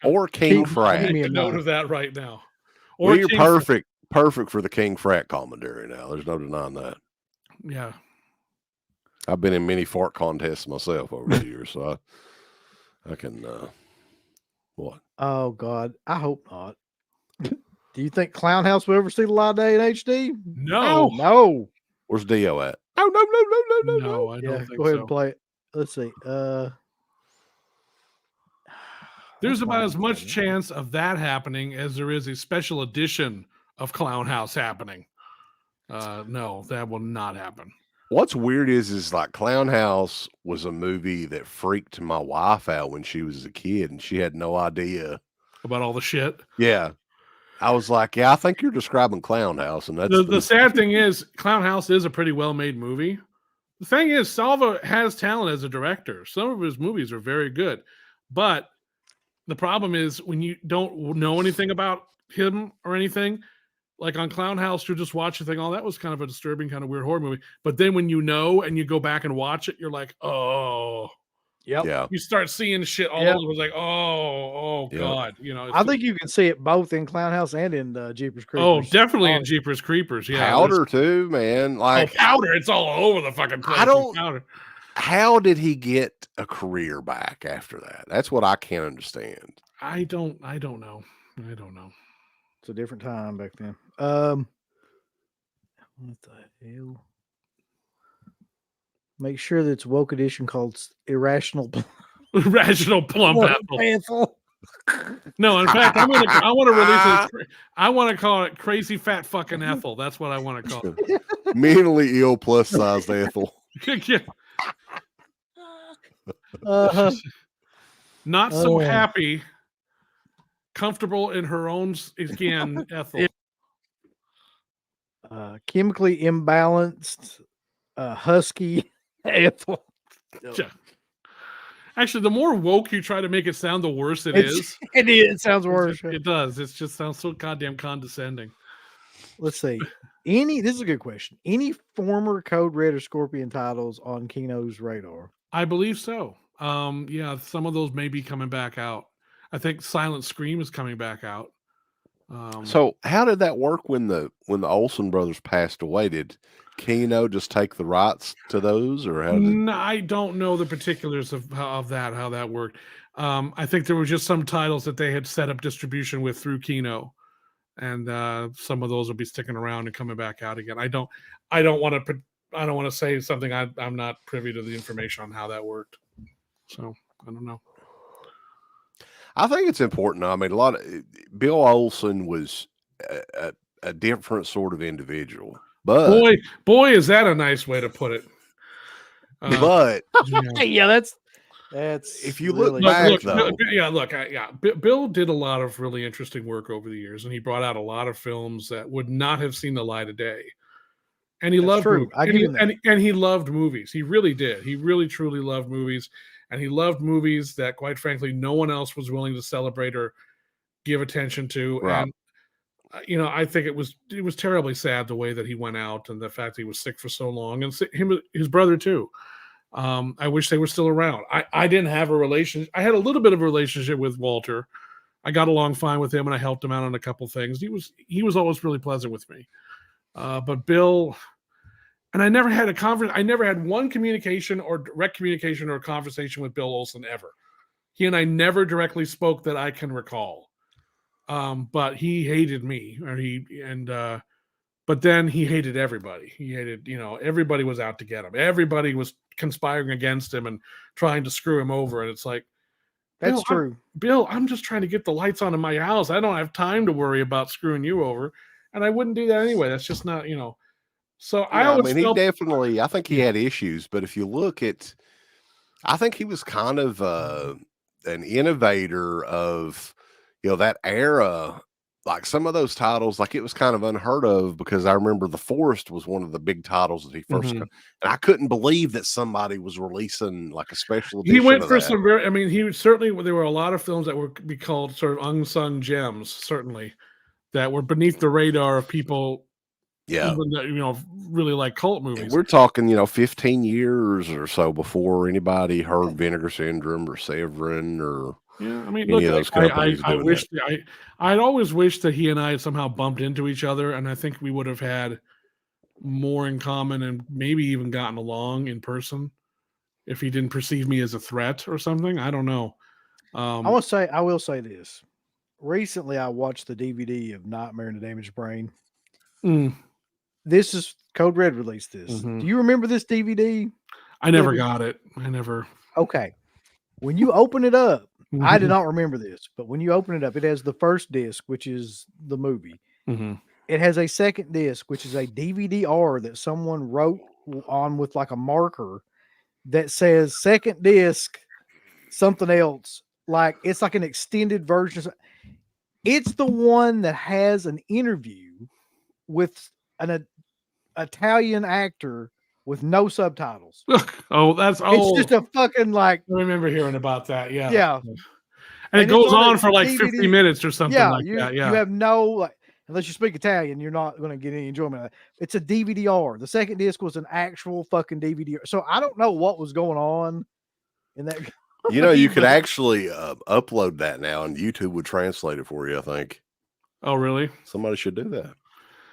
Or King Keep Frat. me Make a in note mind. of that right now. We're King perfect for the King Frat commentary now. There's no denying that. Yeah. I've been in many fart contests myself over the years, so I can what? Oh God, I hope not. Do you think Clown House will ever see the light of day in HD? No. No. Where's Dio at? No, I don't Yeah, think go ahead so. and play it. Let's see. There's that's about fine. as much chance of that happening as there is a special edition of Clown House happening. No, that will not happen. What's weird is like Clown House was a movie that freaked my wife out when she was a kid and she had no idea About all the shit. Yeah. I was like, yeah, I think you're describing Clown House. And that's The sad thing is, Clown House is a pretty well-made movie. The thing is, Salva has talent as a director. Some of his movies are very good. But the problem is when you don't know anything about him or anything, like on Clown House, you're just watching the thing. Oh, that was kind of a disturbing, kind of weird horror movie. But then when you know and you go back and watch it, you're like, oh, Yeah. you start seeing shit all over. It was like, oh God, you know. I think you can see it both in Clown House and in Jeepers Creepers. Oh, definitely in Jeepers Creepers. Yeah, Powder too, man. Like Powder, it's all over the fucking place. Powder. How did he get a career back after that? That's what I can't understand. I don't know. It's a different time back then. What the hell? Make sure that it's woke edition called Irrational Irrational Plump Apple. No, in fact, I want to release it. I want to call it Crazy Fat Fucking Ethel. That's what I want to call it. Mentally ill plus sized Ethel. Yeah. Not so happy, comfortable in her own skin, Ethel. Chemically imbalanced, husky Ethel. Yeah. Actually, the more woke you try to make it sound, the worse it is. It sounds worse. It does. It just sounds so goddamn condescending. Let's see. This is a good question. Any former Code Red or Scorpion titles on Kino's radar? I believe so. Yeah, some of those may be coming back out. I think Silent Scream is coming back out. So how did that work when the Olsen brothers passed away? Did Kino just take the rights to those, or how did... No, I don't know the particulars of how that worked. I think there were just some titles that they had set up distribution with through Kino, and some of those will be sticking around and coming back out again. I don't want to say something I'm not privy to the information on how that worked. So I don't know. I think it's important. I mean, Bill Olsen was a different sort of individual, but boy, is that a nice way to put it. But yeah, that's if you look back though, Bill did a lot of really interesting work over the years, and he brought out a lot of films that would not have seen the light of day. And he loved movies. And he loved movies. He really did. He really truly loved movies. And he loved movies that, quite frankly, no one else was willing to celebrate or give attention to. Right. And I think it was terribly sad the way that he went out, and the fact that he was sick for so long, and his brother too. I wish they were still around. I didn't have a relationship. I had a little bit of a relationship with Walter. I got along fine with him, and I helped him out on a couple things. He was always really pleasant with me. But Bill. And I never had I never had one communication or direct communication or conversation with Bill Olsen ever. He and I never directly spoke that I can recall. But he hated me, but then he hated everybody. He hated, everybody was out to get him. Everybody was conspiring against him and trying to screw him over. And it's like, that's true. Bill, I'm just trying to get the lights on in my house. I don't have time to worry about screwing you over. And I wouldn't do that anyway. That's just not, So I think he had issues, but if you look at, I think he was kind of an innovator of, that era. Like some of those titles, like it was kind of unheard of, because I remember The Forest was one of the big titles that he first got, and I couldn't believe that somebody was releasing like a special edition. He went for some there were a lot of films that were be called sort of unsung gems, certainly, that were beneath the radar of people. Yeah, even that, really like cult movies. We're talking, 15 years or so before anybody heard Vinegar Syndrome or Severin or any of those companies. I'd always wished that he and I had somehow bumped into each other, and I think we would have had more in common and maybe even gotten along in person if he didn't perceive me as a threat or something. I don't know. I will say this. Recently, I watched the DVD of Nightmare in the Damaged Brain. This is Code Red released this. Do you remember this DVD? I never got it. Okay. When you open it up, I did not remember this, but when you open it up, it has the first disc, which is the movie. It has a second disc, which is a DVD-R that someone wrote on with like a marker that says second disc, something else. Like it's like an extended version. It's the one that has an interview with an Italian actor with no subtitles. Oh, that's old. It's just a fucking like. I remember hearing about that. Yeah. And it goes on for like 50 minutes or something like that. Yeah. You have no unless you speak Italian, you're not going to get any enjoyment of it. It's a DVD-R. The second disc was an actual fucking DVD-R. So I don't know what was going on in that. You know, you could actually upload that now, and YouTube would translate it for you, I think. Oh, really? Somebody should do that.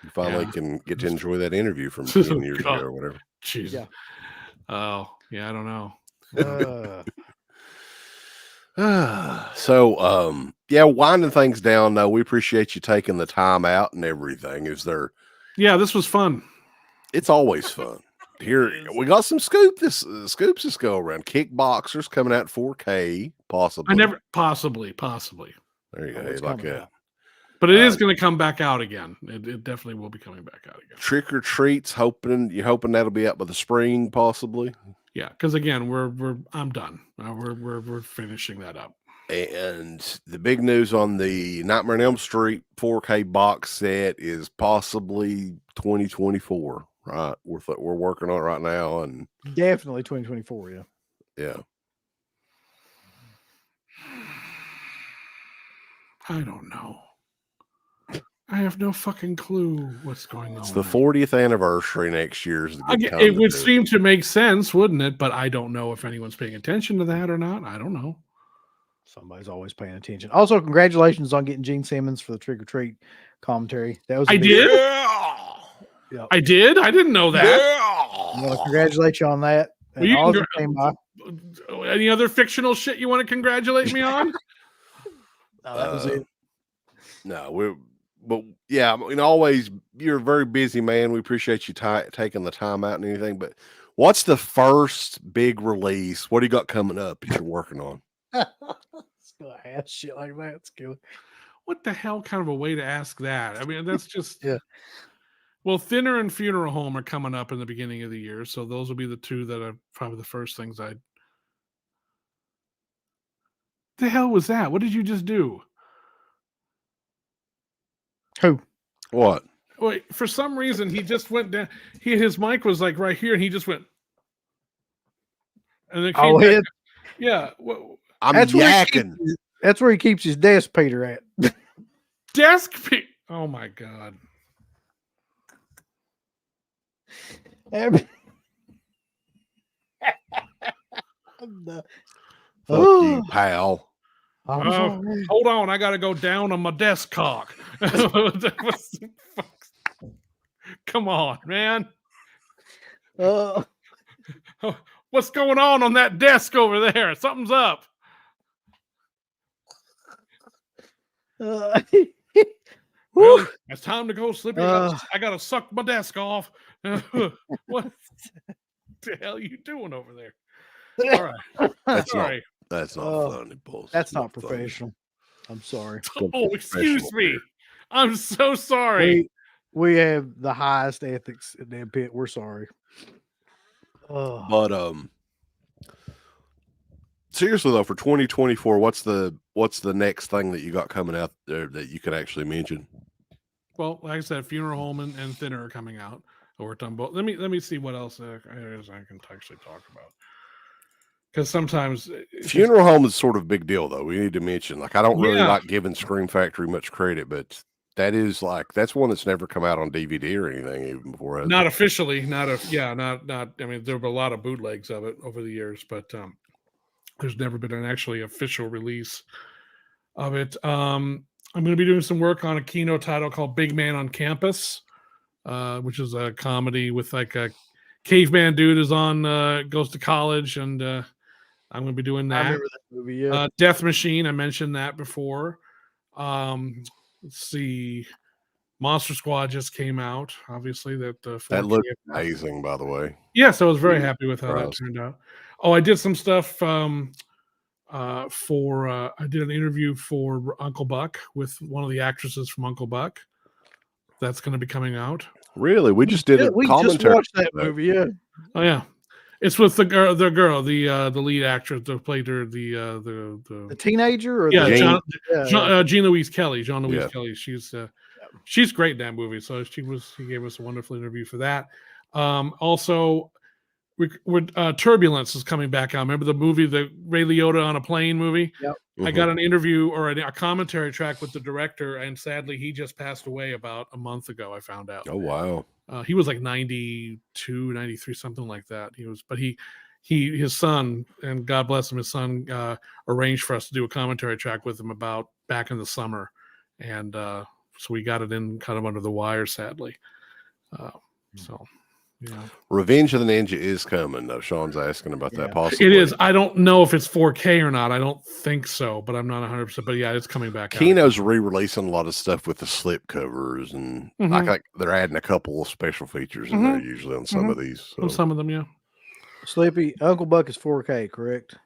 You finally can get to enjoy that interview from 10 years ago or whatever. Jeez. Yeah. Oh, yeah, I don't know. So, yeah, winding things down, though, we appreciate you taking the time out and everything. Yeah, this was fun. It's always fun. Here, we got some scoops this go around. Kickboxers coming out 4K, possibly. Possibly. There you go. Like that. But it is going to come back out again. It definitely will be coming back out again. Trick or Treats, you're hoping that'll be out by the spring, possibly. Yeah, because again, I'm done. We're finishing that up. And the big news on the Nightmare on Elm Street 4K box set is possibly 2024. Right, we're working on it right now, and definitely 2024. Yeah. I don't know. I have no fucking clue what's going on. It's the 40th anniversary next year. It would seem to make sense, wouldn't it? But I don't know if anyone's paying attention to that or not. I don't know. Somebody's always paying attention. Also, congratulations on getting Gene Simmons for the Trick or Treat commentary. That was I did. Yep. I did. I didn't know that. I want to congratulate you on that. Any other fictional shit you want to congratulate me on? No, that was it. No, but yeah, I mean, always, you're a very busy man. We appreciate you taking the time out and anything. But what's the first big release? What do you got coming up that you're working on? It's gonna have shit like that. It's good. What the hell kind of a way to ask that? I mean, that's just yeah. Well, Thinner and Funeral Home are coming up in the beginning of the year, so those will be the two that are probably the first things I'd. The hell was that? What did you just do? Who? What? Wait, for some reason he just went down. His mic was like right here, and he just went. And then came back. Yeah, well, I'm yakking. That's where he keeps his desk Peter at. Oh my god. Fuck you, pal. Hold on, I gotta go down on my desk cock. Come on, man. What's going on that desk over there? Something's up. Well, it's time to go, Slippy. I gotta suck my desk off. What the hell are you doing over there? All right. That's not funny, boss. That's not professional. I'm sorry. Oh, excuse me. I'm so sorry. We have the highest ethics in that pit. We're sorry. But seriously though, for 2024, what's the next thing that you got coming out there that you could actually mention? Well, like I said, Funeral Home and Thinner are coming out. We're done both. Let me see what else I can actually talk about. Because sometimes Funeral Home is sort of a big deal, though. We need to mention, like, I don't really like giving Scream Factory much credit, but that's one that's never come out on DVD or anything even before. Not officially, not. I mean, there were a lot of bootlegs of it over the years, but there's never been an actually official release of it. I'm going to be doing some work on a keynote title called Big Man on Campus, which is a comedy with like a caveman dude goes to college, and I'm going to be doing that. I remember that movie, yeah. Death Machine, I mentioned that before. Let's see. Monster Squad just came out, obviously. That looked amazing, by the way. Yes, I was very happy with how that turned out. Oh, I did some stuff I did an interview for Uncle Buck with one of the actresses from Uncle Buck. That's going to be coming out. Really? We just did a commentary. Just watched that movie, yeah. Oh yeah. It's with the lead actress that played her, the teenager, or Jean Louise Kelly. Jean Louise Kelly. She's great in that movie. So she gave us a wonderful interview for that. Also, Turbulence is coming back out. Remember the movie, the Ray Liotta on a plane movie? Yep. I got an interview or a commentary track with the director, and sadly, he just passed away about a month ago. I found out. Oh wow. He was like 92, 93, something like that. His son, and God bless him, his son arranged for us to do a commentary track with him about back in the summer, and so we got it in kind of under the wire, sadly. So. Yeah. Revenge of the Ninja is coming, though. Sean's asking about that possibly. It is. I don't know if it's 4K or not. I don't think so, but I'm not 100%. But yeah, it's coming back. Kino's re-releasing a lot of stuff with the slip covers, and like they're adding a couple of special features in there usually on some of these. So. On some of them, yeah. Slippy, Uncle Buck is 4K, correct?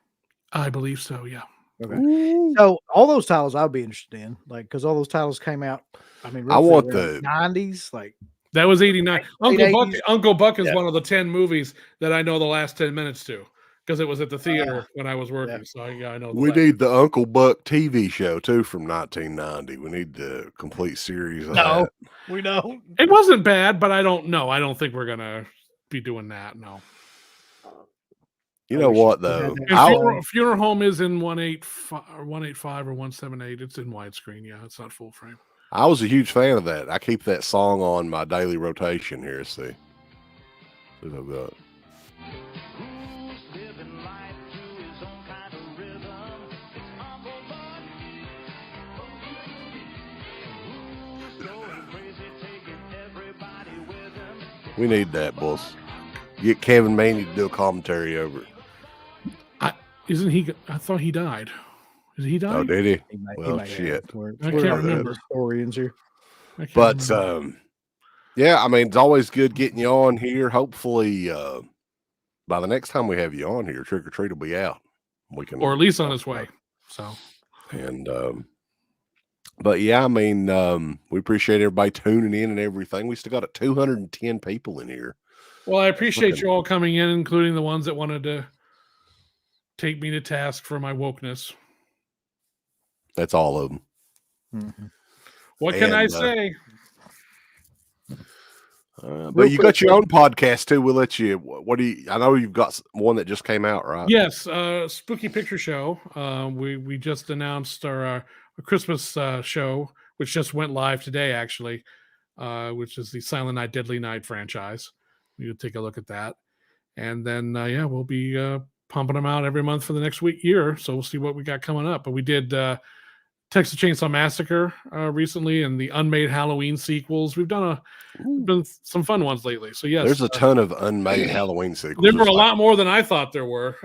I believe so, yeah. Okay. Ooh. So all those titles I'd be interested in, like, because all those titles came out. I mean, I want the 90s, like. That was 89. Uncle Buck is one of the 10 movies that I know the last 10 minutes to, because it was at the theater when I was working. So I know. We need the Uncle Buck TV show too from 1990. We need the complete series of that. We don't. It wasn't bad, but I don't know. I don't think we're gonna be doing that. No. You know what though? Funeral Home is in 185 or 178. It's in widescreen. Yeah, it's not full frame. I was a huge fan of that. I keep that song on my daily rotation here. See what I've got. We need that, boss. Get Kevin Maney to do a commentary over it. Isn't he? I thought he died. Did he die? Oh, did he? Well, shit. I can't remember. Historians here. But yeah, I mean, it's always good getting you on here. Hopefully, by the next time we have you on here, Trick or Treat will be out. We can, or at least on its way. So, and but yeah, I mean, we appreciate everybody tuning in and everything. We still got 210 people in here. Well, I appreciate you all coming in, including the ones that wanted to take me to task for my wokeness. That's all of them. What can I say? But you got your own podcast too. We'll let you. What do you? I know you've got one that just came out, right? Yes, Spooky Picture Show. We just announced our Christmas show, which just went live today, actually, which is the Silent Night, Deadly Night franchise. You take a look at that, and then we'll be pumping them out every month for the next year. So we'll see what we got coming up. But we did Texas Chainsaw Massacre recently, and the unmade Halloween sequels. We've done some fun ones lately. So yes, there's a ton of unmade Halloween sequels. There were a lot more than I thought there were.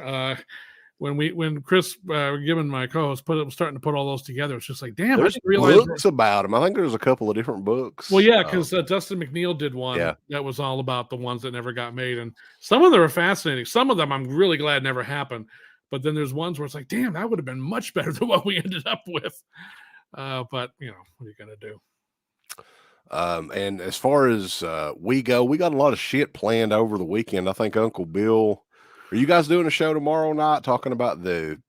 When Chris Gibbon, my co-host, starting to put all those together, it's just like, damn, there's I didn't realize books about them. I think there's a couple of different books. Well, yeah, because Dustin McNeil did one that was all about the ones that never got made, and some of them are fascinating. Some of them I'm really glad never happened. But then there's ones where it's like, damn, that would have been much better than what we ended up with. But, what are you going to do? And as far as we go, we got a lot of shit planned over the weekend. I think Uncle Bill, are you guys doing a show tomorrow night talking about the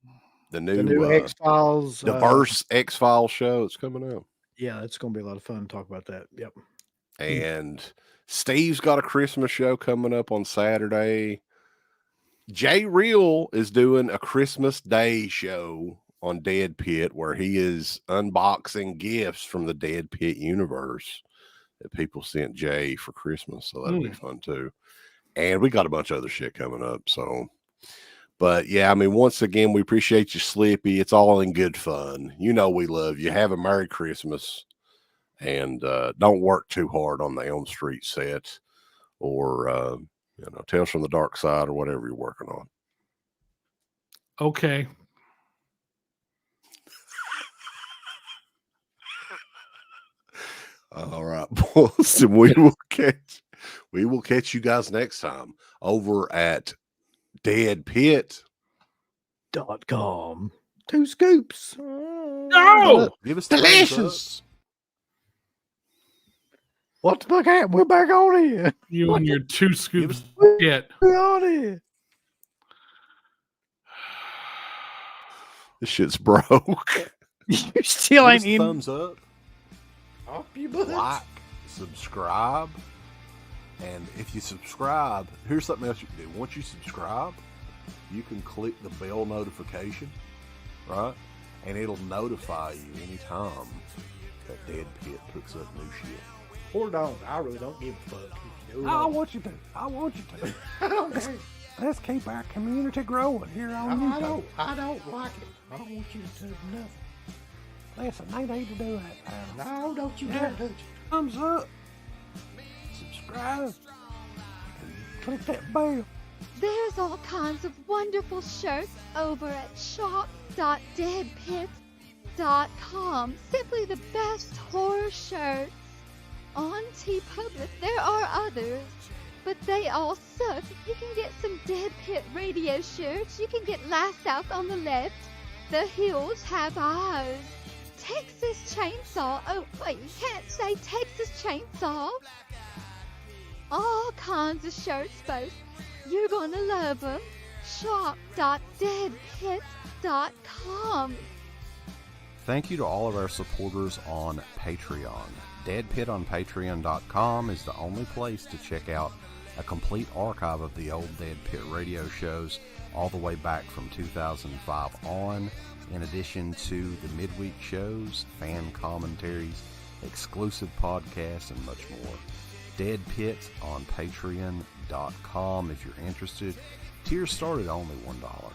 new X-Files, diverse X-Files show that's coming out? Yeah, it's going to be a lot of fun to talk about that. Yep. And Steve's got a Christmas show coming up on Saturday. Jay Real is doing a Christmas Day show on Dead Pit where he is unboxing gifts from the Dead Pit universe that people sent Jay for Christmas. So that'll be fun too. And we got a bunch of other shit coming up. So, but yeah, I mean, once again, we appreciate you, Slippy. It's all in good fun. You know, we love you. Have a Merry Christmas, and don't work too hard on the Elm Street set or, Tales from the Dark Side or whatever you're working on. Okay. All right, boys. And we will catch you guys next time over at deadpit.com. 2 scoops. No! Give us delicious. What the fuck happened? We're back on here. You and your 2 scoops shit. We're on here. This shit's broke. You still ain't in. Thumbs up. Up your butt. Like, subscribe, And if you subscribe, here's something else you can do. Once you subscribe, you can click the bell notification, right? And it'll notify you anytime that Dead Pit puts up new shit. Or don't. I really don't give a fuck. If you do or I don't. want you to. I want you to. I don't care. Let's keep our community growing here on YouTube. I don't like it. I don't want you to do nothing. Listen, they need to do that, pal. No, don't you dare touch it. Thumbs up. Subscribe. And click that bell. There's all kinds of wonderful shirts over at shop.deadpit.com. Simply the best horror shirts. On TeePublic, there are others, but they all suck. You can get some Dead Pit radio shirts. You can get Last South on the Left. The Hills Have Eyes. Texas Chainsaw. Oh, wait, you can't say Texas Chainsaw. All kinds of shirts, folks. You're gonna love them. Shop.deadpit.com. Thank you to all of our supporters on Patreon. Dead Pit on Patreon.com is the only place to check out a complete archive of the old Dead Pit radio shows all the way back from 2005 on, in addition to the midweek shows, fan commentaries, exclusive podcasts, and much more. Dead Pit on Patreon.com if you're interested. Tiers start at only $1.